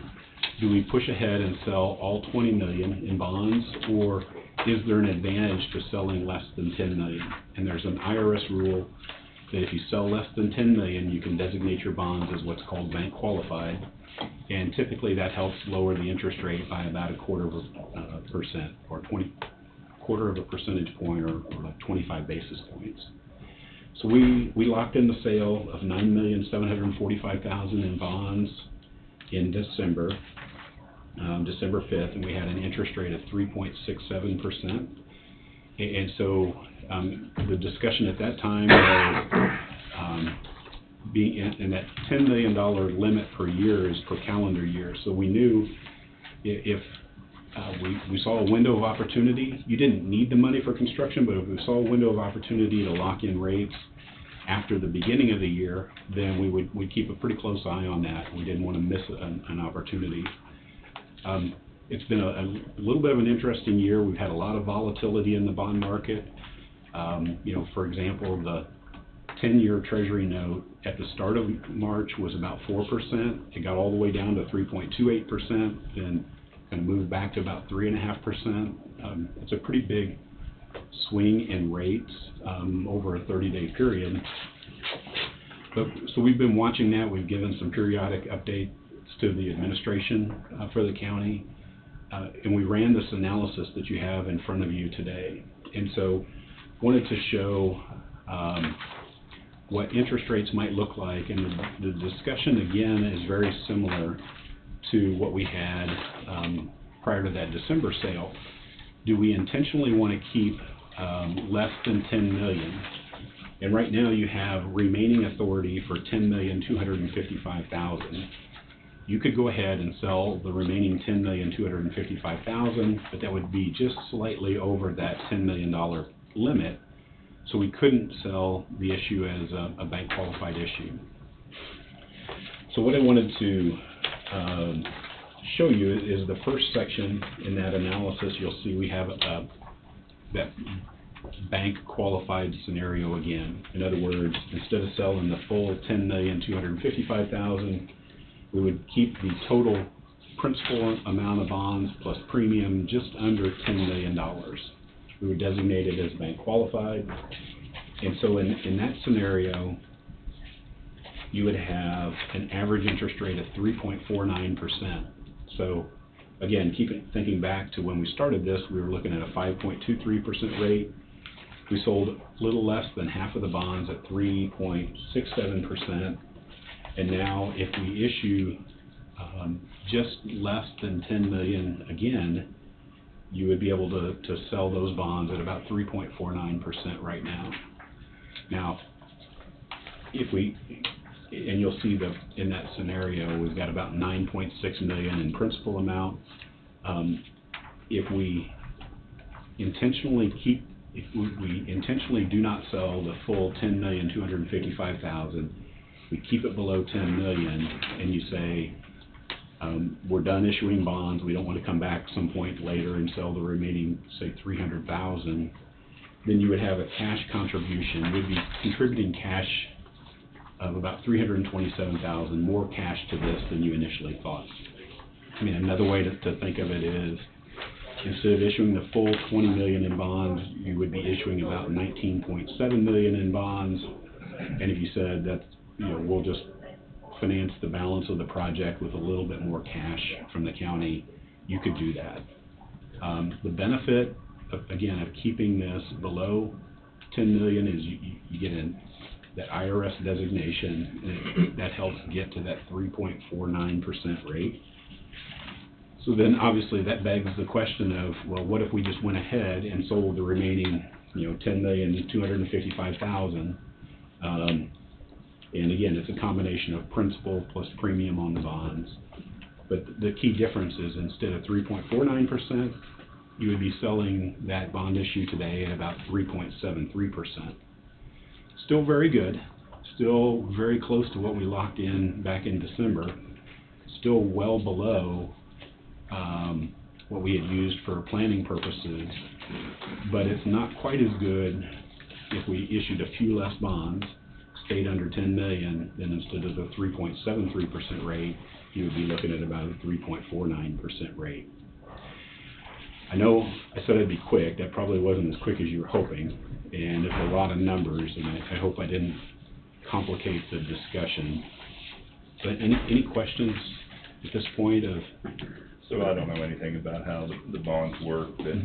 do we push ahead and sell all 20 million in bonds, or is there an advantage to selling less than 10 million? And there's an IRS rule that if you sell less than 10 million, you can designate your bonds as what's called bank qualified, and typically that helps lower the interest rate by about 1/4% or 1/4 percentage point, or like 25 basis points. So we locked in the sale of 9,745,000 in bonds in December 5th, and we had an interest rate of 3.67%. And so the discussion at that time was being in that $10 million limit per year is per calendar year. So we knew if we saw a window of opportunity, you didn't need the money for construction, but if we saw a window of opportunity to lock in rates after the beginning of the year, then we'd keep a pretty close eye on that. We didn't want to miss an opportunity. It's been a little bit of an interesting year. We've had a lot of volatility in the bond market. For example, the 10-year Treasury note at the start of March was about 4%. It got all the way down to 3.28%, then kind of moved back to about 3.5%. It's a pretty big swing in rates over a 30-day period. So we've been watching that. We've given some periodic updates to the administration for the county, and we ran this analysis that you have in front of you today. And so wanted to show what interest rates might look like, and the discussion again is very similar to what we had prior to that December sale. Do we intentionally want to keep less than 10 million? And right now you have remaining authority for 10,255,000. You could go ahead and sell the remaining 10,255,000, but that would be just slightly over that $10 million limit. So we couldn't sell the issue as a bank qualified issue. So what I wanted to show you is the first section in that analysis. You'll see we have that bank qualified scenario again. In other words, instead of selling the full 10,255,000, we would keep the total principal amount of bonds plus premium just under $10 million. We would designate it as bank qualified. And so in that scenario, you would have an average interest rate of 3.49%. So again, thinking back to when we started this, we were looking at a 5.23% rate. We sold a little less than half of the bonds at 3.67%. And now if we issue just less than 10 million again, you would be able to sell those bonds at about 3.49% right now. Now, if we, and you'll see that in that scenario, we've got about 9.6 million in principal amount. If we intentionally do not sell the full 10,255,000, we keep it below 10 million, and you say, we're done issuing bonds, we don't want to come back some point later and sell the remaining, say, 300,000, then you would have a cash contribution. We'd be contributing cash of about 327,000, more cash to this than you initially thought. I mean, another way to think of it is, instead of issuing the full 20 million in bonds, you would be issuing about 19.7 million in bonds. And if you said that, we'll just finance the balance of the project with a little bit more cash from the county, you could do that. The benefit, of keeping this below 10 million is you get that IRS designation, and that helps get to that 3.49% rate. So then obviously that begs the question of, well, what if we just went ahead and sold the remaining, 10,255,000? And again, it's a combination of principal plus premium on the bonds. But the key difference is, instead of 3.49%, you would be selling that bond issue today at about 3.73%. Still very good, still very close to what we locked in back in December, still well below what we had used for planning purposes, but it's not quite as good if we issued a few less bonds, stayed under 10 million, then instead of the 3.73% rate, you would be looking at about a 3.49% rate. I know I said I'd be quick. That probably wasn't as quick as you were hoping, and it's a lot of numbers, and I hope I didn't complicate the discussion. But any questions at this point of? So I don't know anything about how the bonds work, but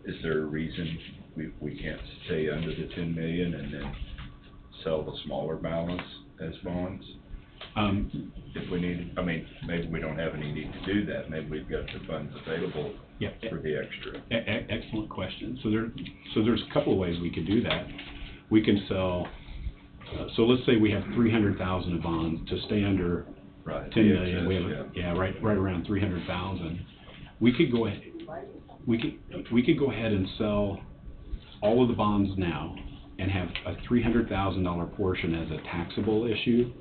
is there a reason we can't stay under the 10 million and then sell the smaller balance as bonds? If we need, maybe we don't have any need to do that. Maybe we've got the funds available for the extra. Excellent question. So there's a couple of ways we could do that. We can sell, so let's say we have 300,000 of bonds to stay under 10 million. We have right around 300,000. We could go ahead. We could go ahead and sell all of the bonds now and have a $300,000 portion as a taxable issue,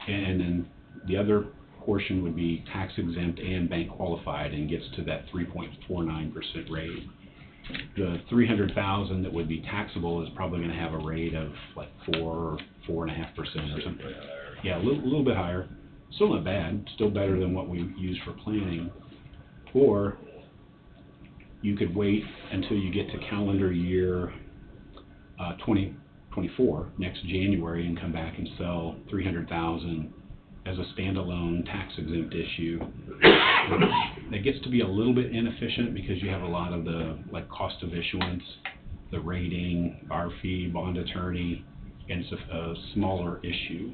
and then the other portion would be tax exempt and bank qualified and gets to that 3.49% rate. The 300,000 that would be taxable is probably going to have a rate of like 4 or 4.5% or something. Yeah, a little bit higher. Still not bad. Still better than what we use for planning. Or you could wait until you get to calendar year 2024, next January, and come back and sell 300,000 as a standalone tax-exempt issue. That gets to be a little bit inefficient because you have a lot of the cost of issuance, the rating, our fee, bond attorney, and it's a smaller issue.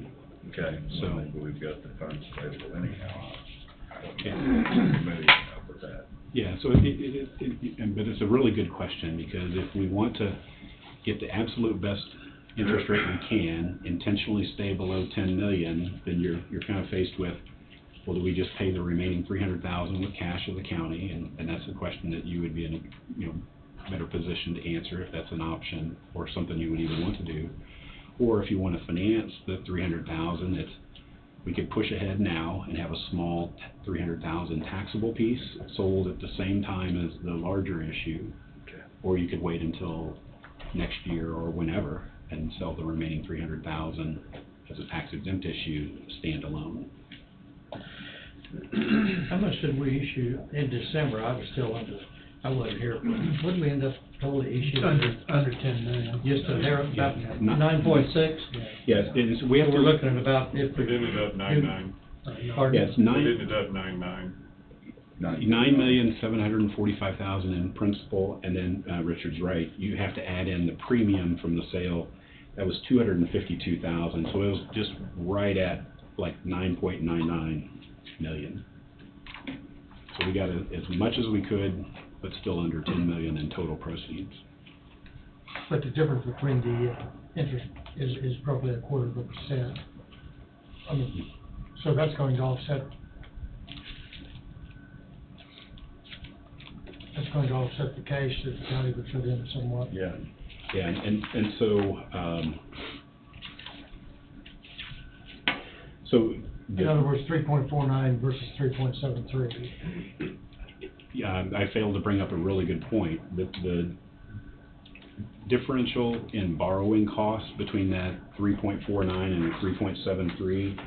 Okay, so maybe we've got the funds available anyhow. Maybe help with that. Yeah, so but it's a really good question, because if we want to get the absolute best interest rate we can, intentionally stay below 10 million, then you're kind of faced with, well, do we just pay the remaining 300,000 with cash of the county? And that's the question that you would be in a better position to answer if that's an option or something you would even want to do. Or if you want to finance the 300,000, we could push ahead now and have a small 300,000 taxable piece sold at the same time as the larger issue. Okay. Or you could wait until next year or whenever and sell the remaining 300,000 as a tax-exempt issue standalone. How much did we issue in December? I was still under I wasn't here, what did we end up totally issuing? Under 10 million. Just a hair, about Yeah. 9.6? Yes, it is, we have So to. we're looking at about, if we. It ended up 9.9. Pardon? Yes, nine. It ended up 9.9. 9,745,000 in principal, and then, Richard's right, you have to add in the premium from the sale. That was 252,000, so it was just right at like 9.99 million. So we got as much as we could, but still under 10 million in total proceeds. But the difference between the interest is probably 0.25%. I mean, so that's going to offset, the cash that the county would put in somewhat. Yeah. Yeah, and so, In other words, 3.49 versus 3.73. yeah, I failed to bring up a really good point. The differential in borrowing costs between that 3.49 and 3.73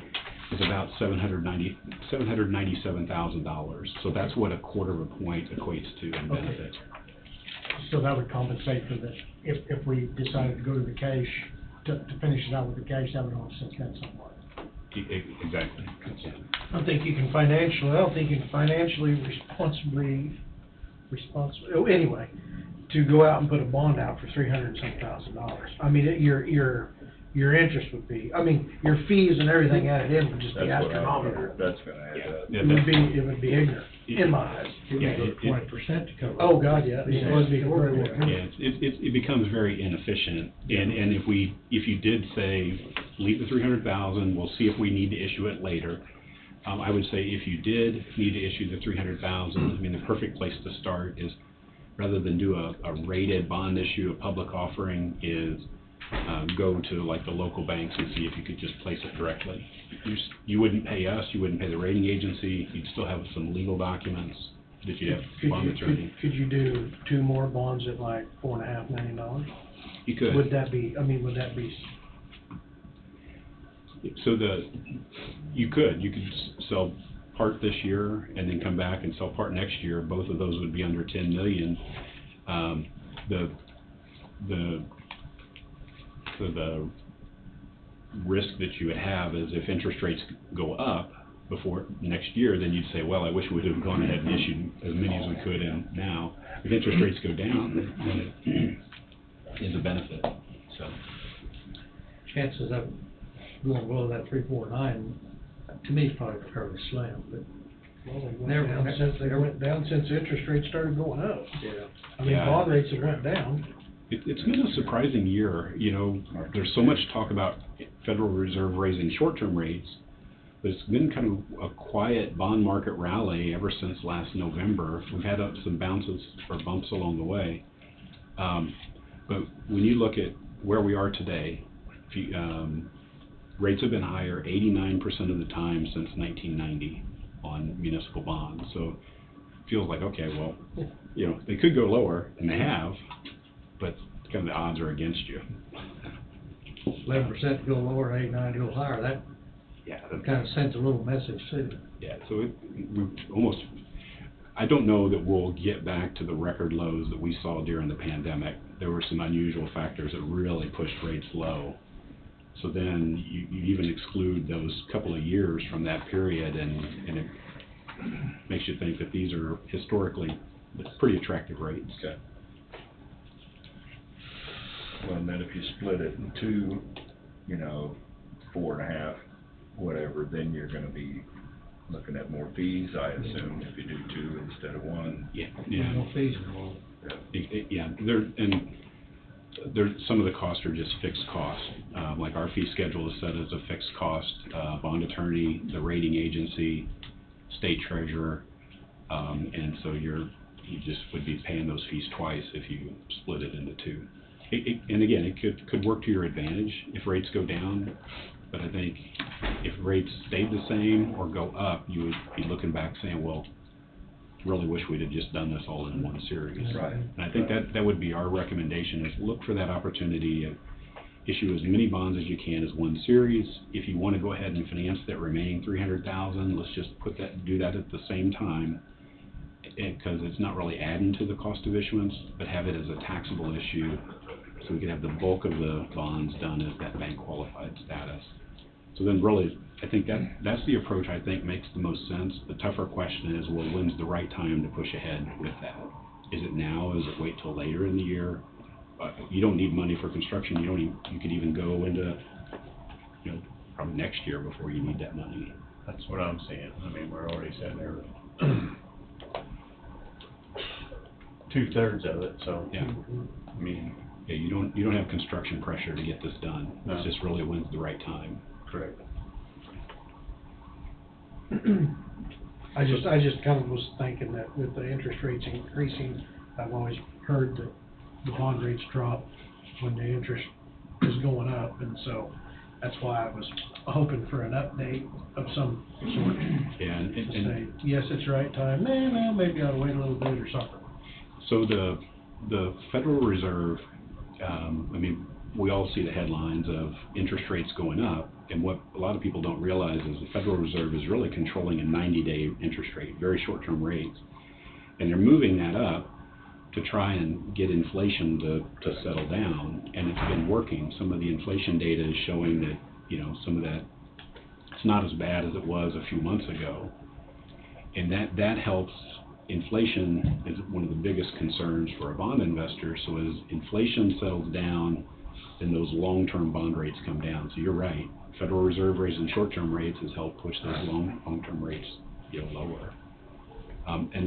is about $797,000. So that's what a quarter of a point equates to in benefit. So that would compensate for the, if we decided to go to the cash, to finish it out with the cash, that would offset that somewhat. Exactly. I don't think you can financially anyway, to go out and put a bond out for $300,000. I mean, your interest would be, I mean, your fees and everything added in would just be That's what I astronomical. figured, that's gonna add up. Yeah, It would be ignorant, in my eyes. It may go 20% to cover. Oh, God, yeah, it would be very well. Yeah, it becomes very inefficient, and if you did say, leave the 300,000, we'll see if we need to issue it later. I would say if you did need to issue the 300,000, I mean, the perfect place to start is, rather than do a rated bond issue, a public offering, is go to like the local banks and see if you could just place it directly. You wouldn't pay us, you wouldn't pay the rating agency, you'd still have some legal documents that you'd have bond attorney. Could you do 2 more bonds at like $4.5 million? You could. Would that be? So you could sell part this year and then come back and sell part next year. Both of those would be under 10 million. The risk that you would have is if interest rates go up before next year, then you'd say, well, I wish we would have gone ahead and issued as many as we could in now. If interest rates go down, then it is a benefit, so. Chances of going below that 3.49, to me, is probably fairly slim, but. Well, they went down since interest rates started going up. Yeah. I mean, Yeah. bond rates have went down. It's been a surprising year. You know, there's so much talk about Federal Reserve raising short-term rates, but it's been kind of a quiet bond market rally ever since last November. We've had some bounces or bumps along the way. But when you look at where we are today, rates have been higher 89% of the time since 1990 on municipal bonds. So it feels like, okay, well, you know, they could go lower, and they have, but kind of the odds are against you. 11% to go lower, 8.9 to go higher, that kind of sends a little message too. Yeah, so I don't know that we'll get back to the record lows that we saw during the pandemic. There were some unusual factors that really pushed rates low. So then you even exclude those couple of years from that period, and it makes you think that these are historically pretty attractive rates. Okay. Well, and then if you split it in 2, 4.5, whatever, then you're gonna be looking at more fees, I assume, if you do 2 instead of 1. Yeah. More fees involved. Yeah, some of the costs are just fixed costs. Like our fee schedule is set as a fixed cost, bond attorney, the rating agency, state treasurer, and so you just would be paying those fees twice if you split it into 2. And again, it could work to your advantage if rates go down, but I think if rates stayed the same or go up, you would be looking back saying, well, really wish we'd have just done this all in one series. Right. And I think that would be our recommendation, is look for that opportunity and issue as many bonds as you can as one series. If you want to go ahead and finance that remaining 300,000, let's just do that at the same time. because it's not really adding to the cost of issuance, but have it as a taxable issue, so we could have the bulk of the bonds done as that bank qualified status. So then really, I think that's the approach I think makes the most sense. The tougher question is, well, when's the right time to push ahead with that? Is it now? Is it wait till later in the year? You don't need money for construction. You could even go into, probably next year before you need that money. That's what I'm seeing. I mean, we're already sitting there two-thirds of it, so. Yeah. I mean, yeah, you don't have construction pressure to get this done. No. It's just really when's the right time. Correct. I just kind of was thinking that with the interest rates increasing, I've always heard that the bond rates drop when the interest is going up, and so that's why I was hoping for an update of some sort. Yeah, To say, yes, it's the right time, no, maybe I ought to wait a little bit or something. So the Federal Reserve, I mean, we all see the headlines of interest rates going up, and what a lot of people don't realize is the Federal Reserve is really controlling a 90-day interest rate, very short-term rates, and they're moving that up to try and get inflation to settle down, and it's been working. Some of the inflation data is showing that, some of that, it's not as bad as it was a few months ago, and that helps. Inflation is one of the biggest concerns for a bond investor, so as inflation settles down, then those long-term bond rates come down. So you're right, Federal Reserve raising short-term rates has helped push those long-term rates, lower. And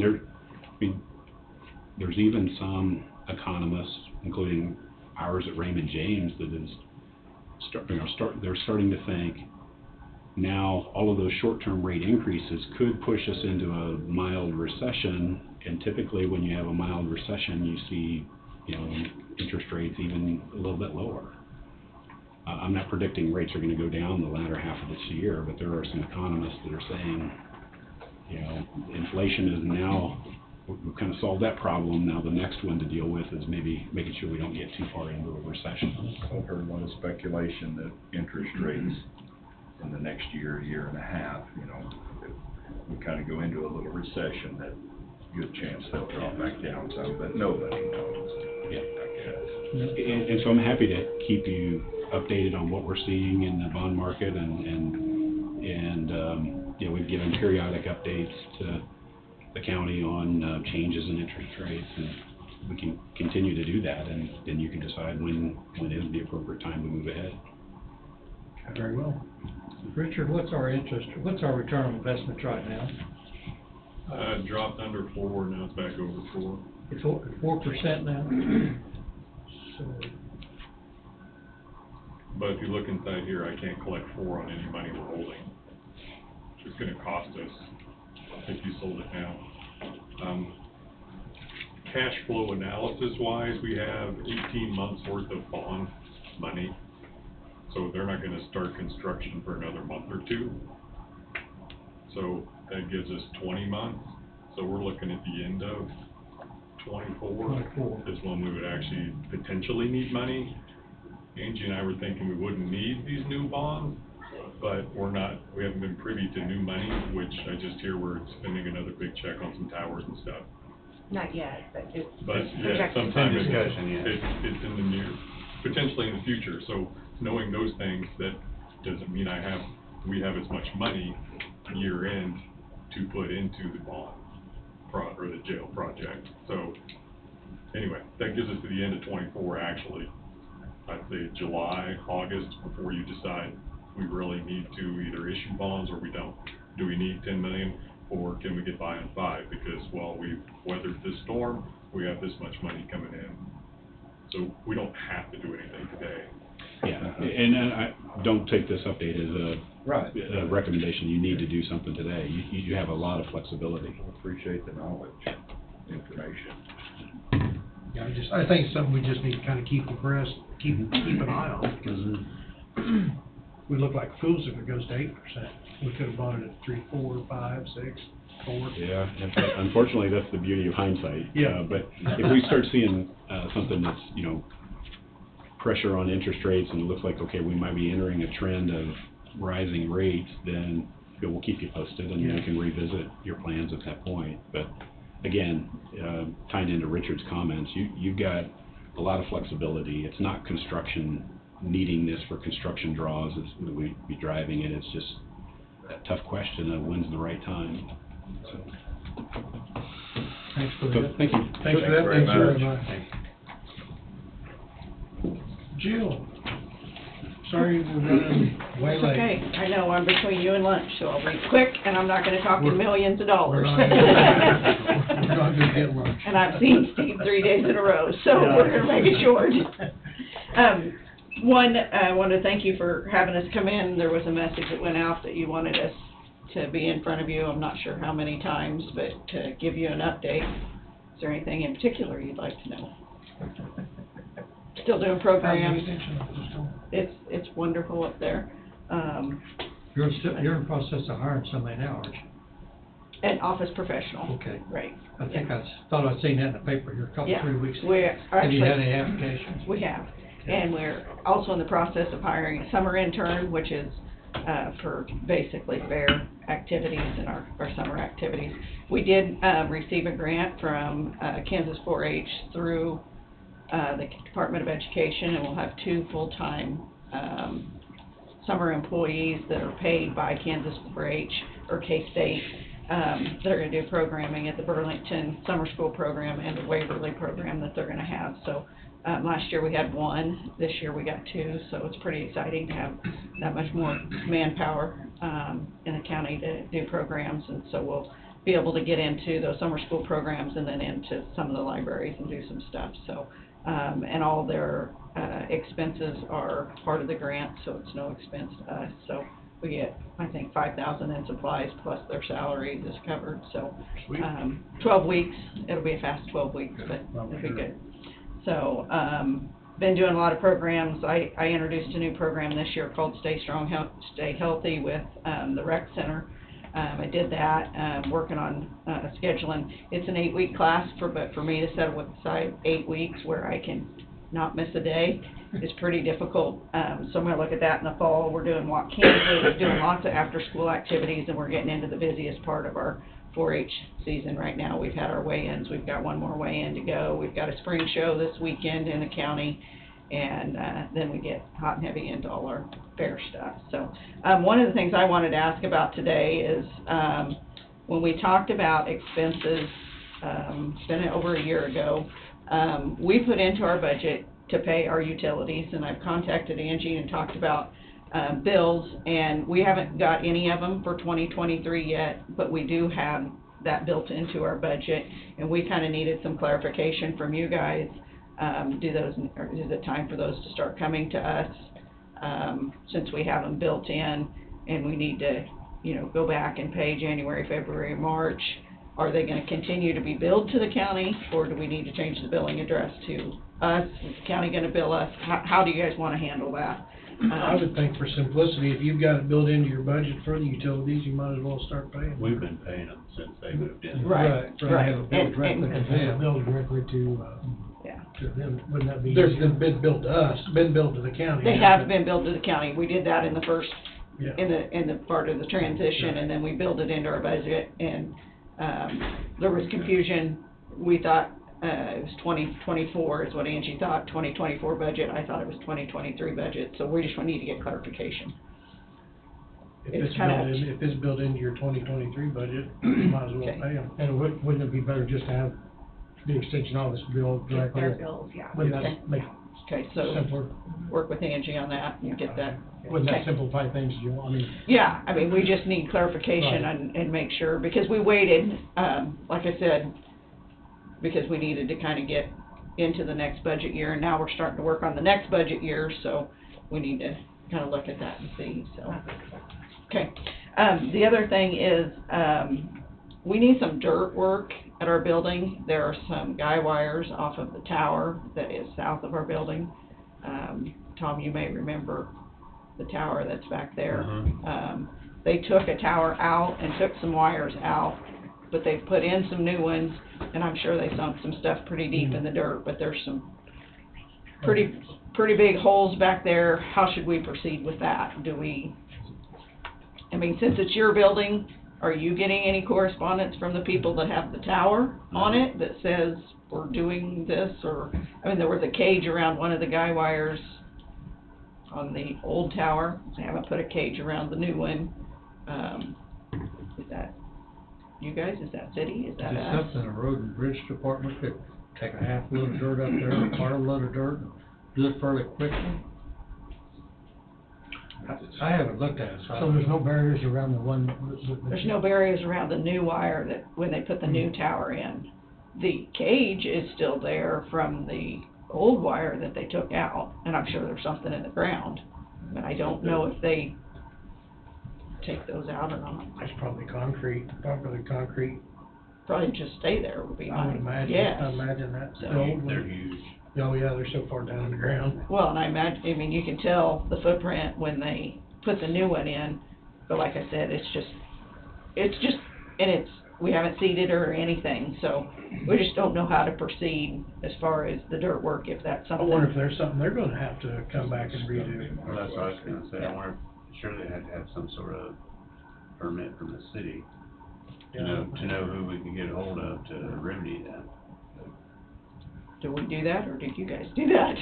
there's even some economists, including ours at Raymond James, that is they're starting to think now all of those short-term rate increases could push us into a mild recession, and typically when you have a mild recession, you see, interest rates even a little bit lower. I'm not predicting rates are going to go down the latter half of this year, but there are some economists that are saying, inflation is now, we've kind of solved that problem. Now the next one to deal with is maybe making sure we don't get too far into a recession. I've heard a lot of speculation that interest rates in the next year and a half, if we kind of go into a little recession, that good chance they'll drop back down some, but nobody knows. Yeah. I guess. And so I'm happy to keep you updated on what we're seeing in the bond market, and we've given periodic updates to the county on changes in interest rates, and we can continue to do that, and then you can decide when is the appropriate time to move ahead. Very well. Richard, what's our return on investment right now? Dropped under 4, now it's back over 4. It's 4% now? So, But if you look inside here, I can't collect 4 on any money we're holding. It's gonna cost us if you sold it now. Cash flow analysis wise, we have 18 months worth of bond money. So they're not gonna start construction for another month or 2. So that gives us 20 months. So we're looking at the end of 24 is when we would actually potentially need money. Angie and I were thinking we wouldn't need these new bonds, but we haven't been privy to new money, which I just hear we're spending another big check on some towers and stuff. Not yet, but it's Yeah, projected. sometime It's in discussion, yeah. It's in the potentially in the future. So knowing those things, that doesn't mean we have as much money year end to put into the bond or the jail project. So anyway, that gives us to the end of 24 actually. I'd say July, August, before you decide we really need to either issue bonds or we don't. Do we need 10 million or can we get by on 5? Because while we've weathered this storm, we have this much money coming in. So we don't have to do anything today. Yeah, and I don't take this update as a recommendation. You need to do something today. You have a lot of flexibility. Appreciate the knowledge, information. Yeah, I think it's something we just need to kind of keep abreast, keep an eye on, because we look like fools if it goes to 8%. We could have bought it at 3, 4, 5, 6, 4. Yeah, unfortunately, that's the beauty of hindsight. Yeah. But if we start seeing something that's, pressure on interest rates, and it looks like, okay, we might be entering a trend of rising rates, then we'll keep you posted, and you can revisit your plans at that point. But again, tying into Richard's comments, you've got a lot of flexibility. It's not construction needing this for construction draws, we'd be driving it. It's just that tough question of when's the right time. So. Thanks for So, that. thank you. Thanks for that. Thanks very much. Jill, sorry we're running way It's late. okay, I know, I'm between you and lunch, so I'll be quick, and I'm not gonna talk in millions of dollars. We're not gonna get lunch. And I've seen Steve 3 days in a row, so we're gonna make it short. One, I want to thank you for having us come in. There was a message that went out that you wanted us to be in front of you, I'm not sure how many times, but to give you an update. Is there anything in particular you'd like to know? Still doing programs. It's wonderful up there. You're in the process of hiring somebody now, aren't you? An office professional. Okay. Right. I think thought I'd seen that in the paper here a couple, Yeah. 3 weeks ago. We're Have you had actually- any applications? We have. And we're also in the process of hiring a summer intern, which is for basically fair activities and our summer activities. We did receive a grant from Kansas 4-H through the Department of Education, and we'll have 2 full-time summer employees that are paid by Kansas 4-H or K-State that are going to do programming at the Burlington Summer School program and the Waverly program that they're going to have. So last year we had 1, this year we got 2, so it's pretty exciting to have that much more manpower in the county to do programs, and so we'll be able to get into those summer school programs and then into some of the libraries and do some stuff. So and all their expenses are part of the grant, so it's no expense to us. So we get, I think, $5,000 in supplies plus their salaries is covered. So 12 weeks, it'll be a fast 12 weeks, but it'll be good. So been doing a lot of programs. I introduced a new program this year called Stay Strong, Stay Healthy with the Rec Center. I did that, working on scheduling. It's an 8-week class, but for me to set aside 8 weeks where I can not miss a day is pretty difficult. So I'm going to look at that in the fall. We're doing Walk Kansas, we're doing lots of after-school activities, and we're getting into the busiest part of our 4-H season right now. We've had our weigh-ins. We've got one more weigh-in to go. We've got a spring show this weekend in the county, and then we get hot and heavy into all our fair stuff. So one of the things I wanted to ask about today is when we talked about expenses, it's been over a year ago, we put into our budget to pay our utilities, and I've contacted Angie and talked about bills, and we haven't got any of them for 2023 yet, but we do have that built into our budget, and we kind of needed some clarification from you guys. Is it time for those to start coming to us, since we have them built in, and we need to, go back and pay January, February, March? Are they going to continue to be billed to the county, or do we need to change the billing address to us? Is the county going to bill us? How do you guys want to handle that? I would think for simplicity, if you've got it built into your budget for the utilities, you might as well start paying. We've been paying them since they moved in. Right. Have it billed directly to them. Billed directly to them, wouldn't that be? There's been billed to us, been billed to the county. They have been billed to the county. We did that in the first, Yeah. in the part of the transition, and then we billed it into our budget, and there was confusion. We thought it was 2024 is what Angie thought, 2024 budget. I thought it was 2023 budget, so we just need to get clarification. If it's built into your 2023 budget, you might as well pay them. And wouldn't it be better just to have the extension office bill directly? Their bills, yeah. Wouldn't Okay. that make Okay, so simpler? work with Angie on that and get that. Wouldn't that Okay. simplify things, Yeah, I mean, we just need clarification Right. and make sure, because we waited, like I said, because we needed to kind of get into the next budget year, and now we're starting to work on the next budget year, so we need to kind of look at that and see, so. Okay, the other thing is, we need some dirt work at our building. There are some guy wires off of the tower that is south of our building. Tom, you may remember the tower that's back there. They took a tower out and took some wires out, but they've put in some new ones, and I'm sure they sunk some stuff pretty deep in the dirt, but there's some pretty big holes back there. How should we proceed with that? I mean, since it's your building, are you getting any correspondence from the people that have the tower on it that says we're doing this, or, I mean, there was a cage around one of the guy wires on the old tower, they haven't put a cage around the new one. Is that you guys, is that city, is that Is us? it something the road and bridge department could take a half load of dirt up there, or part of a load of dirt, and do it fairly quickly? I haven't looked at it, So there's no barriers around the one? There's no barriers around the new wire that, when they put the new tower in. The cage is still there from the old wire that they took out, and I'm sure there's something in the ground, but I don't know if they take those out or not. It's probably concrete. Probably just stay there would be I would my imagine, guess. I imagine that's So- the old one. They're huge. Oh, yeah, they're so far down in the ground. Well, and I mean, you can tell the footprint when they put the new one in, but like I said, it's just, and we haven't seeded or anything, so we just don't know how to proceed as far as the dirt work, if that's I something. wonder if there's something they're gonna have to come back and redo. Well, that's what I was gonna say, I wonder, sure they had to have some sort of permit from the city, to know who we could get hold of to remedy that. Do we do that, or did you guys do that?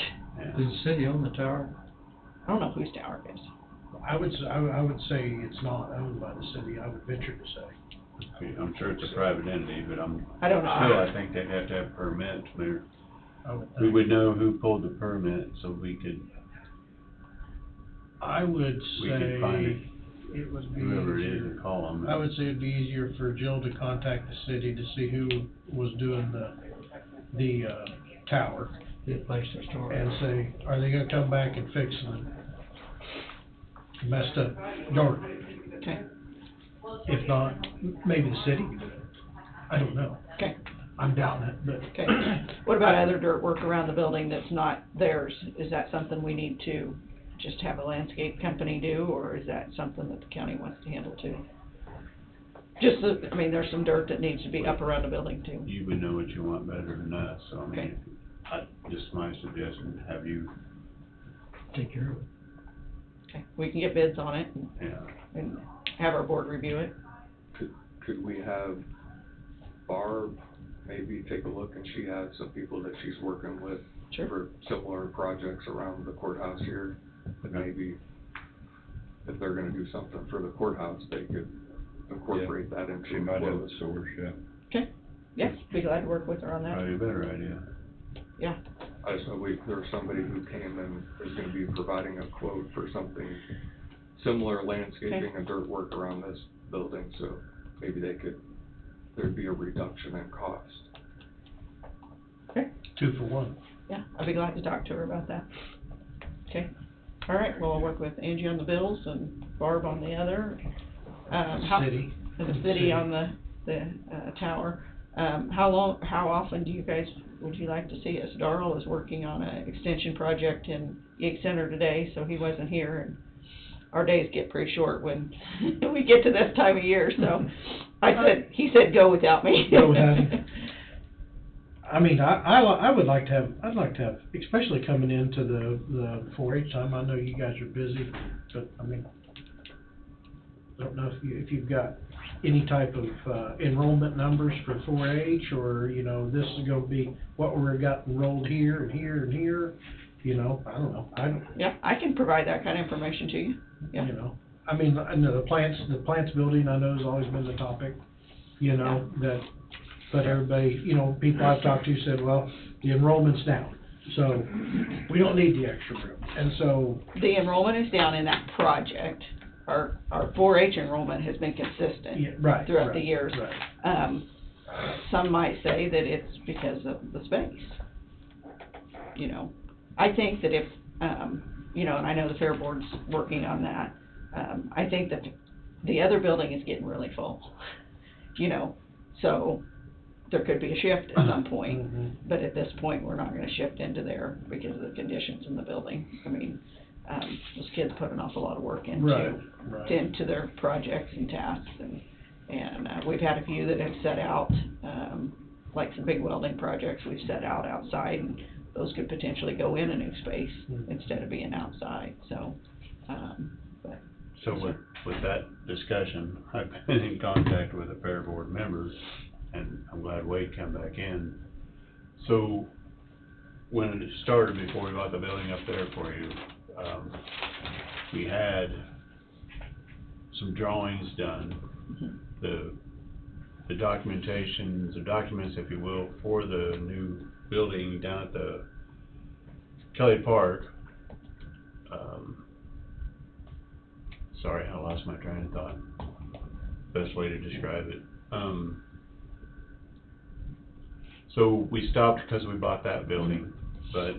Does the city own the tower? I don't know whose tower it is. I would say it's not owned by the city, I would venture to say. I'm sure it's a private entity, but I don't know. still, I think they'd have to have permits, where we think. would know who pulled the permit, so we could I would we could find it, say it would be whoever it is, easier. and call them. I would say it'd be easier for Jill to contact the city to see who was doing the tower. Good place to start. And say, are they gonna come back and fix the messed up yard? Okay. If not, maybe the city can do it. I don't know. Okay. I'm doubting it, but. Okay. What about other dirt work around the building that's not theirs? Is that something we need to just have a landscape company do, or is that something that the county wants to handle too? Just, I mean, there's some dirt that needs to be up around the building too. You would know what you want better than us, so I mean, just my suggestion, have you, Take care of it. Okay, we can get bids on it yeah. and have our board review it. Could we have Barb maybe take a look, and she has some people that she's working with for similar projects around the courthouse here, and maybe if they're gonna do something for the courthouse, they could incorporate that into. She might have a source, yeah. Okay, yeah, be glad to work with her on that. Probably a better idea. Yeah. I just know there's somebody who came and is gonna be providing a quote for something similar landscaping and dirt work around this building, so maybe there'd be a reduction in cost. Okay. 2 for 1. Yeah, I'd be glad to talk to her about that. Okay. All right, well, I'll work with Angie on the bills and Barb on the other. City. And the city on the tower. How often do you guys, would you like to see us? Darrell is working on an extension project in Yates Center today, so he wasn't here, and our days get pretty short when we get to this time of year, so he said go without me. Go without you. I mean, I'd like to have, especially coming into the 4-H time, I know you guys are busy, but I mean, I don't know if you've got any type of enrollment numbers for 4-H, or, this is gonna be what we've got enrolled here and here and here, I don't know, Yeah, I can provide that kind of information to you, yeah. I mean, I know the plants building, I know has always been the topic, but everybody, people I've talked to said, well, the enrollment's down, so we don't need the extra room, and so. The enrollment is down in that project. Our 4-H enrollment has been consistent throughout the years. Right. Some might say that it's because of the space. I think that if, and I know the Fair Board's working on that, I think that the other building is getting really full, so there could be a shift at some point, but at this point, we're not gonna shift into there because of the conditions in the building. I mean, those kids put an awful lot of work into their projects and tasks, and we've had a few that have set out, like some big welding projects we've set out outside, and those could potentially go in a new space instead of being outside, so, but. So with that discussion, I've been in contact with the fair board members, and I'm glad Wade come back in. So, when it started, before we bought the building up there for you, we had some drawings done. The documentations, the documents, if you will, for the new building down at the Kelly Park. Sorry, I lost my train of thought. Best way to describe it. So we stopped because we bought that building, but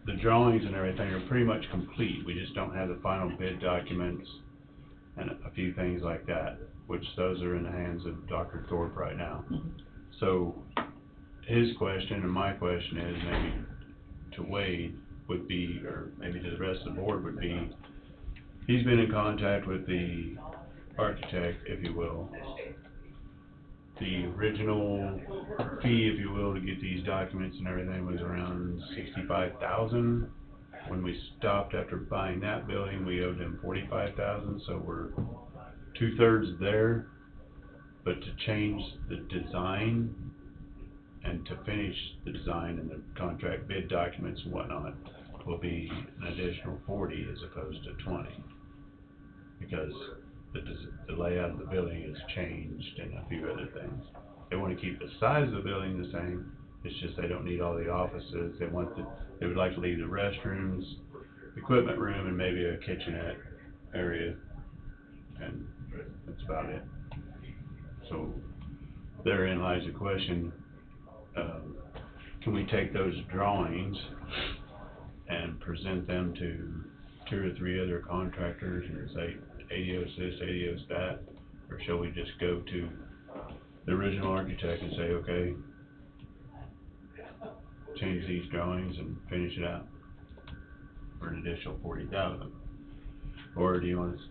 the drawings and everything are pretty much complete. We just don't have the final bid documents and a few things like that, which those are in the hands of Dr. Thorpe right now. So his question and my question is, maybe to Wade would be, or maybe to the rest of the board would be, he's been in contact with the architect, if you will. The original fee, if you will, to get these documents and everything was around $65,000. When we stopped after buying that building, we owed them $45,000, so we're 2/3 there. But to change the design and to finish the design and the contract bid documents and whatnot will be an additional 40 as opposed to 20. Because the layout of the building has changed and a few other things. They want to keep the size of the building the same, it's just they don't need all the offices. They would like to leave the restrooms, equipment room, and maybe a kitchenette area, and that's about it. So therein lies the question, can we take those drawings and present them to 2 or 3 other contractors and say, ADO's this, ADO's that, or shall we just go to the original architect and say, okay, change these drawings and finish it out for an additional $40,000? Or do you want to,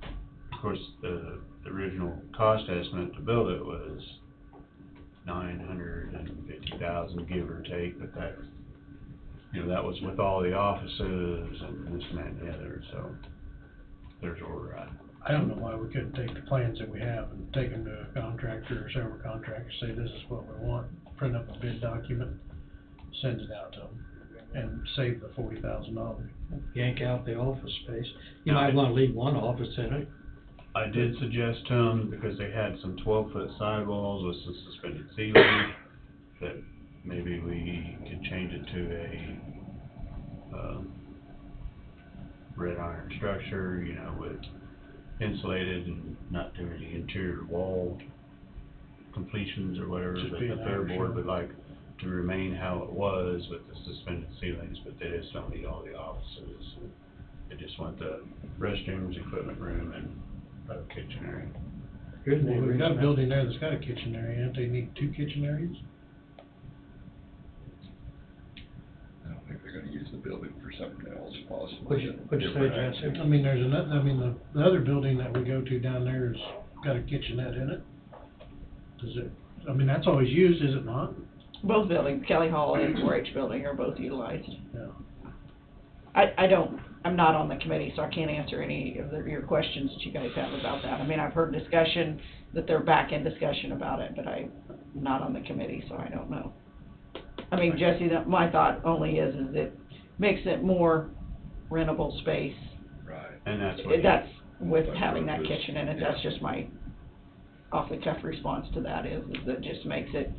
of course, the original cost estimate to build it was $950,000, give or take, but that, you know, that was with all the offices and this and that and the other, so there's where we're at. I don't know why we couldn't take the plans that we have and take them to a contractor or several contractors, say this is what we want, print up a bid document, send it out to them, and save the $40,000. Yank out the office space. You might wanna leave one office in it. I did suggest to them, because they had some 12-foot sidewalls with some suspended ceiling, that maybe we could change it to a red iron structure, you know, with insulated and not do any interior wall completions or whatever, but the fair board would like to remain how it was with the suspended ceilings, but they just don't need all the offices. They just want the restrooms, equipment room, and a kitchen area. Well, we've got a building there that's got a kitchen area, don't they need 2 kitchen areas? I don't think they're gonna use the building for something else possibly. What'd you say, Jesse? I mean, there's another, I mean, the other building that we go to down there has got a kitchenette in it. Does it, I mean, that's always used, is it not? Both buildings, Kelly Hall and 4-H building are both utilized. Yeah. I'm not on the committee, so I can't answer any of your questions that you guys have about that. I mean, I've heard discussion, that they're back in discussion about it, but I'm not on the committee, so I don't know. I mean, Jesse, my thought only is it makes it more rentable space. Right. And that's what. That's with having that kitchen in it, that's just my off-the-cuff response to that is it just makes it,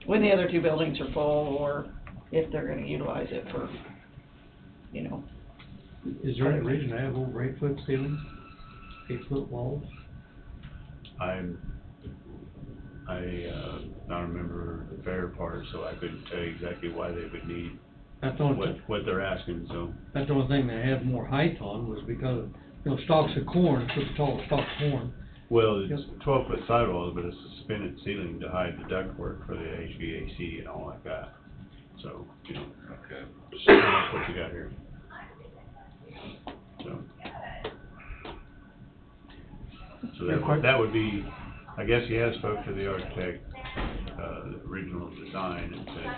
when the other 2 buildings are full, or if they're gonna utilize it for, you know. Is there any reason to have over 8-foot ceilings, 8-foot walls? I not remember the fair part, so I couldn't tell you exactly why they would need what they're asking, so. That's the only thing they had more height on was because, you know, stalks of corn, put the tall stalk of corn. Well, it's 12-foot sidewalls, but it's a suspended ceiling to hide the ductwork for the HVAC and all like that. So, you know, okay. So that's what you got here. So that would be, I guess he has spoke to the architect, the original design, and said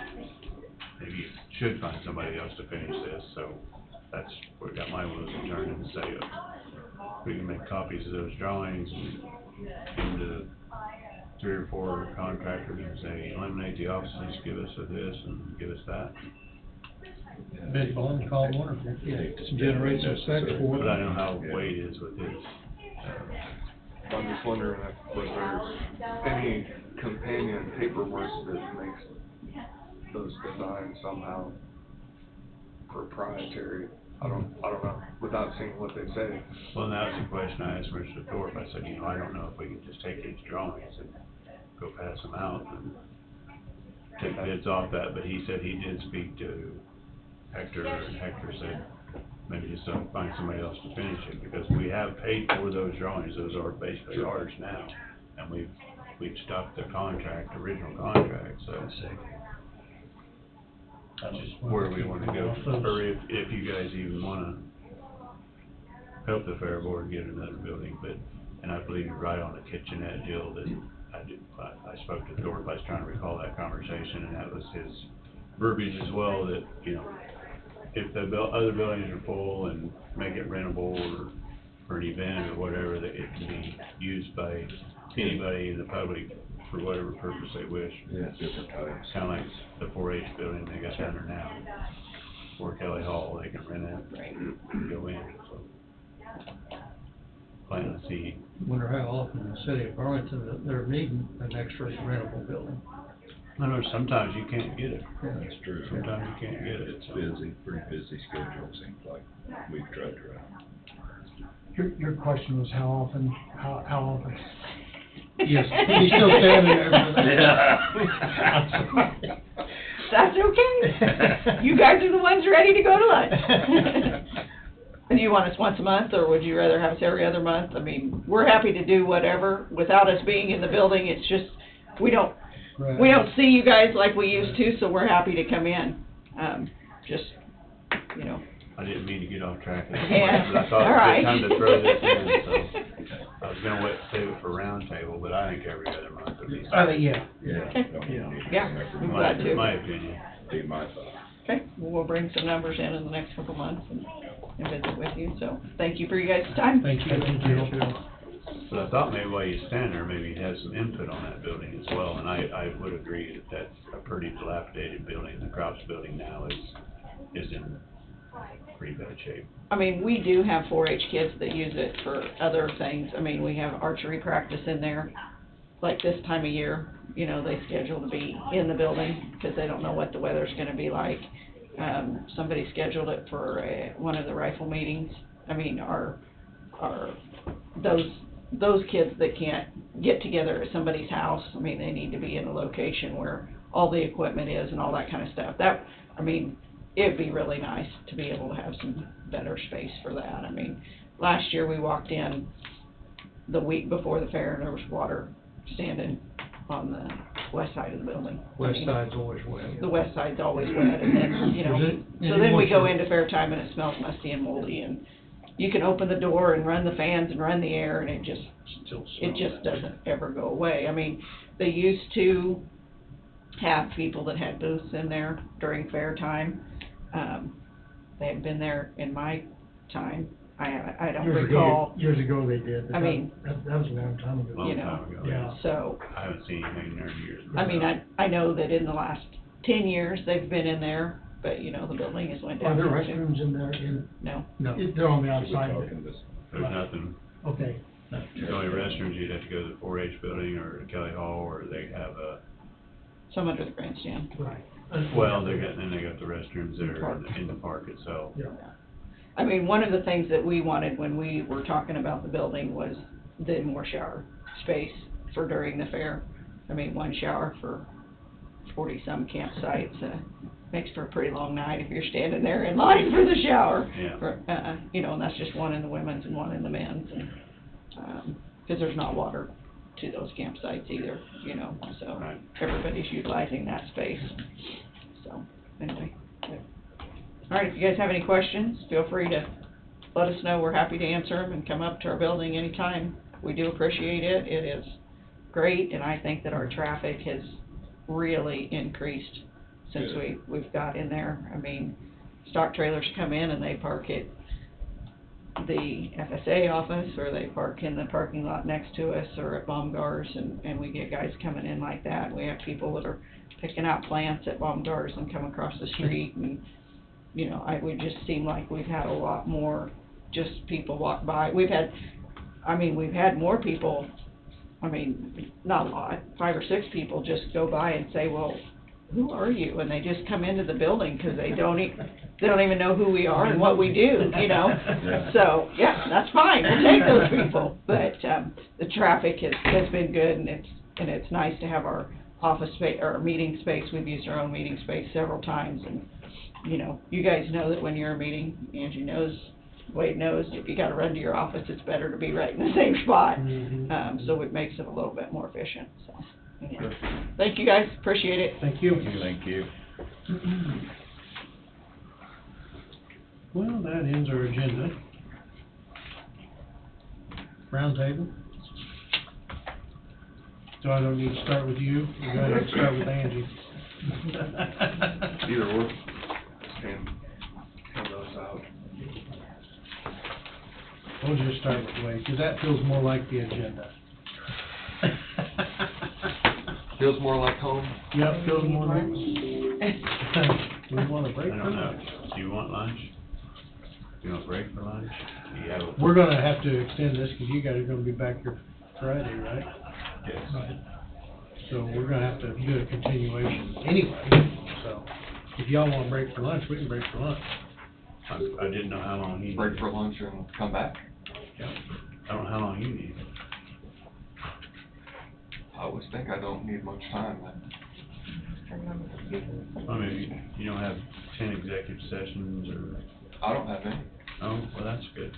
maybe you should find somebody else to finish this, so that's what got my wheels a turning, and say, we can make copies of those drawings and into 3 or 4 contractors and say, eliminate the offices, give us this and give us that. Bid bond called wonderful. Generate some specs for But I it. know how Wade is with his. I'm just wondering if, was there any companion paperwork that makes those designs somehow proprietary? I don't know, without seeing what they say. Well, that was the question I asked Mr. Thorpe. I said, I don't know if we can just take these drawings and go pass them out and take bids off that, but he said he did speak to Hector, and Hector said, maybe just find somebody else to finish it, because we have paid for those drawings. Those are basically ours now, and we've stopped the contract, original contract, so. That's just where we wanna go, or if you guys even wanna help the Fair Board get another building, but, and I believe you're right on the kitchenette deal that I spoke to Thorpe. I was trying to recall that conversation, and that was his verbiage as well, that, if the other buildings are full and make it rentable or for an event or whatever, that it can be used by anybody in the public for whatever purpose they wish. Yeah, different types. Kinda like the 4-H building they got down there now, or Kelly Hall, they can rent it and go in, so. Plant the seed. Wonder how often in the city of Burlington that they're needing an extra rentable building. I know sometimes you can't get it. Yeah. That's true. Sometimes you can't get it. It's busy, pretty busy schedule, it seems like. We've tried to run. Your question was how often? Yes, he's still standing there. Yeah. That's okay. You guys are the ones ready to go to lunch. And you want us once a month, or would you rather have us every other month? I mean, we're happy to do whatever. Without us being in the building, it's just, we don't see you guys like we used to, so we're happy to come in. Just, I didn't mean to get off track of Yeah. but I thought All it right. was a good time to throw this in, so. I was gonna save it for round table, but I think every other month would be. I think, yeah. Yeah. Yeah, I'm glad to. My opinion. Be my thought. Okay, we'll bring some numbers in the next couple months and visit with you, so thank you for you guys' time. Thank you. But I thought maybe while you stand there, maybe you'd have some input on that building as well, and I would agree that that's a pretty dilapidated building. The Crops building now is in pretty bad shape. I mean, we do have 4-H kids that use it for other things. I mean, we have archery practice in there. Like this time of year, they schedule to be in the building because they don't know what the weather's gonna be like. Somebody scheduled it for one of the rifle meetings. I mean, those kids that can't get together at somebody's house, I mean, they need to be in a location where all the equipment is and all that kind of stuff. It'd be really nice to be able to have some better space for that. I mean, last year we walked in the week before the fair and there was water standing on the west side of the building. West side's always wet. The west side's always wet, and then, so then we go into fair time and it smells musty and moldy, and you can open the door and run the fans and run the air, and it just doesn't ever go away. I mean, they used to have people that had booths in there during fair time. They had been there in my time. I don't recall. Years ago they did, but I mean, that was a long time ago. You know, Yeah. so, I haven't seen anything there in years. I mean, I know that in the last 10 years, they've been in there, but, the building has went down. Are there restrooms in there? No. No. They're on the outside. There's nothing. Okay. The only restrooms, you'd have to go to the 4-H building or to Kelly Hall, or they have Some under the grandstand. Right. well, they got the restrooms there in the park itself. Yeah. I mean, one of the things that we wanted when we were talking about the building was the more shower space for during the fair. I mean, one shower for 40-some campsites, makes for a pretty long night if you're standing there in line for the shower. Yeah. And that's just one in the women's and one in the men's, and, 'cause there's not water to those campsites either, so Right. everybody's utilizing that space. So, anyway. All right, if you guys have any questions, feel free to let us know. We're happy to answer them and come up to our building anytime. We do appreciate it. It is great, and I think that our traffic has really increased since we've got in there. I mean, stock trailers come in and they park at the FSA office, or they park in the parking lot next to us, or at Baumgart's, and we get guys coming in like that. We have people that are picking out plants at Baumgart's and come across the street, and, you know, we just seem like we've had a lot more just people walk by. We've had more people, not a lot, 5 or 6 people just go by and say, well, who are you? And they just come into the building because they don't even know who we are and what we do, you know? Yeah. So, yeah, that's fine, we'll take those people. But, the traffic has been good, and it's nice to have our office space, or our meeting space. We've used our own meeting space several times, and, you know, you guys know that when you're a meeting, Angie knows, Wade knows, if you gotta run to your office, it's better to be right in the same spot. So it makes it a little bit more efficient, so. Anyway. Thank you, guys, appreciate it. Thank you. Thank you. Well, that ends our agenda. Round table. So I don't need to start with you, or do I have to start with Angie? Either or, and hand those out. We'll just start with Wade, because that feels more like the agenda. Feels more like home? Yep, feels more like. We want a break I for don't know. lunch. Do you want lunch? Do you want a break for lunch? Do you have a? We're gonna have to extend this, because you guys are gonna be back here Friday, right? Yes. So we're gonna have to do a continuation anyway, so if y'all want a break for lunch, we can break for lunch. I didn't know how long you. Break for lunch and come back? Yep. I don't know how long you need. I always think I don't need much time then. I mean, you don't have 10 executive sessions, or? I don't have any. Oh, well, that's good.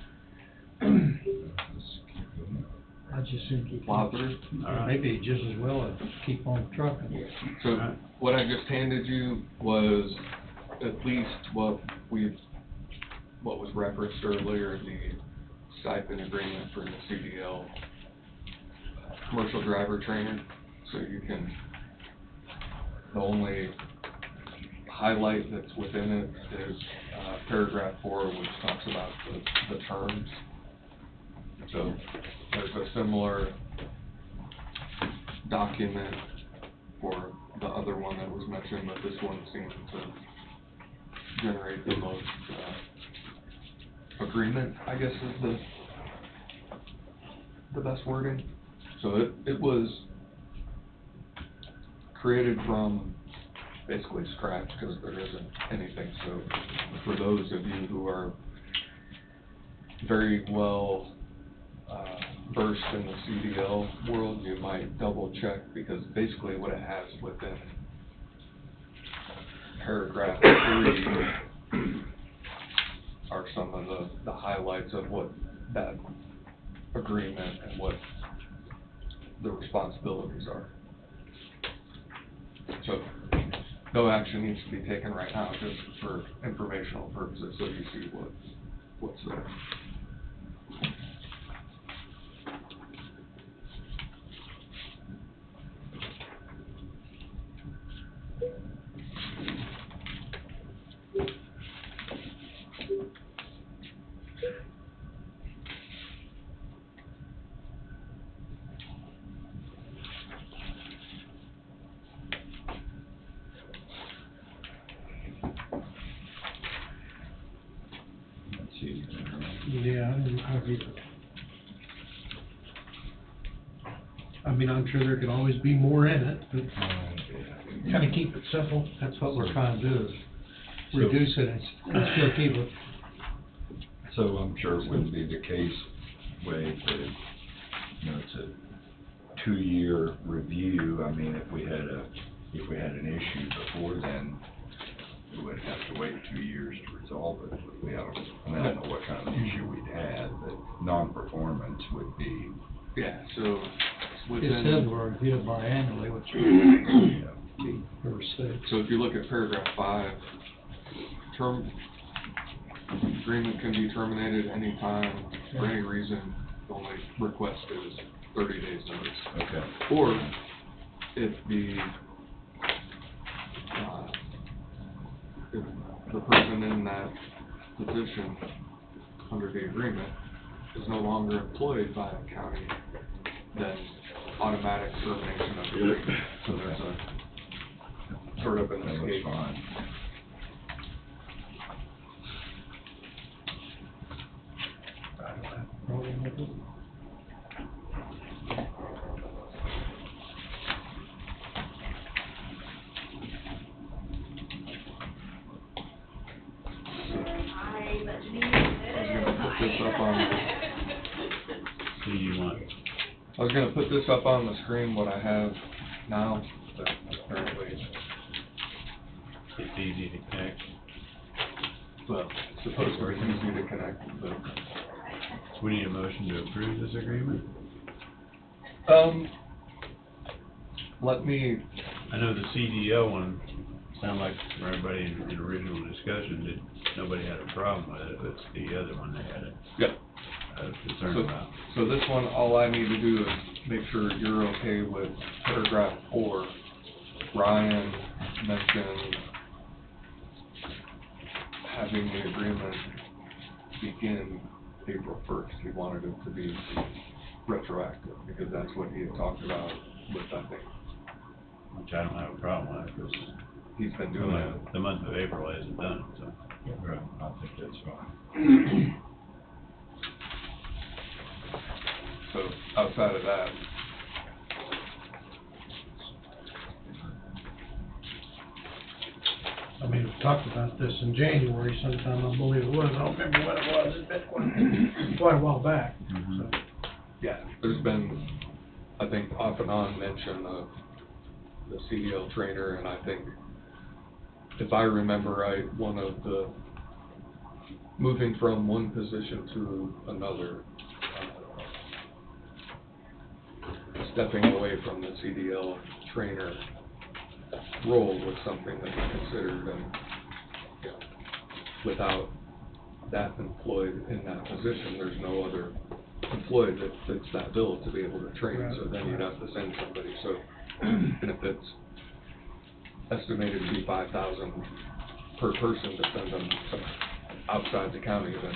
I just think you Plow through. All right. Maybe just as well as keep on trucking. So what I just handed you was at least what was referenced earlier, the stipend agreement for the CDL commercial driver trainer. So you can, the only highlight that's within it is paragraph 4, which talks about the terms. So there's a similar document for the other one that was mentioned, but this one seemed to generate the most agreement, I guess is the best wording. So it was created from basically scratch because there isn't anything. So for those of you who are very well versed in the CDL world, you might double check, because basically what it has within paragraph 3 are some of the highlights of what that agreement and what the responsibilities are. So no action needs to be taken right now, just for informational purposes, so you see what's there. Yeah, I don't have either. I mean, I'm sure there could always be more in it, but kind of keep it simple. That's what we're trying to do, is Reduce it and still keep it. So I'm sure it wouldn't be the case, Wade, that, you know, it's a 2-year review. I mean, if we had an issue before then, we would have to wait 2 years to resolve it. I don't know what kind of issue we'd had, but non-performance would be. Yeah, so it says we're reviewed biannually, which would be number 6. So if you look at paragraph 5, term agreement can be terminated anytime for any reason. The only request is 30 days notice. Okay. Or if the person in that position under the agreement is no longer employed by a county, then automatic termination of the agreement. So there's a sort of an That was escape. fine. I was gonna put this up on the screen, what I have now, but apparently It's easy to connect. well, it's supposed to be easy to connect, but. We need a motion to approve this agreement? Let me, I know the CDL one, sounded like for everybody in original discussion, that nobody had a problem with it, but it's the other one they had a concern about. so this one, all I need to do is make sure you're okay with paragraph 4. Ryan mentioned having the agreement begin April 1st. He wanted it to be retroactive, because that's what he had talked about with, I think. Which I don't have a problem with, because he's been doing it. The month of April hasn't done it, so. Right, I think that's fine. So outside of that, I mean, we talked about this in January sometime, I believe it was, I don't remember what it was, it's been quite a while back. So, yeah, there's been, I think, off and on mention of the CDL trainer, and I think, if I remember right, one of the, moving from one position to another, stepping away from the CDL trainer role was something that we considered, and, you know, without that employed in that position, there's no other employee that fits that bill to be able to train, so then you'd have to send somebody, so, and if it's estimated to be 5,000 per person to send them outside the county, then,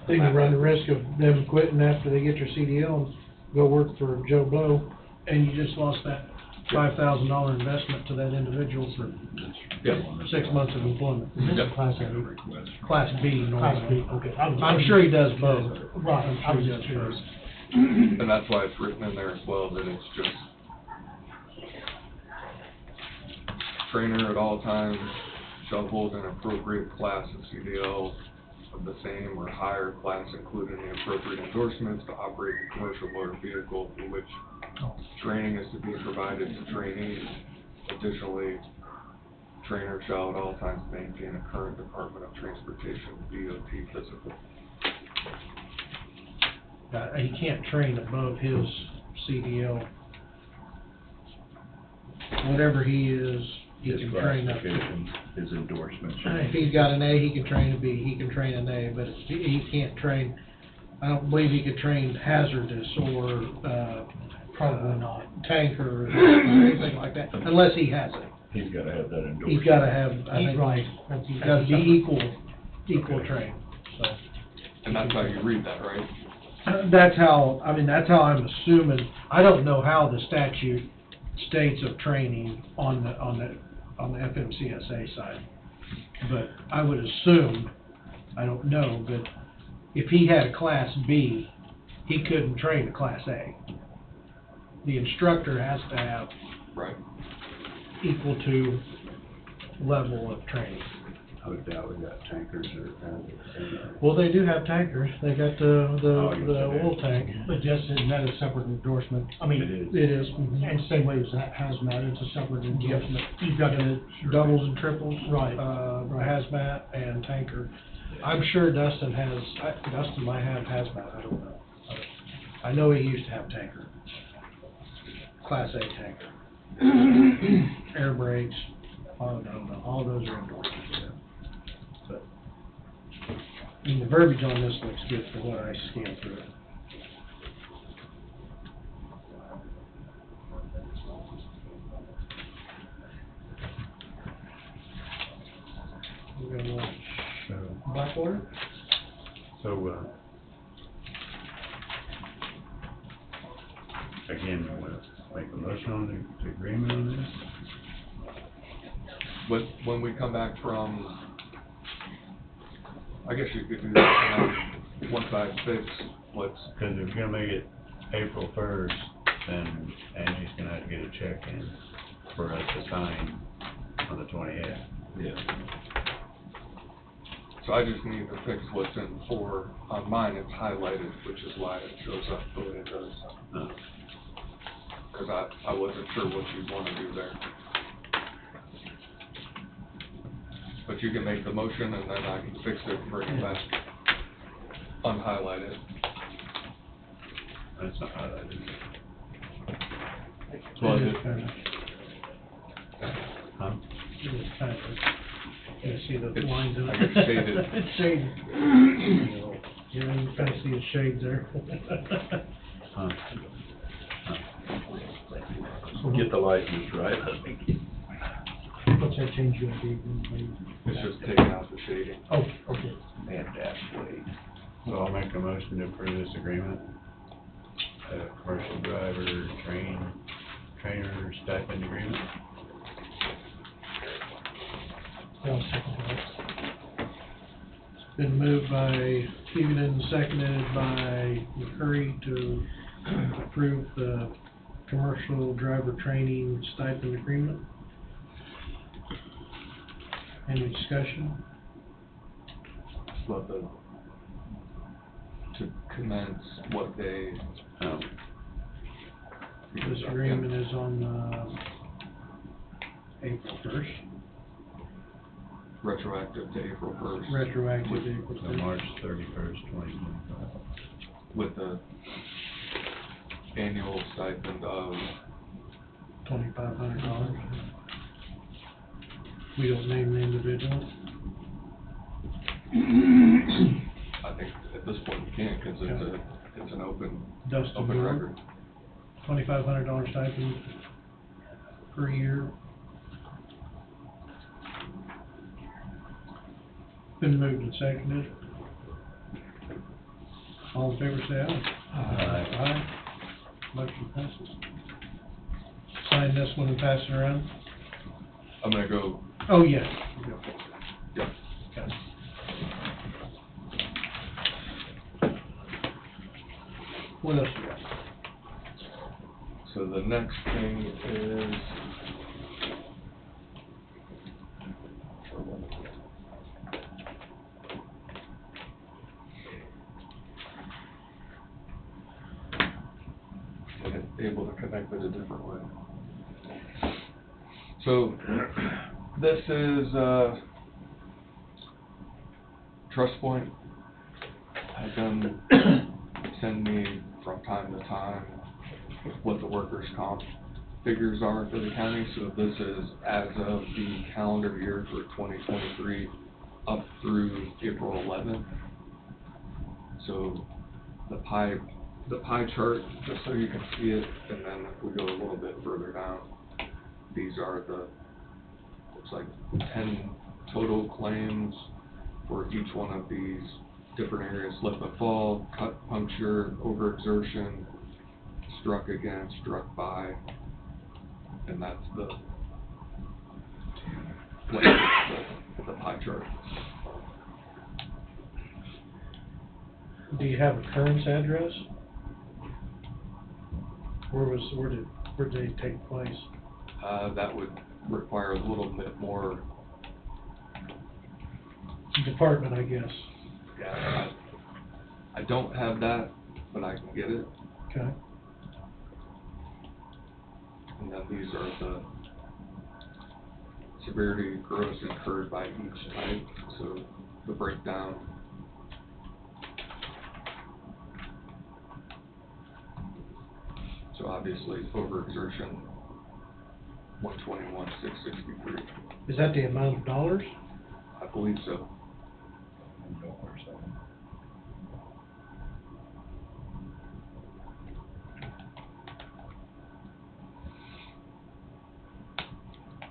Then you run the risk of them quitting after they get their CDL and go work for Joe Blow, and you just lost that $5,000 investment to that individual for 6 months of employment. Is this a Class A? Class B, Class B, normally. okay. I'm sure he does both. Right, I'm I sure was he does just curious. both. and that's why it's written in there as well, that it's just trainer at all times shall hold an appropriate class of CDL of the same or higher class, including the appropriate endorsements to operate a commercial motor vehicle for which training is to be provided to trainees. Additionally, trainer shall at all times maintain a current Department of Transportation DOT physical. He can't train above his CDL. Whatever he is, he His can train up to. classification, his endorsement. If he's got an A, he can train a B, he can train an A, but he can't train, I don't believe he could train hazardous or, Probably not. tanker or anything like that, unless he has it. He's gotta have that endorsement. He's gotta have, I He's think, right. gotta be equal trained, so. And that's how you read that, right? That's how I'm assuming, I don't know how the statute states of training on the FMCSA side. But I would assume, I don't know, but if he had a Class B, he couldn't train a Class A. The instructor has to have Right. equal to level of training. I would doubt we got tankers or, Well, they do have tankers, they got Oh, yes, the they do. oil tank. But just, isn't that a separate endorsement? I mean, It is. It is. and same way as that hazmat, it's a separate endorsement. You've got to, Doubles and triples. Right. Hazmat and tanker. I'm sure Dustin might have hazmat, I don't know. I know he used to have tanker. Class A tanker. Air brakes, all those are endorsed, yeah. But, I mean, the verbiage on this looks good for what I scanned through it. call for it. So, again, you wanna make a motion on the agreement on this? When we come back from, I guess you could do that tonight, once I fix what's, Cause if you're gonna make it April 1st, then Andy's gonna have to get a check in for us to sign on the 28th. yeah. So I just need to fix what's in 4. On mine, it's highlighted, which is why it shows up the way it does. Cause I wasn't sure what you'd wanna do there. But you can make the motion and then I can fix it and bring it back unhighlighted. That's not highlighted. Well, It it- is kind of, Huh? it is kind of, you see the It's- lines in it? I guess shaded. It's shaded. Yeah, you kind of see the shades there. Huh? Get the license right, I think. What's that change you want to do? It's just taking out the shading. Oh, okay. And dash weight. So I'll make a motion to approve this agreement. Commercial driver, trainer stipend agreement. I'll second that. Been moved by Stephen and seconded by McCurry to approve the commercial driver training stipend agreement. Any discussion? But to commence what day, This agreement is on, April 1st, retroactive to April 1st. retroactive to April So 1st. March 31st, 2025. With the annual stipend of, $2,500. We don't name the individual. I think at this point we can't, cause it's an open Dustin Moore, record. $2,500 stipend per year. Been moved and seconded. All in favor, say aye. Aye. Motion passes. Sign this one and pass it around. I'm gonna go, Oh, yeah. yeah. Got it. What else you got? So the next thing is, I'm able to connect it a different way. So this is, Trust Point has been send me from time to time what the workers' comp figures are for the county. So this is as of the calendar year for 2023 up through April 11th. So the pie chart, just so you can see it, and then if we go a little bit further down, these are the, looks like 10 total claims for each one of these different areas: slip and fall, cut, puncture, overexertion, struck against, struck by, and that's the pie chart. Do you have a current address? Where did they take place? That would require a little bit more, Department, I guess. yeah, I don't have that, but I can get it. Okay. And then these are the severity gross incurred by each type, so the breakdown. So obviously overexertion, 121,663. Is that the amount of dollars? I believe so.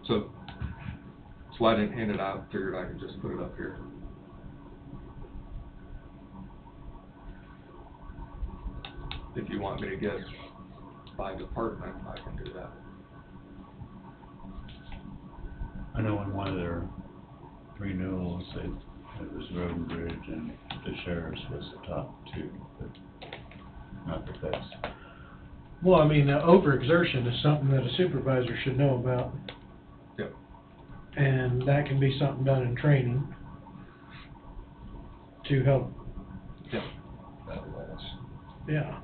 So, that's why I didn't hand it out, figured I could just put it up here. if you want me to get by department, I can do that. I know in one of their renewals, it was Road and Bridge and the sheriff's was the top two, but not that that's. Well, I mean, overexertion is something that a supervisor should know about. Yep. And that can be something done in training to help. Yep. Yeah.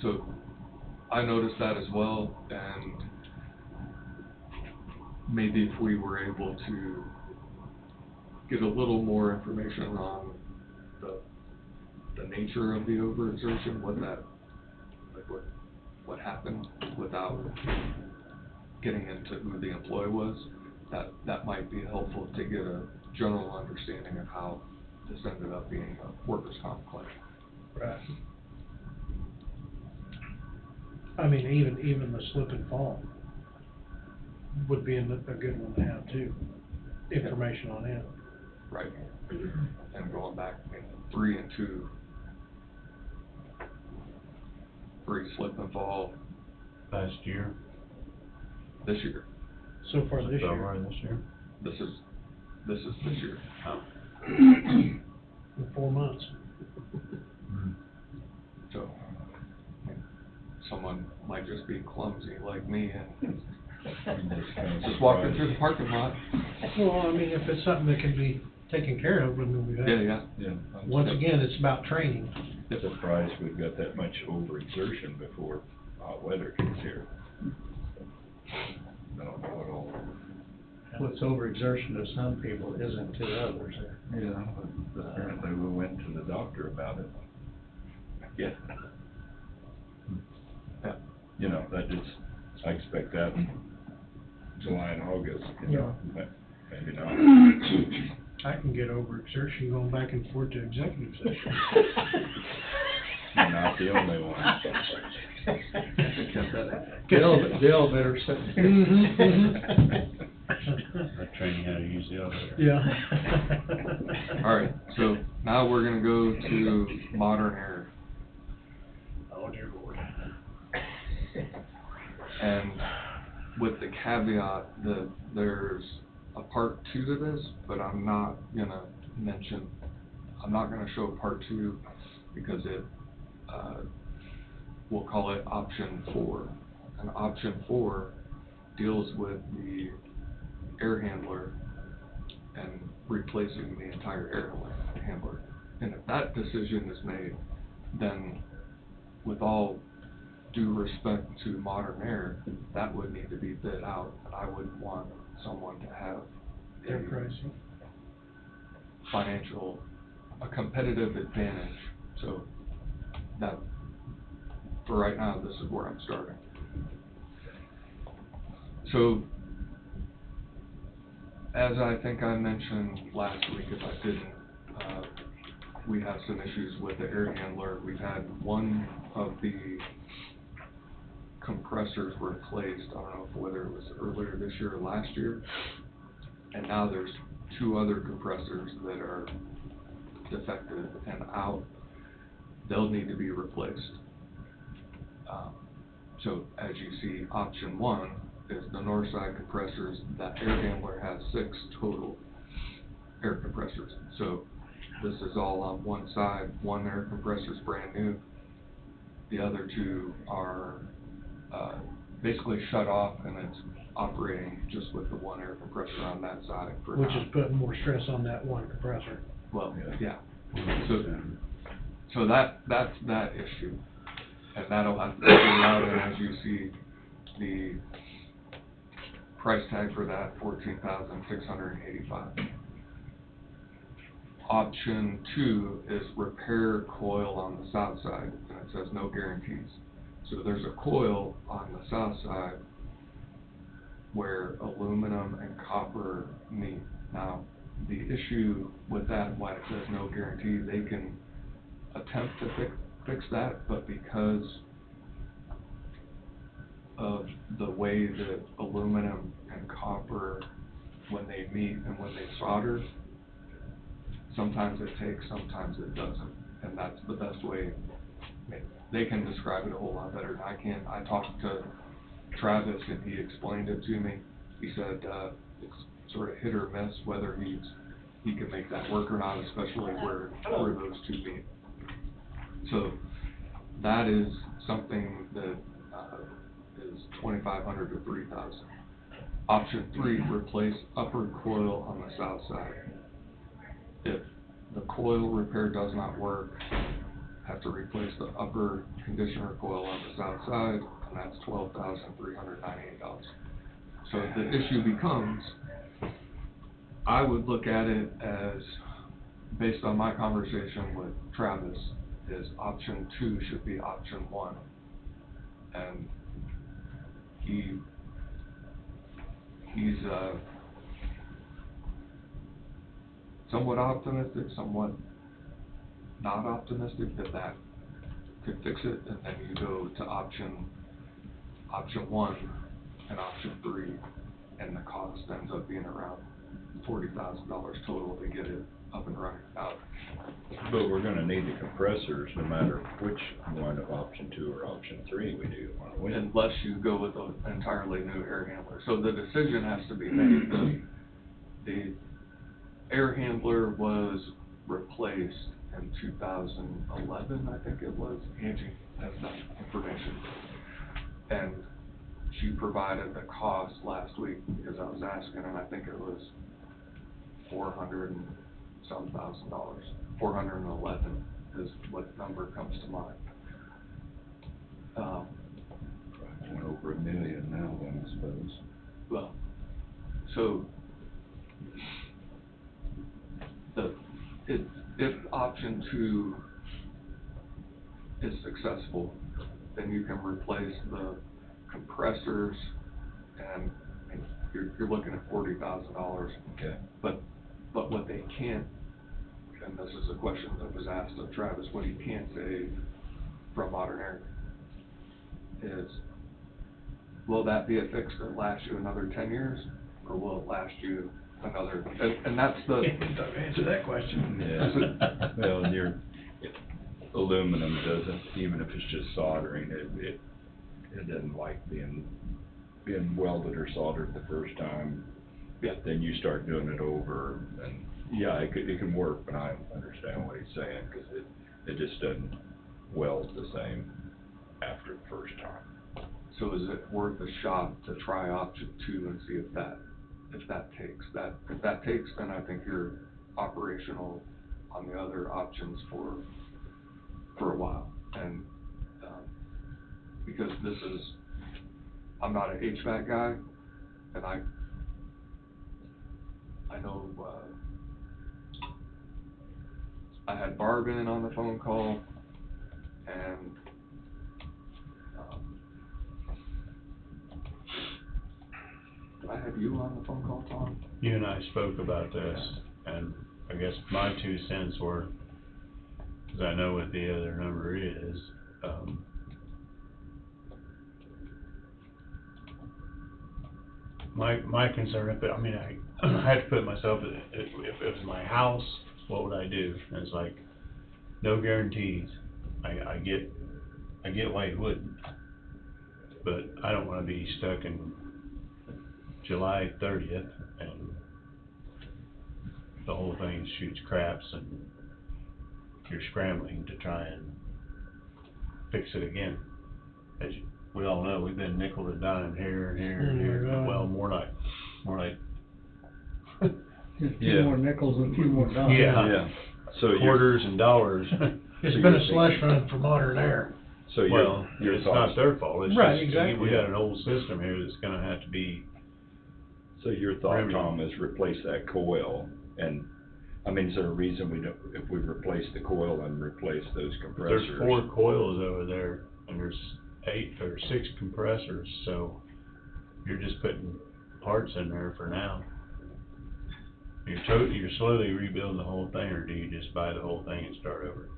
So, I noticed that as well, and maybe if we were able to get a little more information on the nature of the overexertion, what happened without getting into who the employee was, that might be helpful to get a general understanding of how this ended up being a workers' comp claim. Right. I mean, even the slip and fall would be a good one to have too, information on it. Right. And going back, 3 and 2, 3 slip and fall. Last year? This year. So far this year. So far this year? This is this year. Oh. In 4 months. So, someone might just be clumsy like me and just walking through the parking lot. Well, I mean, if it's something that can be taken care of, I mean, we've had. Yeah. Once again, it's about training. Surprised we've got that much overexertion before hot weather gets here. I don't know at all. What's overexertion to some people isn't to others. Yeah, but apparently we went to the doctor about it. Yeah. Yeah. You know, that is, I expect that in July and August, you know, but maybe not. I can get overexertion going back and forth to executive session. You're not the only one. The elevator sitting. Or training how to use the elevator. Yeah. All right, so now we're gonna go to modern era. Oh, dear Lord. And with the caveat that there's a part 2 to this, but I'm not gonna show part 2 because we'll call it option 4. And option 4 deals with the air handler and replacing the entire air handler. And if that decision is made, then with all due respect to Modern Air, that would need to be bid out, and I would want someone to have Their pricing. a competitive advantage. So that, for right now, this is where I'm starting. So, as I think I mentioned last week, if I didn't, we have some issues with the air handler. We've had one of the compressors replaced, I don't know whether it was earlier this year or last year, and now there's 2 other compressors that are defective and out. They'll need to be replaced. So as you see, option 1 is the north side compressors. That air handler has 6 total air compressors. So this is all on one side. One air compressor is brand new. The other 2 are basically shut off, and it's operating just with the one air compressor on that side for Which now. is putting more stress on that one compressor. Well, yeah. So that's that issue, and that'll have to be figured out. And as you see, the price tag for that, $14,685. Option 2 is repair coil on the south side, and it says no guarantees. So there's a coil on the south side where aluminum and copper meet. Now, the issue with that, why it says no guarantee, they can attempt to fix that, but because of the way that aluminum and copper, when they meet and when they solder, sometimes it takes, sometimes it doesn't, and that's the best way. They can describe it a whole lot better than I can. I talked to Travis and he explained it to me. He said, it's sort of hit or miss whether he can make that work or not, especially where those two meet. So that is something that is $2,500 to $3,000. Option 3, replace upper coil on the south side. If the coil repair does not work, have to replace the upper conditioner coil on the south side, and that's $12,398. So the issue becomes, I would look at it as, based on my conversation with Travis, is option 2 should be option 1. And he's somewhat optimistic, somewhat not optimistic that could fix it, and then you go to option 1 and option 3, and the cost ends up being around $40,000 total to get it up and running. But we're gonna need the compressors no matter which one of option 2 or option 3 we do. Unless you go with an entirely new air handler. So the decision has to be made. The air handler was replaced in 2011, I think it was. Angie has that information. And she provided the cost last week because I was asking, and I think it was $400,000 and some thousand. 411 is what number comes to mind. Went over $1 million now then, I suppose. Well, so if option 2 is successful, then you can replace the compressors, and you're looking at $40,000. Okay. But what they can't, and this is a question that was asked of Travis, what he can't say from Modern Air is, will that be a fix that lasts you another 10 years, or will it last you another, and that's the... Answer that question. Yeah. Well, aluminum doesn't, even if it's just soldering, it doesn't like being welded or soldered the first time. Yeah. Then you start doing it over, and yeah, it can work, but I understand what he's saying, because it just doesn't weld the same after the first time. So is it worth a shot to try option 2 and see if that takes? If that takes, then I think you're operational on the other options for a while. And because I'm not an HVAC guy, and I know I had Barb in on the phone call, and I had you on the phone call, Tom? You and I spoke about this, and I guess my 2 cents were, because I know what the other number is, my concern, I had to put myself, if it was my house, what would I do? And it's like, no guarantees. I get why you wouldn't, but I don't want to be stuck in July 30th and the whole thing shoots craps and you're scrambling to try and fix it again. As we all know, we've been nickel and dime here and here and here. Well, more like A few more nickels and a few more dollars. yeah. So quarters and dollars. It's been a slush fund for Modern Air. So well, your it's thoughts, not their fault. It's Right, just, exactly. we got an old system here that's going to have to be. So your thought, Tom, is replace that coil, and I mean, is there a reason we don't, if we replace the coil and replace those compressors? There's 4 coils over there, and there's 8 or 6 compressors, so you're just putting parts in there for now. You're slowly rebuilding the whole thing, or do you just buy the whole thing and start over?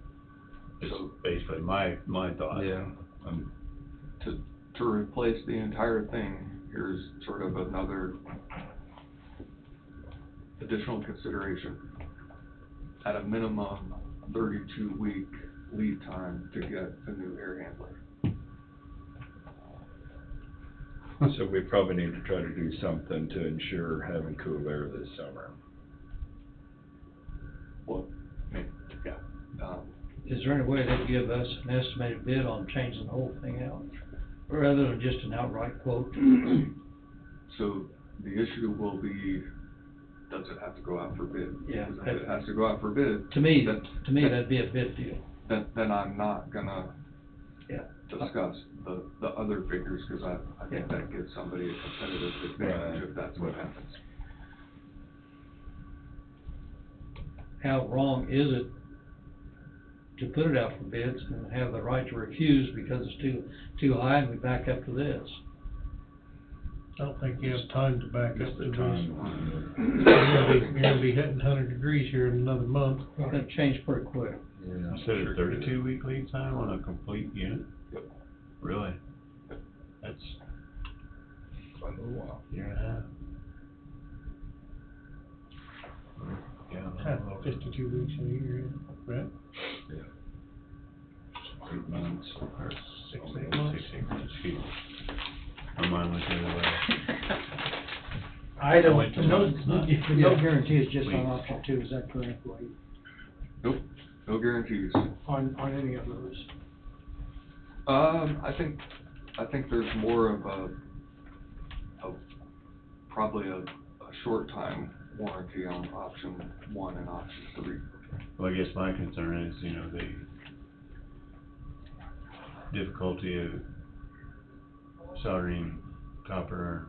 It's basically my thought. Yeah. To replace the entire thing, here's sort of another additional consideration. at a minimum 32-week lead time to get a new air handler. So we probably need to try to do something to ensure having cool air this summer. Well, yeah. Is there any way they'd give us an estimated bid on changing the whole thing out, rather than just an outright quote? So the issue will be, does it have to go out for bid? Yeah. Because if it has to go out for bid. To me, that'd be a bid deal. Then I'm not gonna Yeah. discuss the other figures, because I think that gives somebody a competitive advantage if that's what happens. How wrong is it to put it out for bids and have the right to refuse because it's too high and we back up to this? I don't think you have time to back Just up the to this. timeline. You're gonna be hitting 100 degrees here in another month. It's gonna change pretty quick. Yeah. Instead of 32-week lead time on a complete unit? Yep. Really? That's Quite a little while. year and a half. Yeah. 52 weeks in a year, right? Yeah. 8 months. Or 6 months. 6 months, excuse me. My mind went the other way. I don't, went to no, months, not- no guarantee is just on weeks. option 2, is that correct, Wade? Nope, no guarantees. On any of those? I think there's more of a probably a short time warranty on option 1 and option 3. Well, I guess my concern is, you know, the difficulty of soldering copper or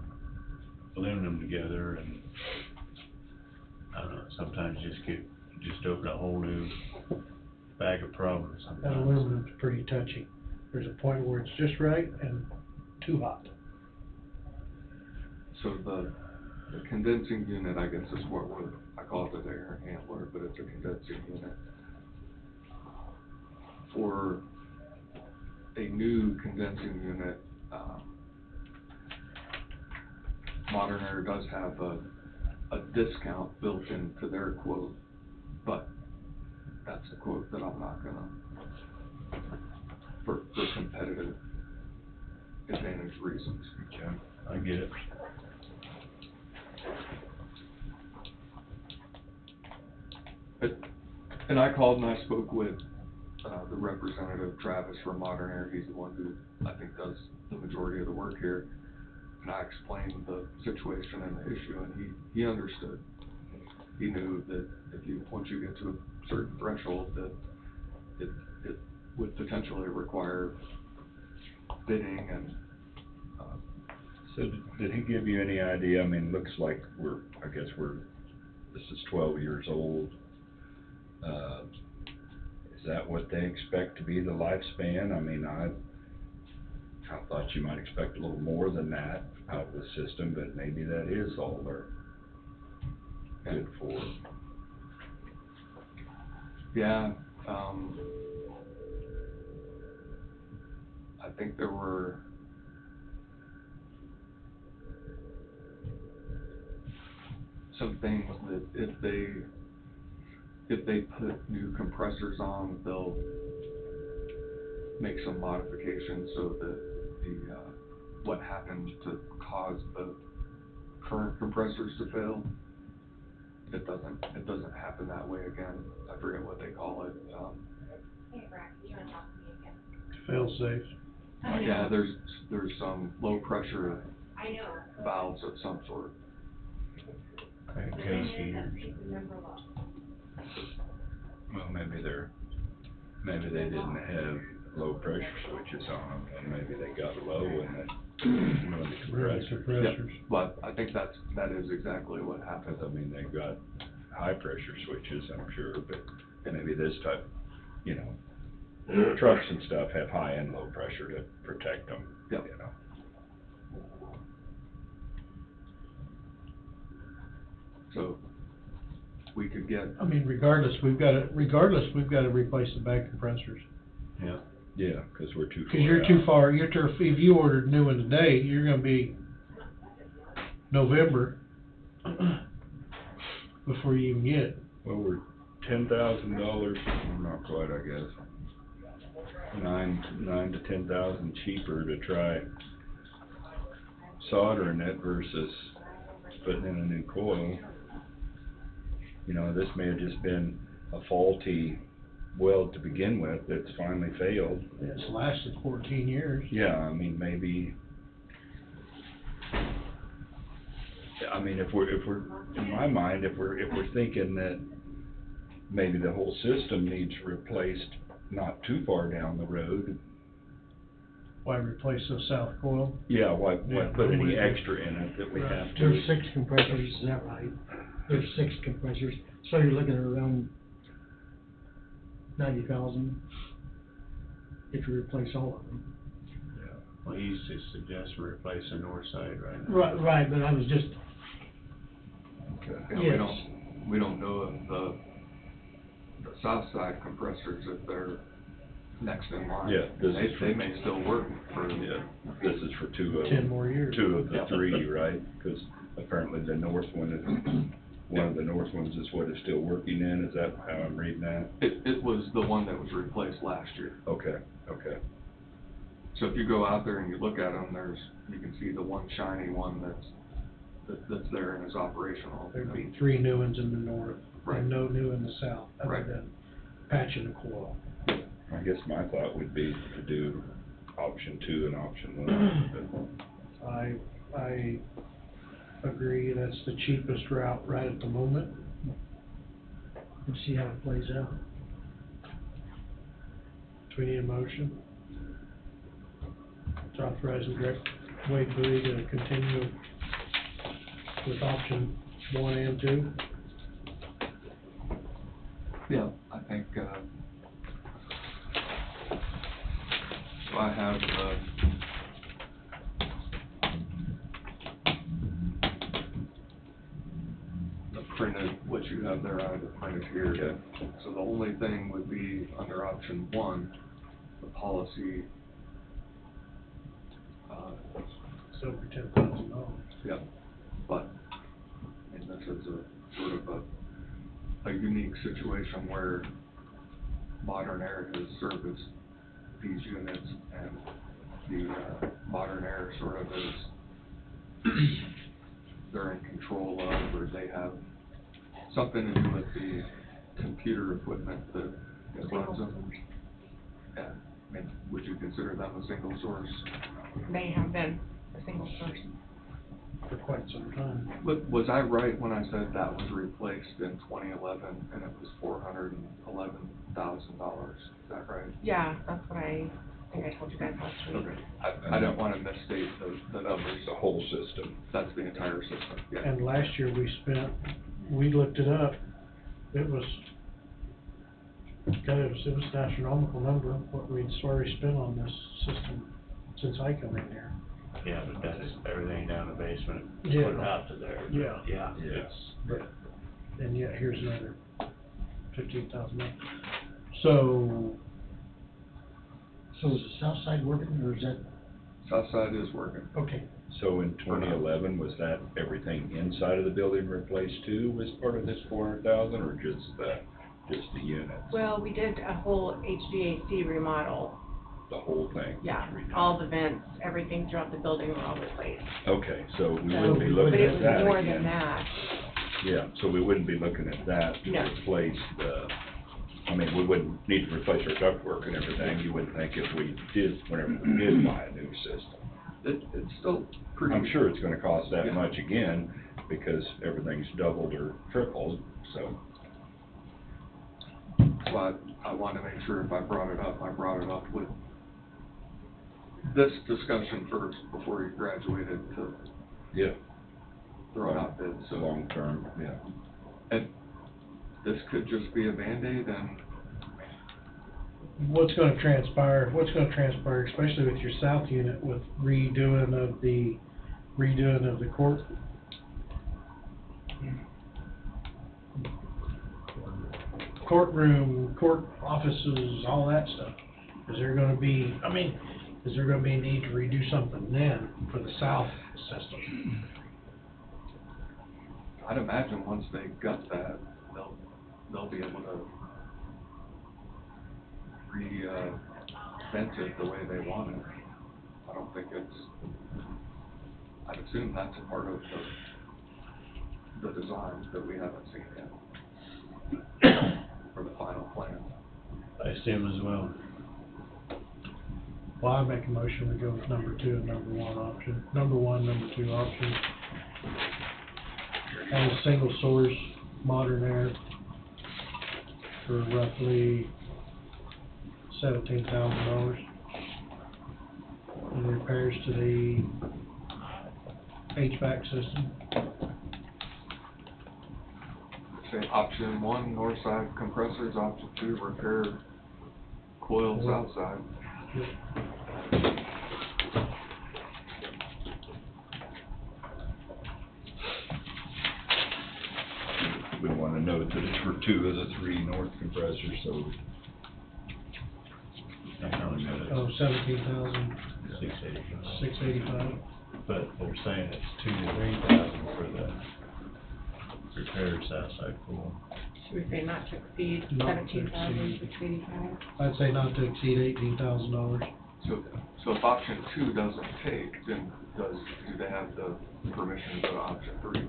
aluminum together, and I don't know, sometimes just open a whole new bag of problems That sometimes. aluminum's pretty touchy. There's a point where it's just right and too hot. So the condensing unit, I guess, is what I call it the air handler, but it's a condensing unit. For a new condensing unit, Modern Air does have a discount built into their quote, but that's a quote that I'm not gonna, for competitive advantage reasons. Okay, I get it. And I called and I spoke with the representative, Travis, from Modern Air. He's the one who I think does the majority of the work here. And I explained the situation and the issue, and he understood. He knew that once you get to a certain threshold, that it would potentially require bidding and. So did he give you any idea? I mean, looks like this is 12 years old. Is that what they expect to be the lifespan? I mean, I kind of thought you might expect a little more than that out of the system, but maybe that is all they're good for. Yeah, I think there were some things that if they put new compressors on, they'll make some modifications so that what happened to cause the current compressors to fail, it doesn't happen that way again. I forget what they call it. Fail safe. Yeah, there's some low pressure valves of some sort. Well, maybe they didn't have low pressure switches on them, and maybe they got low and then run the compressors. Yeah, but I think that is exactly what happened. I mean, they've got high pressure switches, I'm sure, but maybe this type, trucks and stuff have high and low pressure to protect them, Yep. So we could get. I mean, regardless, we've got to replace the bag compressors. Yeah. Yeah, because we're too far Because you're too far, if you ordered new one today, you're gonna be November before you even get it. Well, $10,000, not quite, I guess. Nine to 10,000 cheaper to try soldering it versus putting in a new coil. You know, this may have just been a faulty weld to begin with that's finally failed. It's lasted 14 years. Yeah, I mean, maybe, I mean, if we're, in my mind, if we're thinking that maybe the whole system needs replaced not too far down the road. Why replace the south coil? Yeah, why put any extra in it that we have to? There's 6 compressors, is that right? There's 6 compressors, so you're looking at around 90,000 if you replace all of them. Well, he used to suggest we replace the north side right now. Right, but I was just, Yeah, yes. we don't know if the south side compressors, if they're next in line. Yeah, They may still work for. Yeah, this is for 10 more years. 2 of the 3, right? Because apparently the north one is, one of the north ones is what is still working in, is that how I'm reading that? It was the one that was replaced last year. Okay. So if you go out there and you look at them, you can see the one shiny one that's there and is operational. There'd be 3 new ones in the north, Right. and no new in the south, other Right. than patching the coil. I guess my thought would be to do option 2 and option 1. I agree, that's the cheapest route right at the moment. we'll see how it plays out. Do we need a motion? To authorize and direct Wade Bowie to continue with option 1 and 2? Yeah, I think, so I have, the printed, what you have there, I have it printed here. Okay. So the only thing would be under option 1, the policy, It's over $10,000. yeah, but, and this is a sort of a unique situation where Modern Air has serviced these units, and the Modern Air sort of is, they're in control of, or they have something to do with the computer equipment that runs them. Yeah, I mean, would you consider them a single source? They have been a single source. For quite some time. But was I right when I said that was replaced in 2011 and it was $411,000? Is that right? Yeah, that's what I think I told you guys last week. Okay. I don't want to misstate the numbers. The whole system. That's the entire system, yeah. And last year we looked it up, it was an astronomical number, what we'd already spent on this system since I come in here. Yeah, but that's everything down the basement, Yeah. put out to there. Yeah. Yeah, Yeah. But, and yet here's another 15,000. So, So is the south side working, or is that, South side is working. okay, So in 2011, was that everything inside of the building replaced too, was part of this 400,000, or just the units? Well, we did a whole HVAC remodel. The whole thing? Yeah, all the vents, everything throughout the building were all replaced. Okay, so we So, wouldn't be looking but it at was that more again. than that. Yeah, so we wouldn't be looking at that to No. replace I mean, we wouldn't need to replace our ductwork and everything, you wouldn't think if we did, whenever we did buy a new system. It's still pretty. I'm sure it's gonna cost that Yeah. much again, because everything's doubled or tripled, so. So I wanted to make sure if I brought it up with this discussion first before you graduated to Yeah. throw out bids, so. Long term, yeah. And this could just be a Band-Aid, and what's gonna transpire, especially with your south unit, with redoing of the courtroom, court offices, all that stuff? Is there gonna be a need to redo something then for the south system? I'd imagine once they gut that, they'll be able to vent it the way they want it. I don't think I'd assume that's a part of the design that we haven't seen yet for the final plan. I assume as well. Well, I make a motion, we go with number 2 and number 1 option, number 1, number 2 option. And a single source, modern air, for roughly $17,000. And repairs to the HVAC system. Say option 1, north side compressors, option 2, repair coils outside. We want to note that it's for 2 of the 3 north compressors, so. Oh, 17,000. 685. But they're saying it's 2,000 to 3,000 for the repairs outside pool. Should we say not to exceed Not to 17,685? I'd say not to exceed $18,000. So if option 2 doesn't take, then do they have the permission to go to option 3?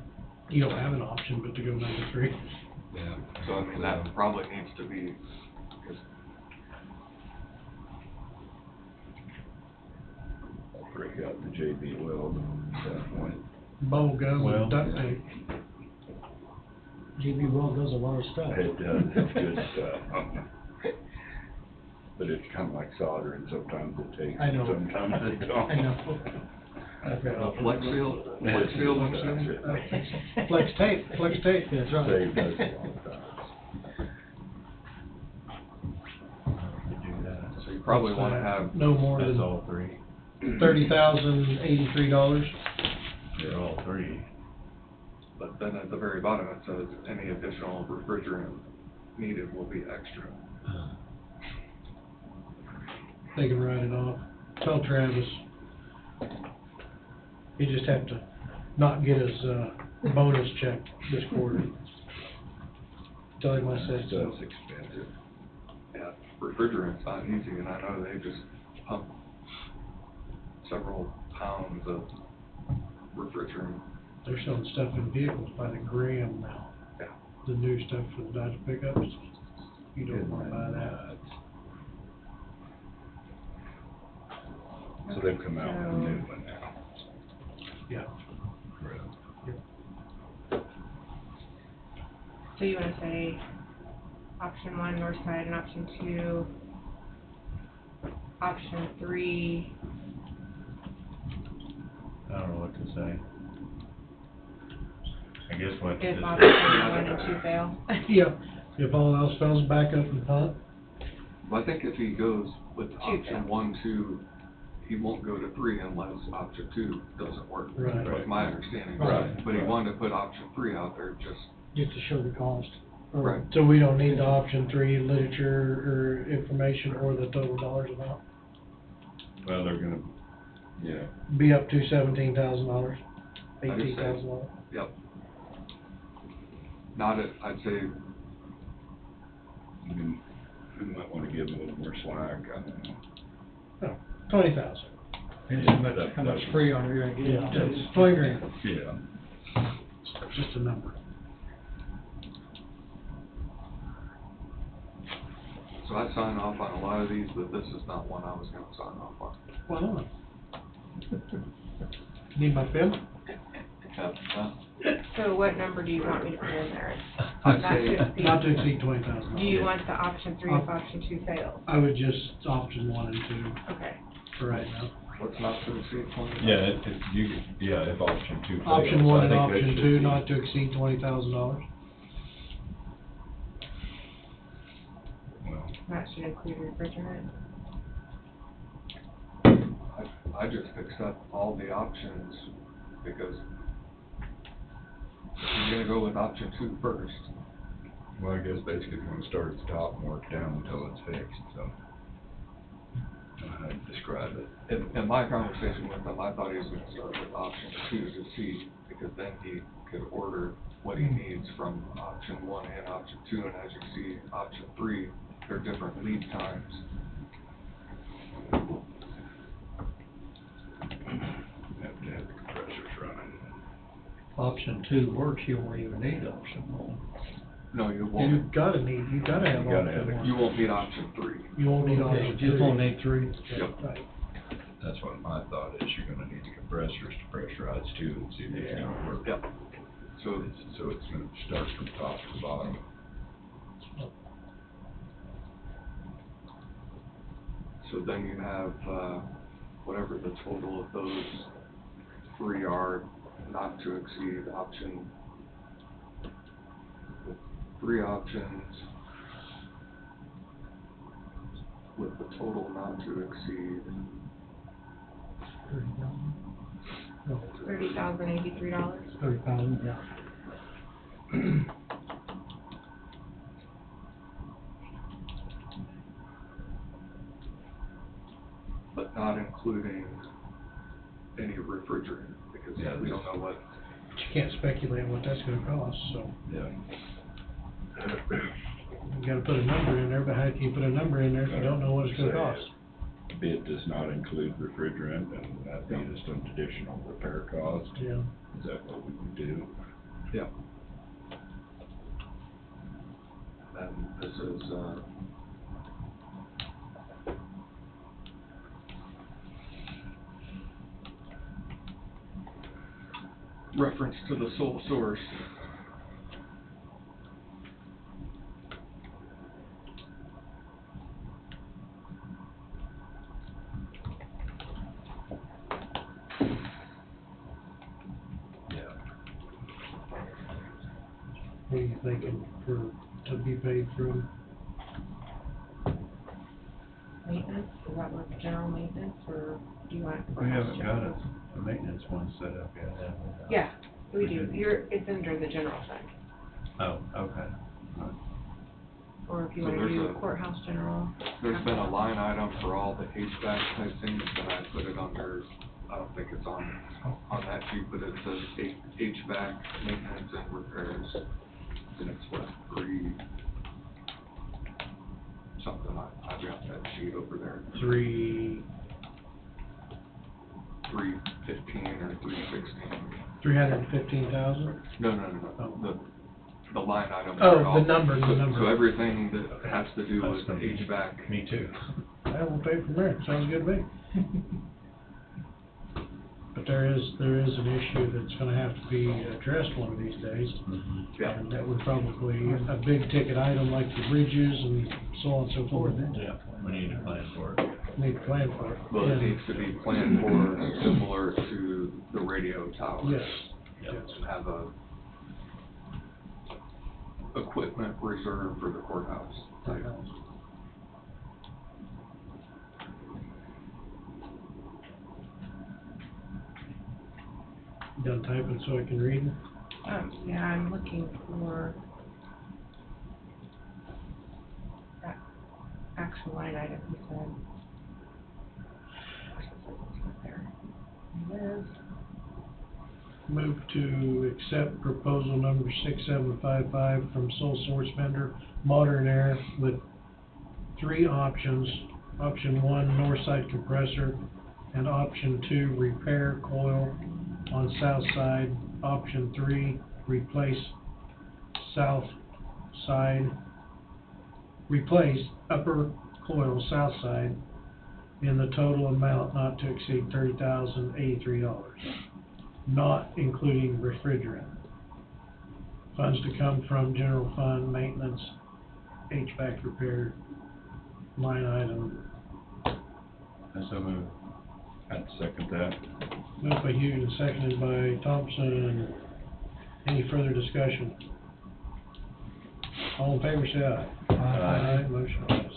You don't have an option but to go number 3. Yeah. So I mean, that probably needs to be, because I'll break out the JB weld at that point. Bubble gum Well, and duct tape. GB Weld does a lot of stuff. It does, it's good stuff. But it's kind of like soldering, sometimes it takes, I know. sometimes it don't. I know. Flex seal, I'm assuming? Flex tape, that's right. Save us a lot of time. Do that. So you probably want to have, No more That's than all 3. $30,083. They're all 3. but then at the very bottom it says any additional refrigerant needed will be extra. They can write it off. Tell Travis, he just have to not get his, bonus check this quarter. Tell him I said so. That's expensive. Yeah, refrigerant's not easy, and I know they just pump several pounds of refrigerant. They're selling stuff in vehicles by the gram now. Yeah. The new stuff for the Dodge pickups. You don't wanna buy that. So they've come out with a new one now. Yeah. So you wanna say option 1, north side, and option 2, option 3, I don't know what to say. I guess what to if just. option 1 and 2 fail? Yeah, if all else fails, back up and punt. Well, I think if he goes with Two option fail. 1, 2, he won't go to 3 unless option 2 doesn't work. Right. That's my understanding. Right. But he wanted to put option 3 out there just. Just to show the cost. Or- Right. So we don't need the option 3 literature or information or the total dollars amount? Well, they're gonna, yeah. Be up to $17,000, I just say- $18,000. Yep. Not at, I'd say, I mean, we might wanna give them a little more slack, I don't know. No, 20,000. How much free on you're gonna get? Yeah, it's 20 grand, Yeah. just a number. so I'd sign off on a lot of these, but this is not one I was gonna sign off on. Why not? Need my pen? So what number do you want me to put in there? I'd Not to say- exceed. Not to exceed $20,000. Do you want the option 3 if option 2 fails? I would just option 1 and 2 Okay. for right now. What's not to exceed 20? If option 2 fails. Option 1 I and think that option should 2 be- not to exceed $20,000. Well, That should include refrigerant. I just accept all the options because you're gonna go with option 2 first. well, I guess basically we're gonna start at the top and work down until it's fixed, so. I don't know how to describe it. In my conversation with him, I thought he was gonna start with option 2 to see, because then he could order what he needs from option 1 and option 2, and as you see, option 3, they're different lead times. Have to have the compressors running. Option 2 works, you won't even need option 1. No, you You won't. gotta have You gotta have option it. one. You won't need option 3. You won't need Okay, option just three. won't need 3. Yep. Right. That's what my thought is, you're gonna need the compressors to pressurize too, and see if it's gonna work. Yep. So, So it's gonna start from top to bottom. so then you have, whatever the total of those 3 are, not to exceed option, 3 options with the total not to exceed $30,083. £30,000, yeah. but not including any refrigerant, because Yeah, we don't know what. But you can't speculate what that's gonna cost, so Yeah. you gotta put a number in there, but how can you put a number in there if you don't know what it's gonna Say cost? Bid does not include refrigerant, and that'd be just an additional repair cost. Yeah. Is that what we would do? Yeah. And this is, reference to the sole source. What are you thinking to be paid from? Maintenance, is that what general maintenance, or do you want? We haven't got a maintenance one set up yet, have we? Yeah, we do. It's under the general fund. Oh, okay. Or if you So wanna there's do a- Courthouse General. There's been a line item for all the HVAC type things, and I put it under, I don't think it's on that sheet, but it says HVAC maintenance and repairs. And it's what, something, I've got that sheet over there, 315 or 316. 315,000? No, the line item. Oh, for all- the number. So everything that has to do with That's gonna be- HVAC. Me too. I will pay from there, sounds good to me. But there is an issue that's gonna have to be addressed one of these days. Yeah. And that would probably, a big ticket item like the bridges and so on and so forth. Yeah, we need to plan for it. Need to plan for it. Well, it Yeah. needs to be planned for similar to the radio towers. Yes. And have a equipment reserve for the courthouse type. Done typing so I can read? Yeah, I'm looking for that actual line item he said. There. There it is. Move to accept proposal number 6755 from sole source vendor Modern Air with 3 options. Option 1, north side compressor, and option 2, repair coil on south side. Option 3, replace south side, replace upper coil south side in the total amount not to exceed $30,083. Not including refrigerant. Funds to come from general fund, maintenance, HVAC repair, line item. So move. I'd second that. Moved by Hughes and seconded by Thompson. Any further discussion? All in favor, say aye. Aye. Motion passes.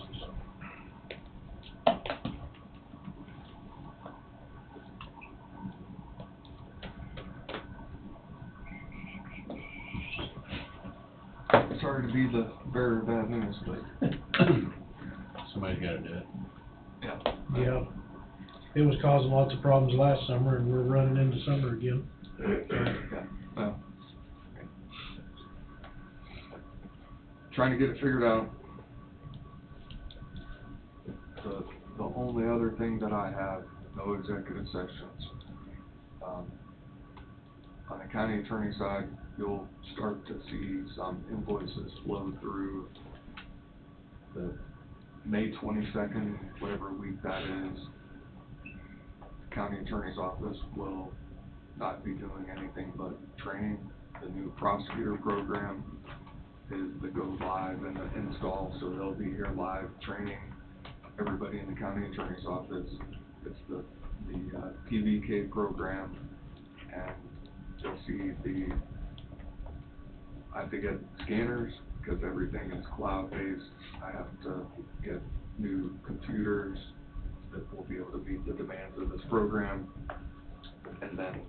Sorry to be the bearer of bad news, but Somebody's gotta do it. yeah. Yeah. It was causing lots of problems last summer and we're running into summer again. Yeah, well, trying to get it figured out. The only other thing that I have, no executive sessions. On the county attorney side, you'll start to see some invoices flow through the May 22nd, whatever week that is. The county attorney's office will not be doing anything but training. The new prosecutor program is the go live and the install, so they'll be here live training everybody in the county attorney's office. It's the PVK program, and you'll see I have to get scanners because everything is cloud-based. I have to get new computers that will be able to meet the demands of this program, and then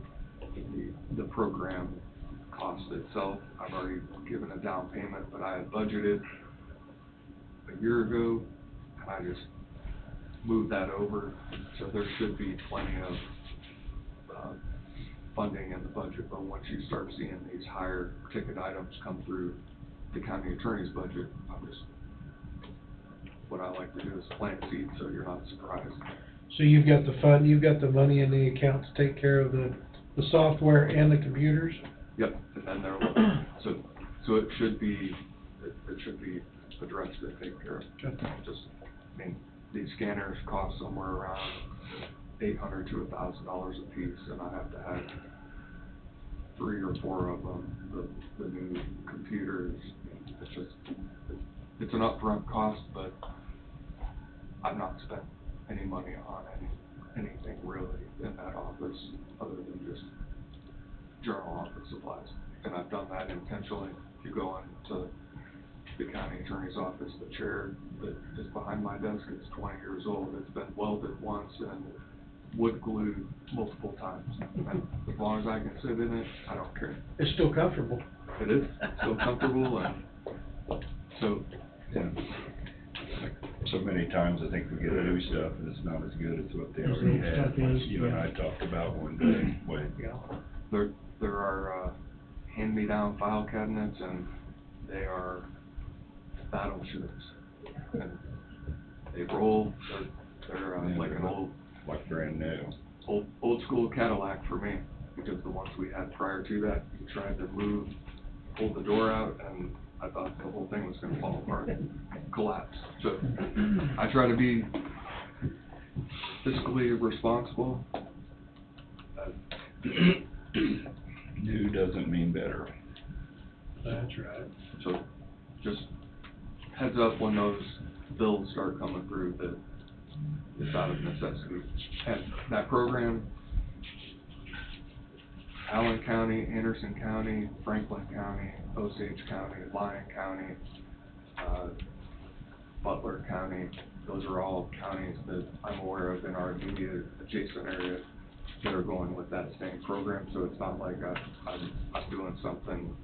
the program cost itself. I've already given a down payment, but I had budgeted a year ago, and I just moved that over, so there should be plenty of funding in the budget. But once you start seeing these higher ticket items come through the county attorney's budget, what I like to do is plant seeds so you're not surprised. So you've got the fund, you've got the money in the account to take care of the software and the computers? Yep, and then there, so it should be addressed and taken care of. Just, I mean, these scanners cost somewhere around $800 to $1,000 a piece, and I have to have 3 or 4 of them. The new computers, it's an upfront cost, but I've not spent any money on anything really in that office other than just general office supplies, and I've done that intentionally. If you go into the county attorney's office, the chair that is behind my desk is 20 years old. It's been welded once and wood glued multiple times. And as long as I can sit in it, I don't care. It's still comfortable. It is still comfortable, and so Yeah. So many times I think we get new stuff and it's not as good as what they already had, as you and I talked about one day, there are hand-me-down file cabinets, and they are battleships, and they roll. They're like an like brand new, old school Cadillac for me, because the ones we had prior to that, you tried to pull the door out, and I thought the whole thing was going to fall apart, collapse. So I try to be fiscally responsible. New doesn't mean better. That's right. So just heads up when those bills start coming through that it's out of necessity. And that program, Allen County, Anderson County, Franklin County, Osage County, Lyon County, Butler County, those are all counties that I'm aware of in our immediate adjacent area that are going with that same program. So it's not like I'm doing something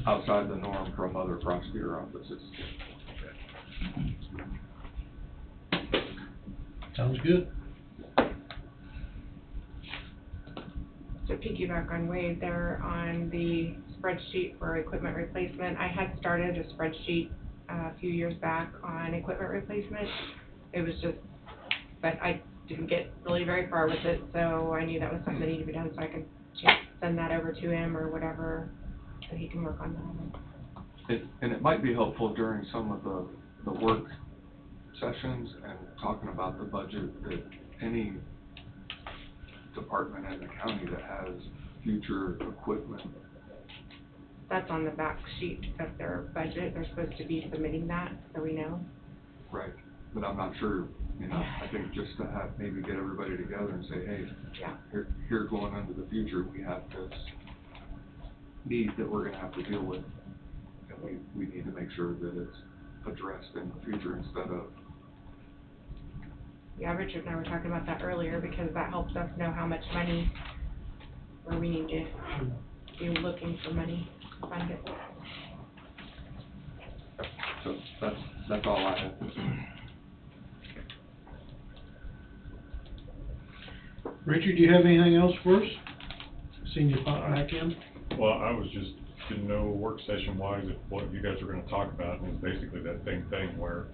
outside the norm from other prosecutor offices. Sounds good. To piggyback on Wade there on the spreadsheet for equipment replacement, I had started a spreadsheet a few years back on equipment replacement. It was just, but I didn't get really very far with it, so I knew that was something that needed to be done, so I could send that over to him or whatever, so he can work on that. And it might be helpful during some of the work sessions and talking about the budget, that any department in the county that has future equipment. That's on the back sheet of their budget. They're supposed to be submitting that, so we know. Right, but I'm not sure, I think just to have, maybe get everybody together and say, hey, here going into the future, we have this need that we're gonna have to deal with, and we need to make sure that it's addressed in the future instead of. Yeah, Richard and I were talking about that earlier, because that helps us know how much money, where we need to be looking for money to fund it. So that's all I have. Richard, do you have anything else for us? Seen you pop back in? Well, I was just didn't know work session wise if what you guys were gonna talk about, and it's basically that same thing where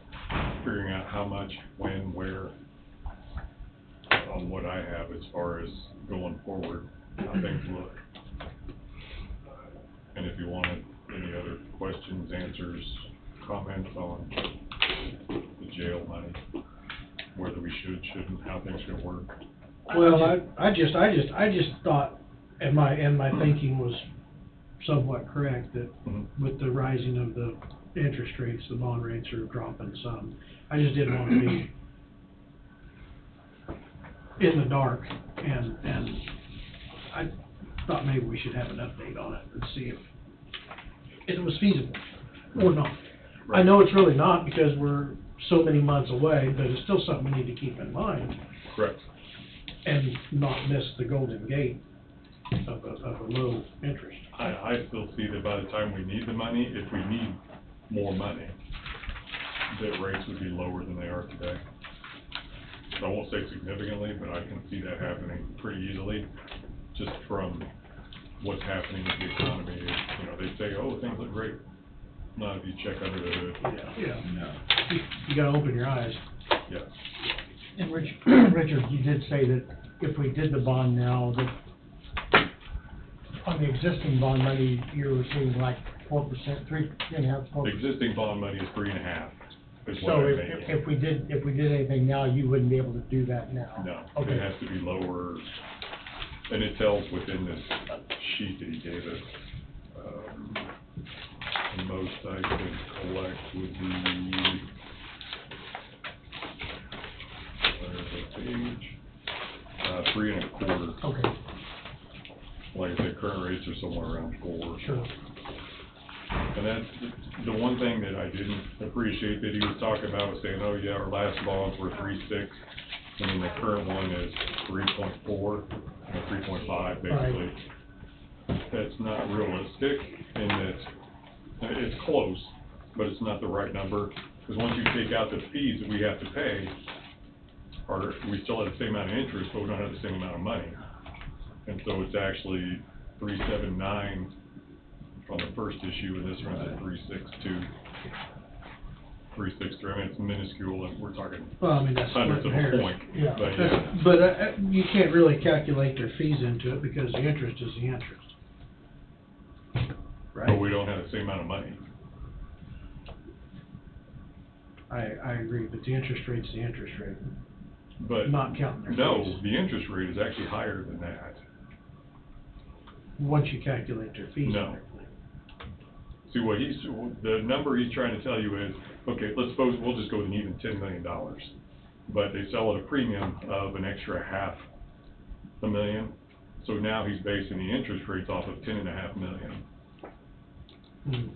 figuring out how much, when, where, on what I have as far as going forward, how things look. And if you wanted any other questions, answers, comments on the jail money, whether we should, shouldn't, how things should work. Well, I just thought, and my thinking was somewhat correct, that with the rising of the interest rates, the bond rates are dropping some. I just didn't want to be in the dark, and I thought maybe we should have an update on it and see if it was feasible or not. I know it's really not because we're so many months away, but it's still something we need to keep in mind. Correct. And not miss the golden gate of a low interest. I still see that by the time we need the money, if we need more money, that rates would be lower than they are today. So I won't say significantly, but I can see that happening pretty easily, just from what's happening with the economy. You know, they say, oh, things look great. Not if you check under the hood. Yeah. No. You gotta open your eyes. Yeah. And Richard, you did say that if we did the bond now, that on the existing bond money, you're receiving like 4%, 3.5%, 4%. The existing bond money is 3.5. Is what So I'm if thinking. if we did anything now, you wouldn't be able to do that now? No, Okay. it has to be lower, and it tells within this sheet that he gave us. The most I could collect would be, where's the page? 3.25. Okay. Like I said, current rates are somewhere around 4. Sure. And that's the one thing that I didn't appreciate that he was talking about, was saying, oh yeah, our last bonds were 3.6, and then the current one is 3.4, or 3.5 basically. Right. That's not realistic, and it's close, but it's not the right number, because once you take out the fees that we have to pay, or we still have the same amount of interest, but we don't have the same amount of money. And so it's actually 379 on the first issue, and this one's at 362, 363. I mean, it's minuscule, and we're talking Well, I mean, that's hundreds of a hairs. point. Yeah. But yeah, But you can't really calculate their fees into it because the interest is the interest. Right? but we don't have the same amount of money. I agree, but the interest rate's the interest rate. But Not counting their no, fees. the interest rate is actually higher than that. Once you calculate their fees. No. See, the number he's trying to tell you is, okay, let's suppose we'll just go with an even $10 million. But they sell at a premium of an extra $500,000. So now he's basing the interest rates off of $10.5 million. Mm.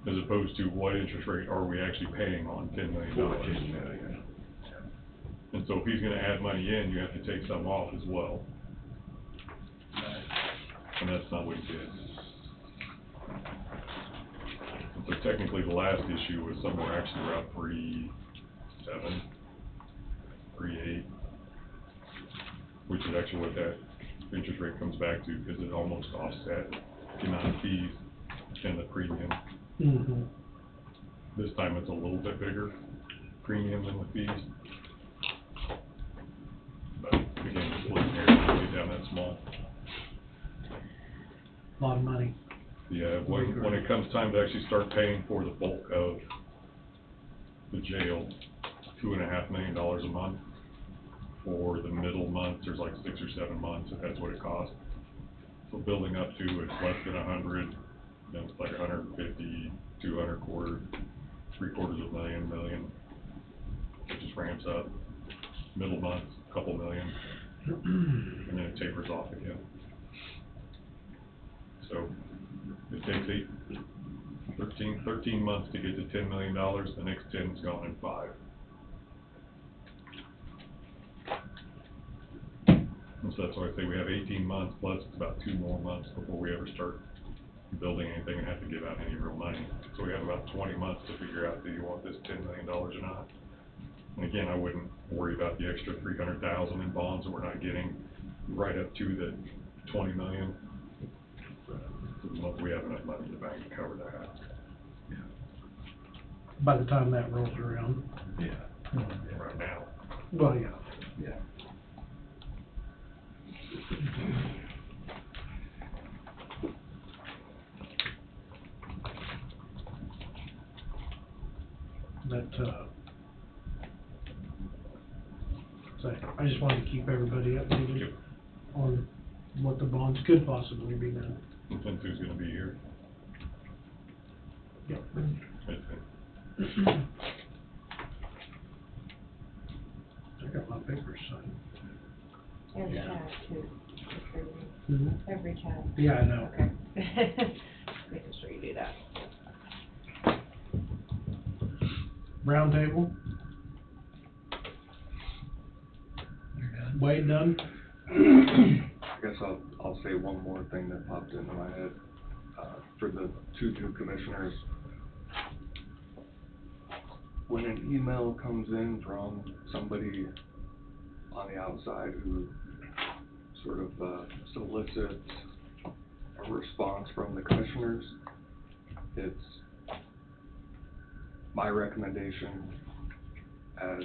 As opposed to what interest rate are we actually paying on $10 million? $14 million. And so if he's gonna add money in, you have to take some off as well. And that's not what he did. So technically, the last issue was somewhere actually around 3.7, 3.8, which is actually what that interest rate comes back to, because it almost offset the amount of fees and the premium. Mm-hmm. This time it's a little bit bigger premium than the fees. But again, just looking here, you get down that small. A lot of money. Yeah, when it comes time to actually start paying for the bulk of the jail, $2.5 million a month. For the middle months, there's like 6 or 7 months, if that's what it costs. So building up to, it's less than 100, then it's like 150, 200 quarter, $750,000, million. It just ramps up. Middle months, a couple million, and then it tapers off again. So it takes 13 months to get to $10 million, the next 10's gone in 5. And so that's why I say we have 18 months, plus it's about 2 more months before we ever start building anything and have to give out any real money. So we have about 20 months to figure out, do you want this $10 million or not? And again, I wouldn't worry about the extra 300,000 in bonds that we're not getting, right up to the 20 million. So Look, we have enough money in the bank to cover that. By the time that rolls around. Yeah. Right now. Well, yeah. Yeah. But, so I just wanted to keep everybody updated on what the bonds could possibly be done. Since who's gonna be here? Yep. I got my papers signed. And the Yeah. tab too. Mhm. Every tab. Yeah, I know. Okay. Making sure you do that. Round table? Wade done? I guess I'll say one more thing that popped into my head. For the two new commissioners, when an email comes in from somebody on the outside who sort of solicits a response from the commissioners, it's my recommendation as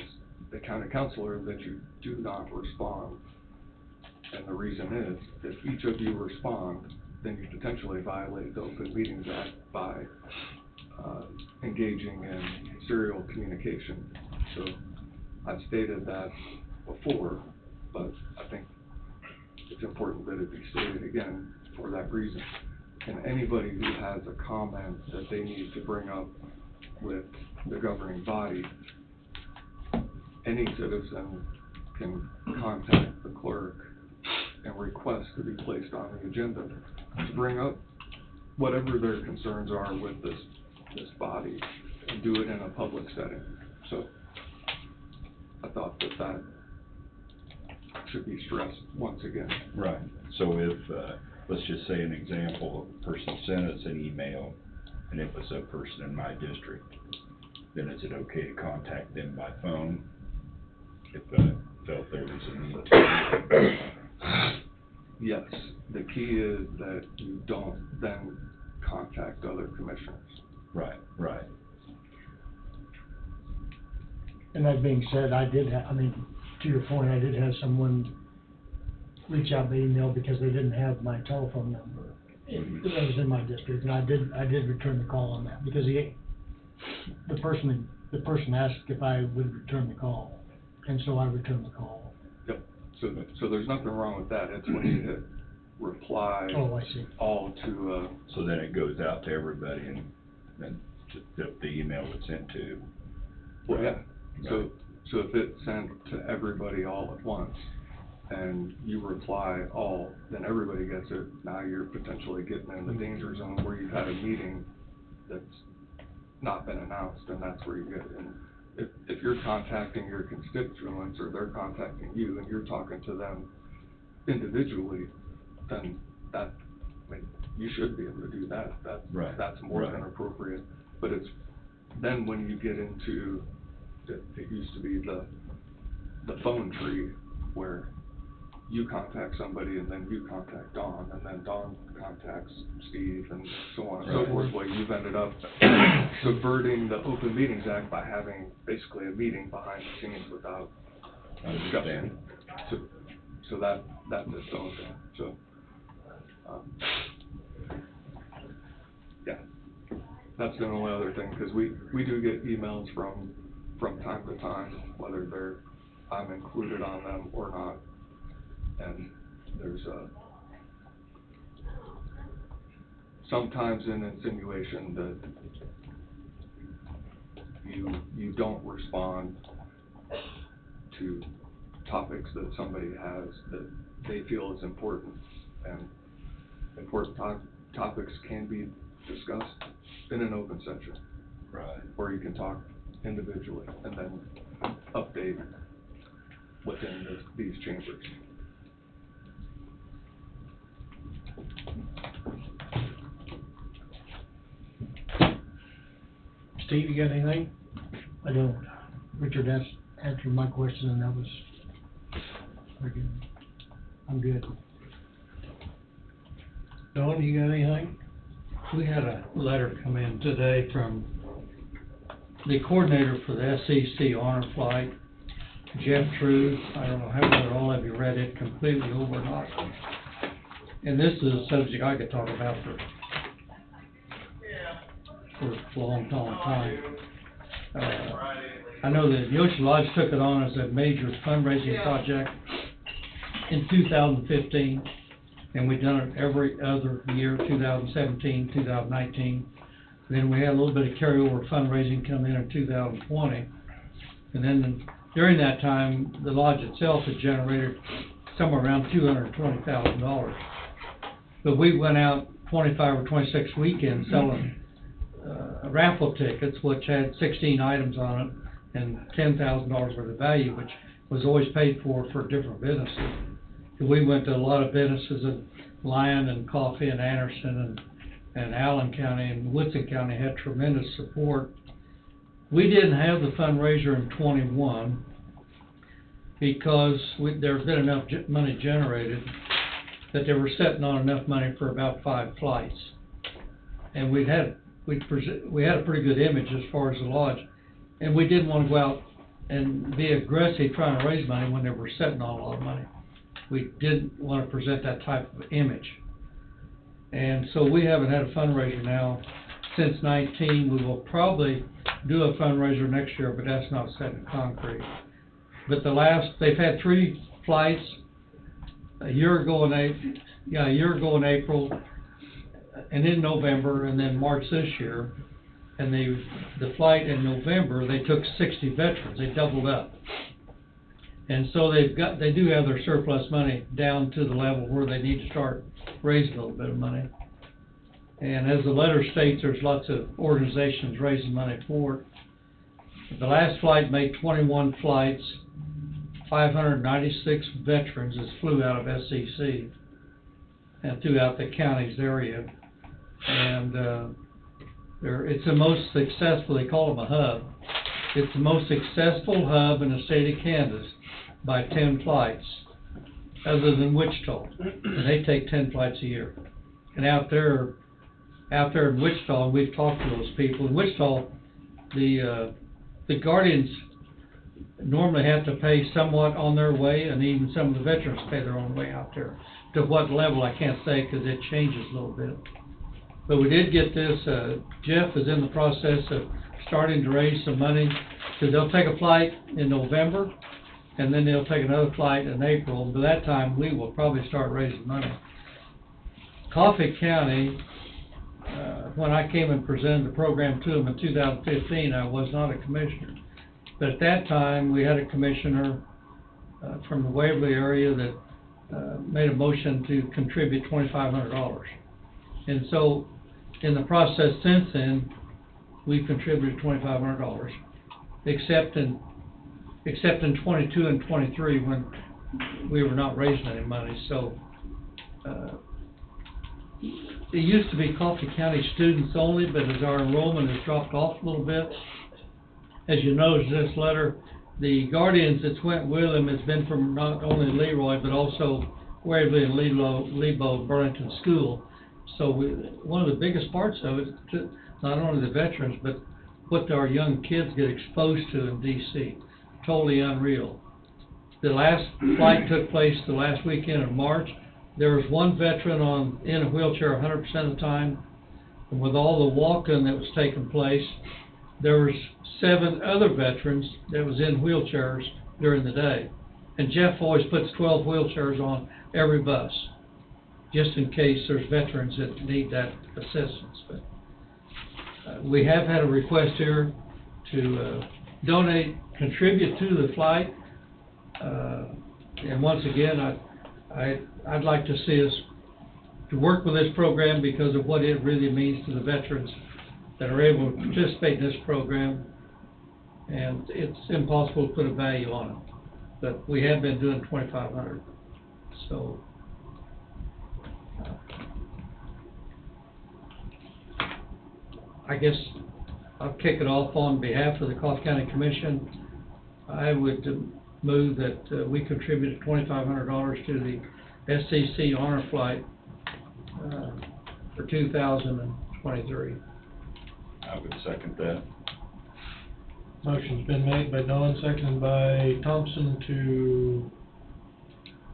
the county councilor that you do not respond. And the reason is, if each of you respond, then you potentially violate the Open Meetings Act by engaging in serial communication. So I've stated that before, but I think it's important that it be stated again for that reason. And anybody who has a comment that they need to bring up with the governing body, any citizen can contact the clerk and request to be placed on the agenda to bring up whatever their concerns are with this body, and do it in a public setting. So I thought that should be stressed once again. Right, so if, let's just say an example, a person sent us an email, and it was a person in my district, then is it okay to contact them by phone if I felt there was a need to? Yes, the key is that you don't then contact other commissioners. Right, right. And that being said, I did have, I mean, to your point, I did have someone reach out by email because they didn't have my telephone number. That was in my district, and I did return the call on that, because the person asked if I would return the call, and so I returned the call. Yep, so there's nothing wrong with that, it's when you hit reply. Oh, I see. All to, So then it goes out to everybody, and then the email was sent to. well, yeah, so if it's sent to everybody all at once, and you reply all, then everybody gets it. Now you're potentially getting in the danger zone where you've had a meeting that's not been announced, and that's where you get it. And if you're contacting your constituents, or they're contacting you, and you're talking to them individually, then that, I mean, you should be able to do that. Right. That's more than appropriate. But it's then when you get into, it used to be the phone tree, where you contact somebody, and then you contact Dawn, and then Dawn contacts Steve, and so on and so forth. Well, you've ended up subverting the Open Meetings Act by having basically a meeting behind the scenes without discussion. So that's its own thing. So, yeah, that's the only other thing, because we do get emails from time to time, whether I'm included on them or not. And there's sometimes an insinuation that you don't respond to topics that somebody has that they feel is important, and important topics can be discussed in an open session. Right. Or you can talk individually and then update within these chambers. Steve, you got anything? I don't. Richard answered my question, and that was very good. I'm good. Dawn, you got anything? We had a letter come in today from the coordinator for the SEC Honor Flight, Jeff True. I don't know how all of you read it completely over or not. And this is a subject I could talk about for a long time. I know that the Ocean Lodge took it on as a major fundraising project in 2015, and we've done it every other year, 2017, 2019. Then we had a little bit of carryover fundraising come in 2020. And then during that time, the lodge itself had generated somewhere around $220,000. But we went out 25 or 26 weekends selling raffle tickets, which had 16 items on it and $10,000 worth of value, which was always paid for different businesses. And we went to a lot of businesses in Lyon and Coffee and Anderson and Allen County and Woodson County had tremendous support. We didn't have the fundraiser in 21 because there's been enough money generated that they were sitting on enough money for about 5 flights. And we had a pretty good image as far as the lodge, and we didn't want to go out and be aggressive trying to raise money when they were sitting on a lot of money. We didn't want to present that type of image. And so we haven't had a fundraiser now since 19. We will probably do a fundraiser next year, but that's not set in concrete. But they've had 3 flights a year ago in April, and in November, and then March this year. And the flight in November, they took 60 veterans. They doubled up. And so they do have their surplus money down to the level where they need to start raising a little bit of money. And as the letter states, there's lots of organizations raising money for it. The last flight made 21 flights, 596 veterans that flew out of SEC and throughout the county's area. And it's the most successful, they call them a hub. It's the most successful hub in the state of Kansas by 10 flights, other than Wichita. And they take 10 flights a year. And out there in Wichita, we've talked to those people. In Wichita, the Guardians normally have to pay somewhat on their way, and even some of the veterans pay their own way out there. To what level, I can't say, because it changes a little bit. But we did get this, Jeff is in the process of starting to raise some money, because they'll take a flight in November, and then they'll take another flight in April. By that time, we will probably start raising money. Coffee County, when I came and presented the program to them in 2015, I was not a commissioner. But at that time, we had a commissioner from the Waverly area that made a motion to contribute $2,500. And so, in the process since then, we've contributed $2,500, except in 22 and 23 when we were not raising any money. So, it used to be Coffee County students only, but as our enrollment has dropped off a little bit, as you notice in this letter, the Guardians that's went with them has been from not only Leroy, but also Waverly and Lebo Burlington School. So one of the biggest parts of it is not only the veterans, but what our young kids get exposed to in D.C. Totally unreal. The last flight took place the last weekend of March. There was one veteran in a wheelchair 100% of the time, and with all the walking that was taking place, there was 7 other veterans that was in wheelchairs during the day. And Jeff always puts 12 wheelchairs on every bus, just in case there's veterans that need that assistance. But we have had a request here to contribute to the flight. And once again, I'd like to see us to work with this program because of what it really means to the veterans that are able to participate in this program. And it's impossible to put a value on it. But we have been doing $2,500. So I guess I'll kick it off on behalf of the Coffee County Commission. I would move that we contribute $2,500 to the SCC Honor Flight for 2020. 23. I would second that. Motion's been made by Don, seconded by Thompson to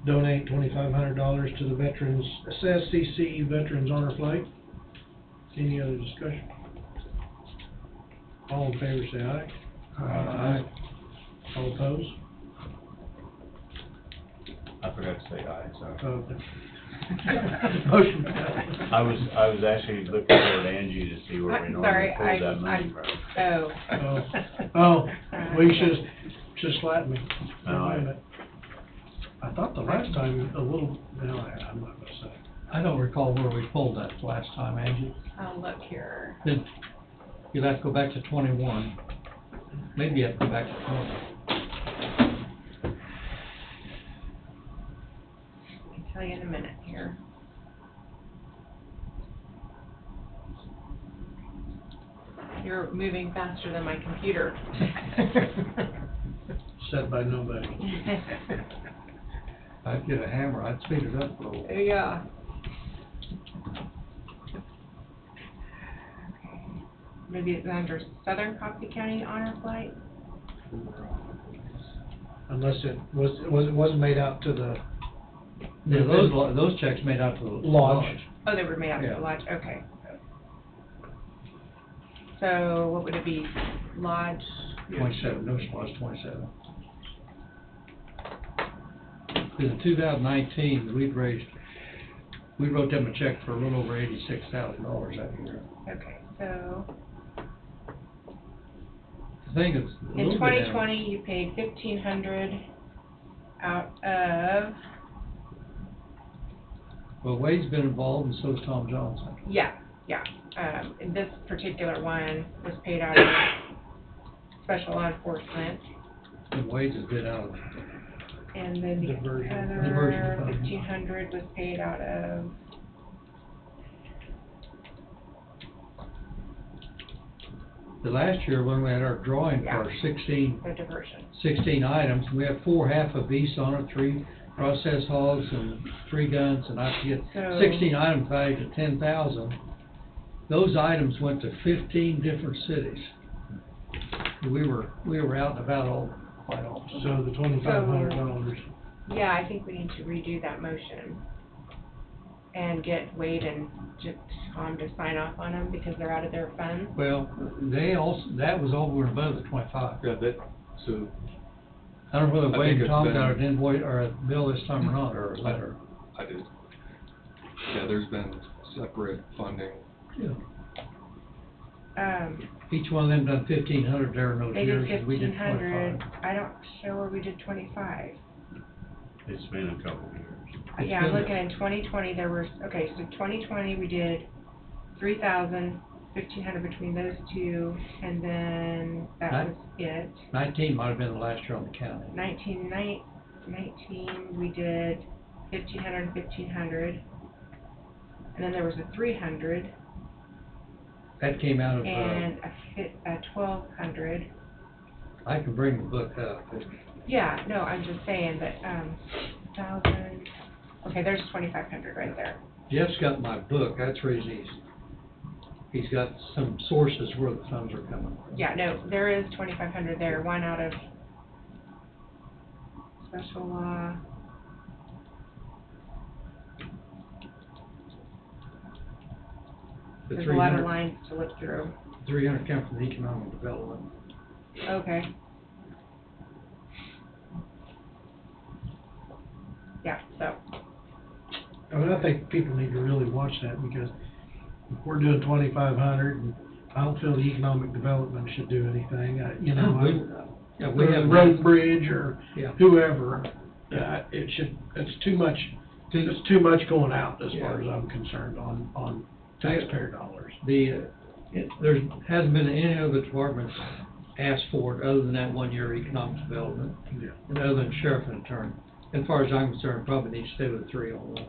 donate $2,500 to the Veterans, SCC Veterans Honor Flight. Any other discussion? All in favor say aye. Aye. All opposed? I forgot to say aye, sorry. Okay. Motion passed. I was actually looking toward Angie to see where we normally Sorry, pull that money from. Oh, well, you should've slapped me. No, Wait a minute. I thought the last time, a little, no, I'm not gonna say. I don't recall where we pulled that last time, Angie. I'll look here. Then you'll have to go back to 21. Maybe you have to go back to 20. I'll tell you in a minute here. You're moving faster than my computer. Said by nobody. I'd get a hammer, I'd speed it up a little. Yeah. Maybe it's under Southern Coffee County Honor Flight? Unless it wasn't made out to the. Yeah, those checks made out to the Lodge. Oh, they were made out to Yeah. the lodge, okay. So what would it be, lodge? 27, no, it was 27. In 2019, we wrote them a check for a little over $86,000 that year. Okay, so The thing is, a in little bit down. 2020, you paid $1,500 out of, Well, Wade's been involved and so's Tom Johnson. yeah. And this particular one was paid out of special law enforcement. And Wade's has been out of, And then the Diversion other fund. 1,500 was paid out of, the last year when we had our drawing Yeah. for 16 the diversion. 16 items, we have 4 half a piece on it, 3 processed hogs and 3 guns, and I forget, So- 16 items valued at 10,000. Those items went to 15 different cities. We were out and about all, quite often. So the $2,500. Yeah, I think we need to redo that motion and get Wade and Tom to sign off on them because they're out of their funds. Well, they also, that was over and above the 25. Yeah, so. I don't know I whether Wade think and it's Tom been- got an invoice or a bill this time or not, or a letter. I did. Yeah, there's been separate funding. Yeah. Um, Each one of them done 1,500 there in those they did years, and we did 1,500. 25. I don't show where we did 25. It's been a couple of years. Yeah, I'm looking in 2020, there were, okay, so 2020, we did 3,000, 1,500 between those two, and then that Right. was it. 19 might have been the last year on the county. 19, we did 1,500 and 1,500. And then there was a 300 That came out of, and a 1,200. I can bring the book up. Yeah, no, I'm just saying that, 1,000, okay, there's 2,500 right there. Jeff's got my book, that's the reason he's got some sources where the funds are coming from. Yeah, no, there is 2,500 there, one out of special law. The There's a lot of 300 lines to look through. 300 come from the economic development. Okay. Yeah, so, I mean, I think people need to really watch that because if we're doing 2,500 and I don't feel the economic development should do anything, We have- Road and Bridge or Yeah. whoever, it's too much going out as far as I'm concerned on taxpayer dollars. There hasn't been any other departments asked for it other than that 1 year economic development. Yeah. And other than sheriff and attorney. As far as I'm concerned, probably need to stay with 3 on one.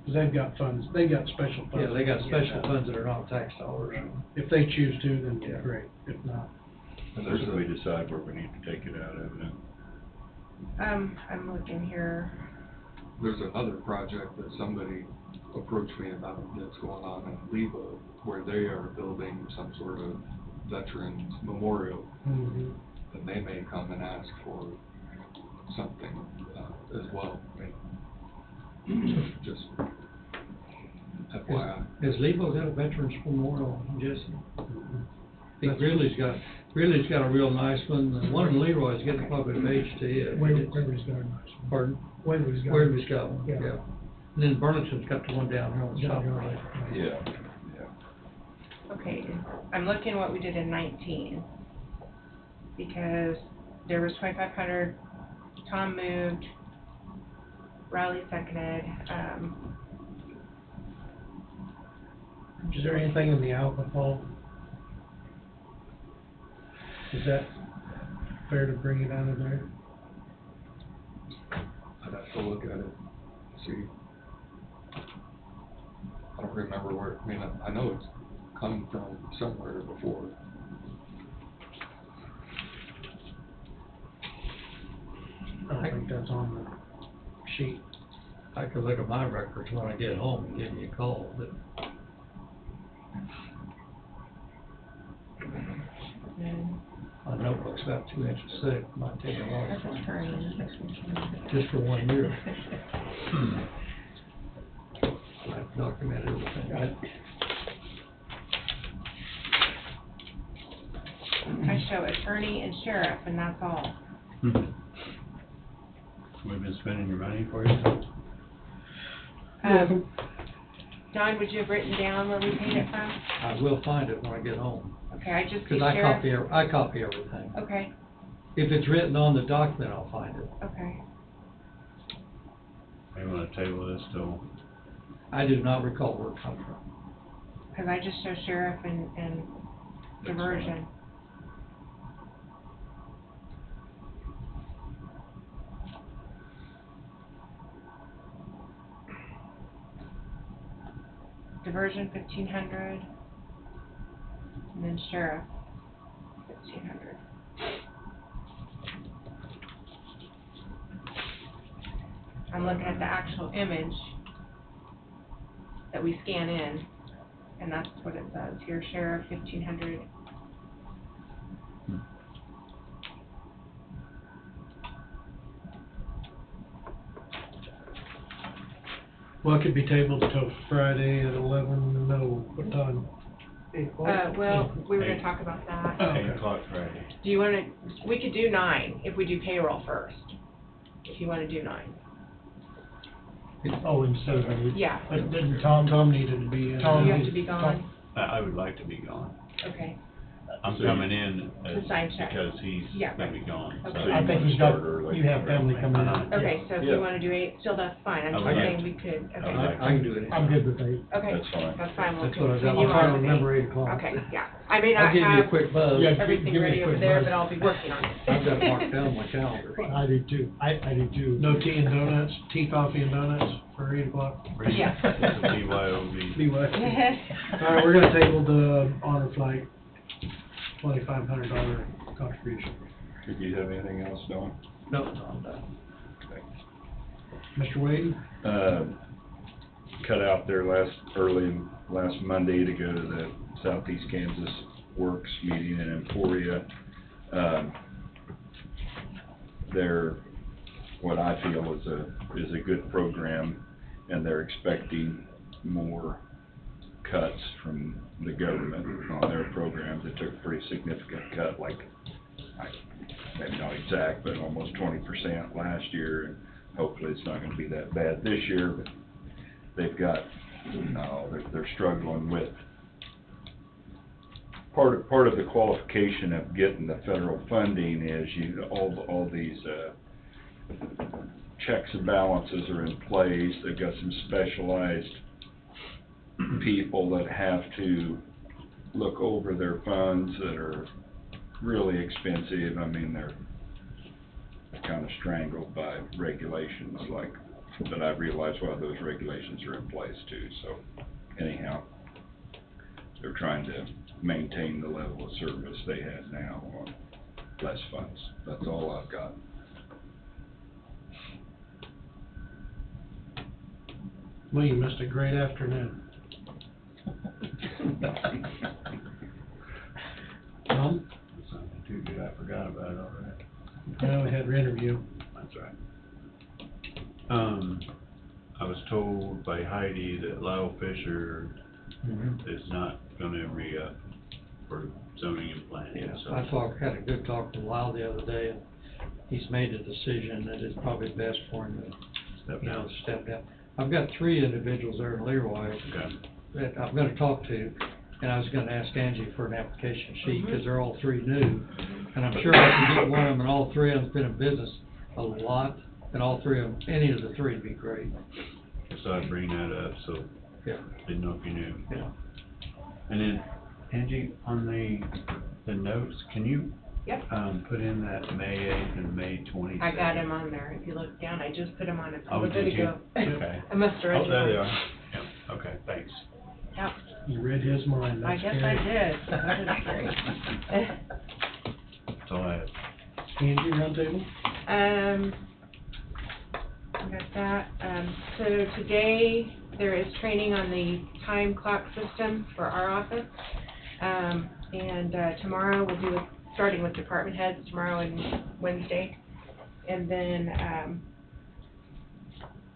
They've got funds, they got special funds. Yeah, they got special funds that are not tax dollars. If they choose to, then Yeah. great, if not. And there's we decide where we need to take it out of it. I'm looking here. There's another project that somebody approached me about that's going on in Lebo, where they are building some sort of veterans memorial. Mhm. And they may come and ask for something, as well. Just FYI. Has Lebo got a Veterans Memorial, Jesse? I think Greeley's got a real nice one, the one in Leroy's getting probably a page to it. Waverly's got a nice one. Pardon? Waverly's got. Waverly's got one, Yeah. yeah. And then Burlington's got the one down here on the Down south. here, right. Yeah. Okay, I'm looking what we did in 19, because there was 2,500, Tom moved, Riley seconded, Is there anything in the alcohol? Is that fair to bring it out of there? I'd have to look at it, see. I don't remember where, I mean, I know it's come from somewhere before. I don't think that's on the sheet. I could look at my records when I get home and give you a call, but my notebook's about 2 inches thick, might take a long that's time, attorney. just for 1 year. I've documented everything. I show attorney and sheriff, and that's all. We've been spending your money for you? John, would you have written down where we paid it from? I will find it when I get home, Okay, I just see because I sheriff. copy everything. Okay, If it's written on the document, I'll find it. okay. Maybe wanna table this till, I do not recall where it comes from. Because I just show sheriff and diversion. Diversion 1,500, and then sheriff 1,500. I'm looking at the actual image that we scan in, and that's what it says here, sheriff 1,500. Well, it could be tabled till Friday at 11, what time? 8 o'clock? Well, we were gonna talk about that. Oh, 8 okay. o'clock Friday. Do you wanna, we could do 9 if we do payroll first, if you wanna do 9. Oh, instead of any. Yeah. But didn't Tom needed to be in. Tom You have to needed- be gone? I would like to be gone. Okay. I'm So coming in To sign checks. because he's Yeah. gonna be gone. Okay. So I you think wanna he's got, start early. you have family coming in. Okay, so if you Yeah. wanna do 8, still that's fine, I'm I just would like saying to. we could, I would okay. like I can do it. I'm good with 8. Okay, That's fine. that's fine, we'll That's what I got. continue I'll try to on with remember 8. 8 o'clock. Okay, yeah, I may I'll not give you a have quick buzz. Yeah. everything give me a ready over quick there, buzz. but I'll be working on it. I've got it marked down on my calendar. I do too. I do too. No tea and donuts, tea, coffee, and donuts for 8 o'clock? Yeah. It's a BYOB. BYOB. All right, we're gonna table the honor flight, $2,500 contribution. Did you have anything else, Don? No, I'm done. Mr. Wade? Cut out there last Monday to go to the Southeast Kansas Works meeting in Emporia. They're, what I feel is a good program, and they're expecting more cuts from the government on their programs. They took a pretty significant cut, like, maybe not exact, but almost 20% last year, and hopefully it's not gonna be that bad this year, but they've got, they're struggling with part of the qualification of getting the federal funding is all these checks and balances are in place. They've got some specialized people that have to look over their funds that are really expensive. I mean, they're kind of strangled by regulations like, but I realize why those regulations are in place too. So anyhow, they're trying to maintain the level of service they have now on less funds. That's all I've got. Well, you missed a great afternoon. Tom? Something too good, I forgot about it already. Well, we had your interview. That's right. I was told by Heidi that Lyle Fisher is not gonna re-up for zoning and planning, Yeah, so. had a good talk with Lyle the other day, and he's made a decision that it's probably best for him Step to, down. step down. I've got 3 individuals there in Leroy Okay. that I'm gonna talk to, and I was gonna ask Angie for an application sheet, because they're all 3 new. And I'm sure I can get one of them, and all 3 of them's been in business a lot, and all 3 of them, any of the 3 would be great. So I'd bring that up, so. Yeah. Didn't know if you knew. Yeah. And then, Angie, on the notes, can you, Yep. put in that May 8th and May 22nd? I got him on there. If you look down, I just put him on a Oh, little bit did you? ago. Okay. I must have read Oh, there they your are. mind. Yeah, okay, thanks. Yep. You read his mind, I that's guess scary. I did. That is great. That's all I had. Angie, roundtable? I got that. So today, there is training on the time clock system for our office. And tomorrow we'll do, starting with department heads tomorrow and Wednesday. And then,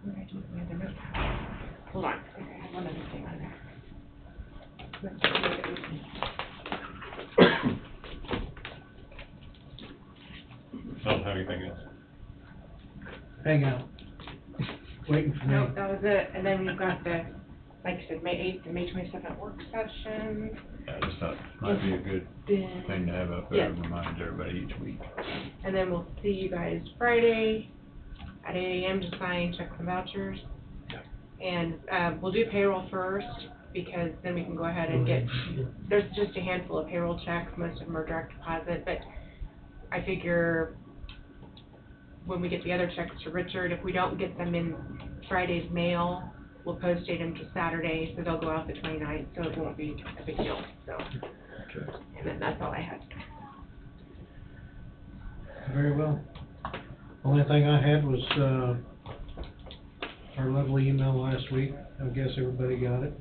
what did I do with my other notes? Hold on, I think I had one other thing on there. Let's see what it was. I don't have anything else. Hang out. Waiting for me. Nope, that was it. And then we've got the, like I said, May 8th and May 22nd work sessions. I just thought might be a good Then- thing to have up there, Yes. and remind everybody each week. And then we'll see you guys Friday at 8 AM to sign checks and vouchers. And, we'll do payroll first, because then we can go ahead and get, there's just a handful of payroll checks, most of them are direct deposit, but I figure when we get the other checks to Richard, if we don't get them in Friday's mail, we'll post date them to Saturday, so they'll go out the 29th, so it won't be a big deal, so. Okay. And then that's all I had. Very well. Only thing I had was, our lovely email last week. I guess everybody got it.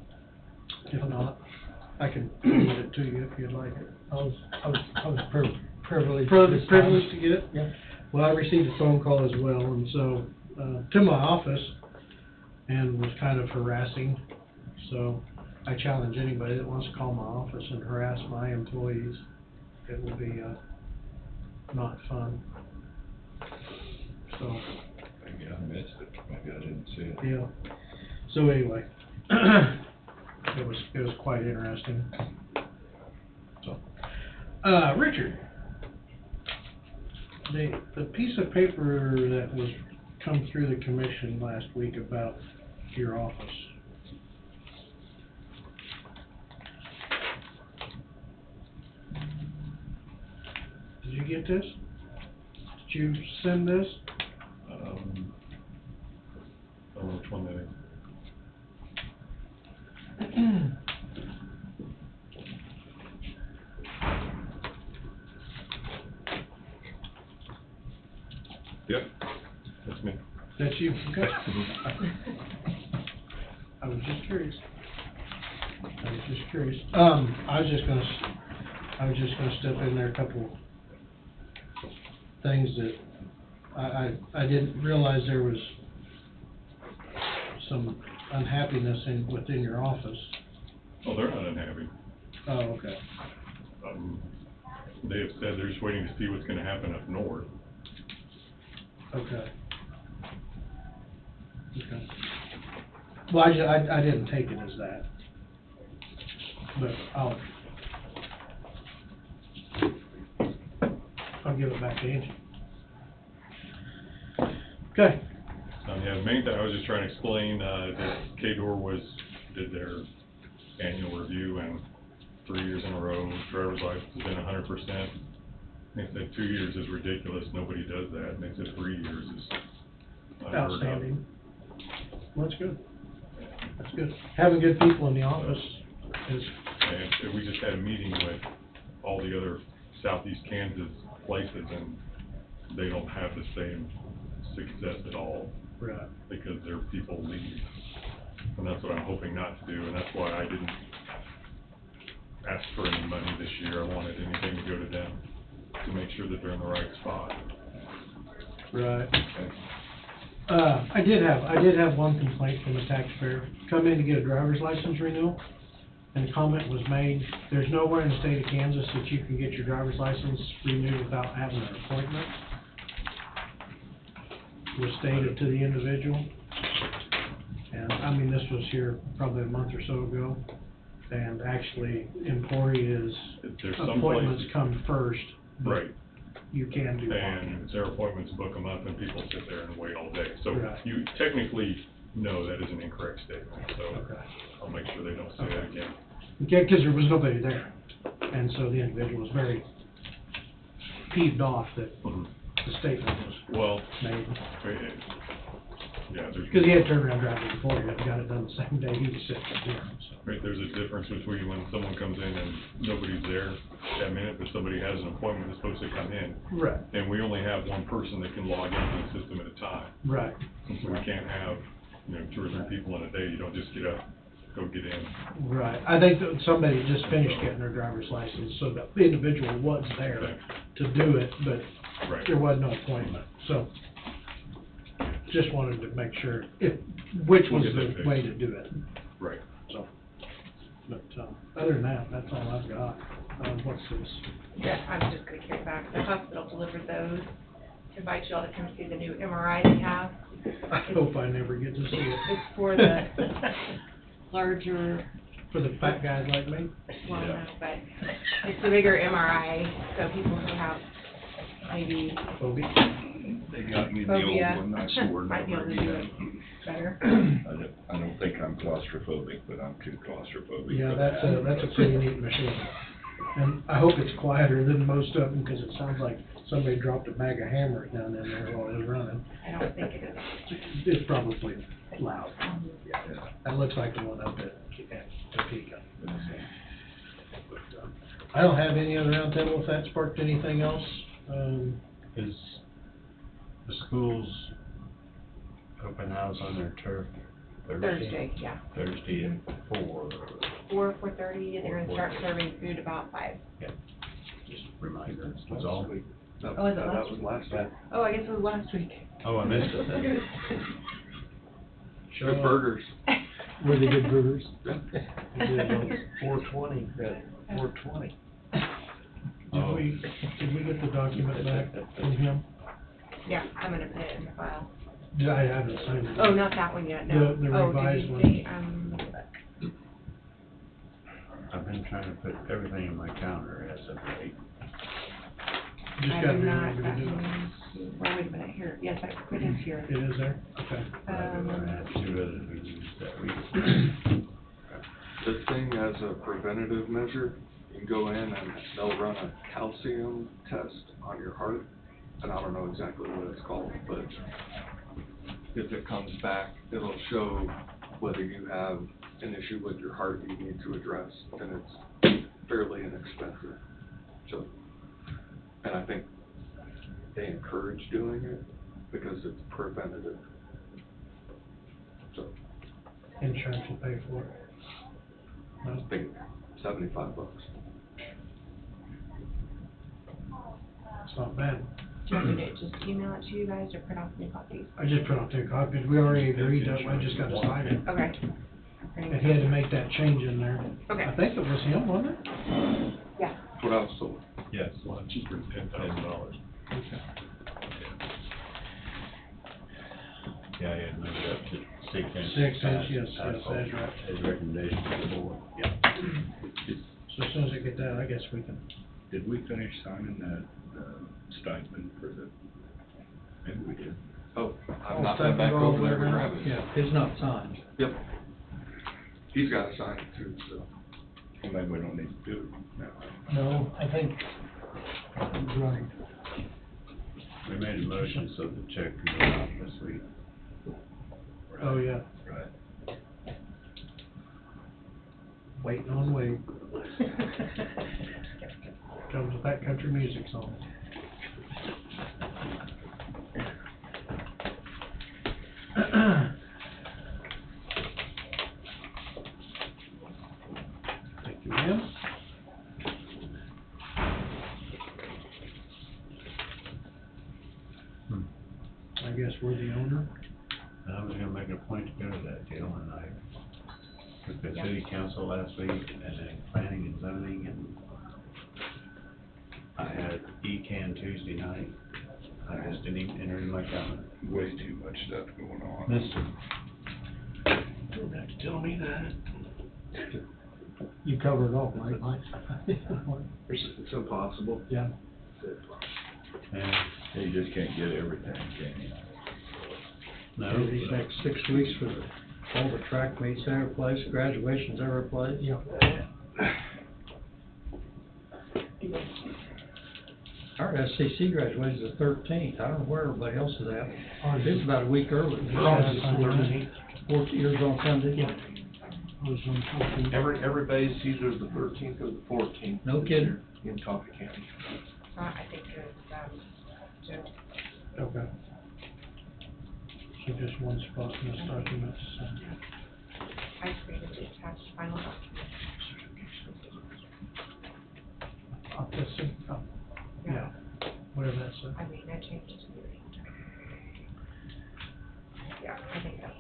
If not, I can forward it to you if you'd like it. I was privileged. Privileged to get it? Yeah. Well, I received a phone call as well, and so, to my office, and was kind of harassing. So I challenge anybody that wants to call my office and harass my employees. It will be, not fun. So, Maybe I missed it, maybe I didn't see it. yeah. So anyway, it was quite interesting. So, Richard, the piece of paper that was come through the commission last week about your office. Did you get this? Did you send this? I don't know which one that is. Yep, that's me. That's you, okay. I was just curious. I was just gonna step in there, a couple things that I didn't realize there was some unhappiness within your office. Oh, they're not unhappy. Oh, okay. They have said they're just waiting to see what's gonna happen up north. Okay. Okay. Well, I didn't take it as that. But I'll give it back to Angie. Okay. Yeah, the main thing, I was just trying to explain, that KDOR did their annual review, and 3 years in a row, driver's license has been 100%. They said 2 years is ridiculous, nobody does that, and they said 3 years is unheard of. Outstanding. Well, that's good. That's good. Having good people in the office is, And we just had a meeting with all the other southeast Kansas places, and they don't have the same success at all. Right. Because their people leave. And that's what I'm hoping not to do, and that's why I didn't ask for any money this year. I wanted anything to go to them, to make sure that they're in the right spot. Right. I did have one complaint from a taxpayer. Come in to get a driver's license renewal, and the comment was made, there's nowhere in the state of Kansas that you can get your driver's license renewed without having an appointment. Was stated to the individual. And, I mean, this was here probably a month or so ago, and actually, Emporia's There's some appointments places- come first. but Right. You can do And their appointments book them up, and people sit there and wait all day. So Right. you technically know that is an incorrect statement, so Okay. I'll make sure they don't say that again. Okay, because there was nobody there, and so the individual was very peeved off that the statement was Well, made. yeah, there's. Because he had turned around driving before, he got it done the same day he was sitting there, so. Right, there's a difference between when someone comes in and nobody's there that minute, but somebody has an appointment that's supposed to come in. Right. And we only have one person that can log into the system at a time. Right. And so we can't have, 2 or 3 people in a day, you don't just get up, go get in. Right, I think that somebody just finished getting their driver's license, so the individual was there to do it, but Right. there was no appointment, so. Just wanted to make sure which We'll was get that the fixed. way to do it, Right. so. But, other than that, that's all I've got. What's this? Yeah, I'm just gonna carry back. The hospital delivered those. Invite you all to come see the new MRI they have. I hope I never get to see it. It's for the larger, For the fat guys like me? well, no, but it's the bigger MRI, so people who have maybe Phobia? They got me the old phobia one, I swore might be able never to do again. it better. I don't think I'm claustrophobic, but I'm too claustrophobic. Yeah, for that's a pretty neat machine. And I hope it's quieter than most of them, because it sounds like somebody dropped a bag of hammers down in there while it was running. I don't think it is. It's probably loud. Yeah, that looks like the one up at Topeka. I don't have any other roundtable. If that sparked anything else, Is the schools open house on their turf Thursday, yeah. Thursday at 4. 4:30, they're gonna start serving food about 5. Just a reminder, that's all. Oh, is it last week? Oh, I guess it was last week. Oh, I missed it then. Good burgers. Were they good burgers? Yeah. 420, 420. Oh. Did we get the document back from him? Yeah, I'm gonna put it in the file. I haven't signed it. Oh, not that one yet, no. The revised one. Oh, did you see, I've been trying to put everything in my calendar as of late. Just I got do to not, remember to do it. well, wait a minute, here, yes, it is here. It is there? Okay. I had 2 other meetings that week. This thing, as a preventative measure, you can go in and they'll run a calcium test on your heart, and I don't know exactly what it's called, but if it comes back, it'll show whether you have an issue with your heart you need to address, and it's fairly inexpensive. So, and I think they encourage doing it because it's preventative. So, Insurance will pay for it. I think $75. It's not bad. Do you want me to just email it to you guys or print off new copies? I just put out 2 copies. We already agreed that I just got to sign it. Okay. And he had to make that change in there. Okay. I think it was him, wasn't it? Yeah. What I was told. Yes, a lot cheaper than $10,000. Okay. Yeah, I had moved it up to 6 inches. 6 inches, yes, That's that's right. his recommendation to the board. Yeah. So as soon as I get that, I guess we can. Did we finish signing that stipend for the, maybe we did. Oh, I've not been back over there to grab it. Yeah, it's not signed. Yep. He's got to sign it too, so. Well, maybe we don't need to do it now. No, I think he's right. We made a motion so the check can go out this week. Oh, yeah. Right. Waiting on Wade. Comes with that country music song. city council last week, and then planning and zoning, and I had ECAN Tuesday night. I just didn't even enter in my calendar. Way too much stuff going on. Missed it. Don't have to tell me that. You covered it all, right, Mike? It's impossible. Yeah. Yeah. You just can't get everything, can you? No. These next 6 weeks for all the track meets every place, graduations every place. Yeah. Our SCC graduation's the 13th. I don't know where everybody else is at. It's about a week early. Ours is the 13th. 14 years on Sunday. Yeah. Everybody's either the 13th or the 14th. No kidding. In Coffee County. I think it's, Jim. Okay. So just one spot in this document. I created the attached final document. Yeah, whatever that says. I mean, I changed it to the. Yeah, I think that's.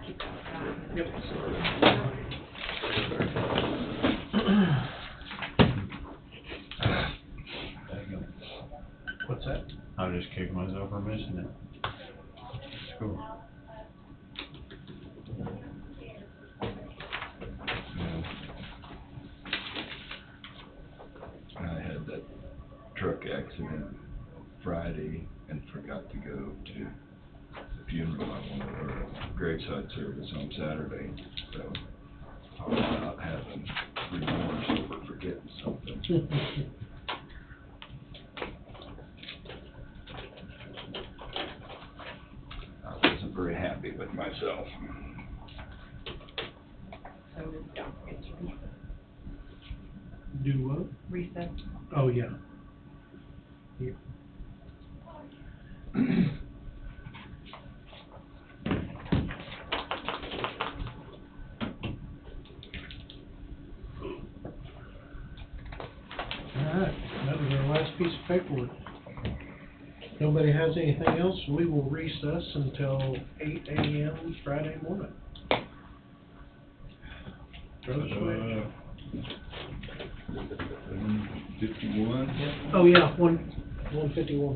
Keep that. Yep. What's that? I was just kicking myself for missing it. School. I had that truck accident Friday and forgot to go to the funeral on one of our graveside service on Saturday. So talk about having remorse over forgetting something. I wasn't very happy with myself. So don't forget to Do what? reset. Oh, yeah. Yeah. All right, that was our last piece of paperwork. Nobody has anything else, we will recess until 8 a.m. Friday morning. Throw the switch. 51? Oh, yeah, 151.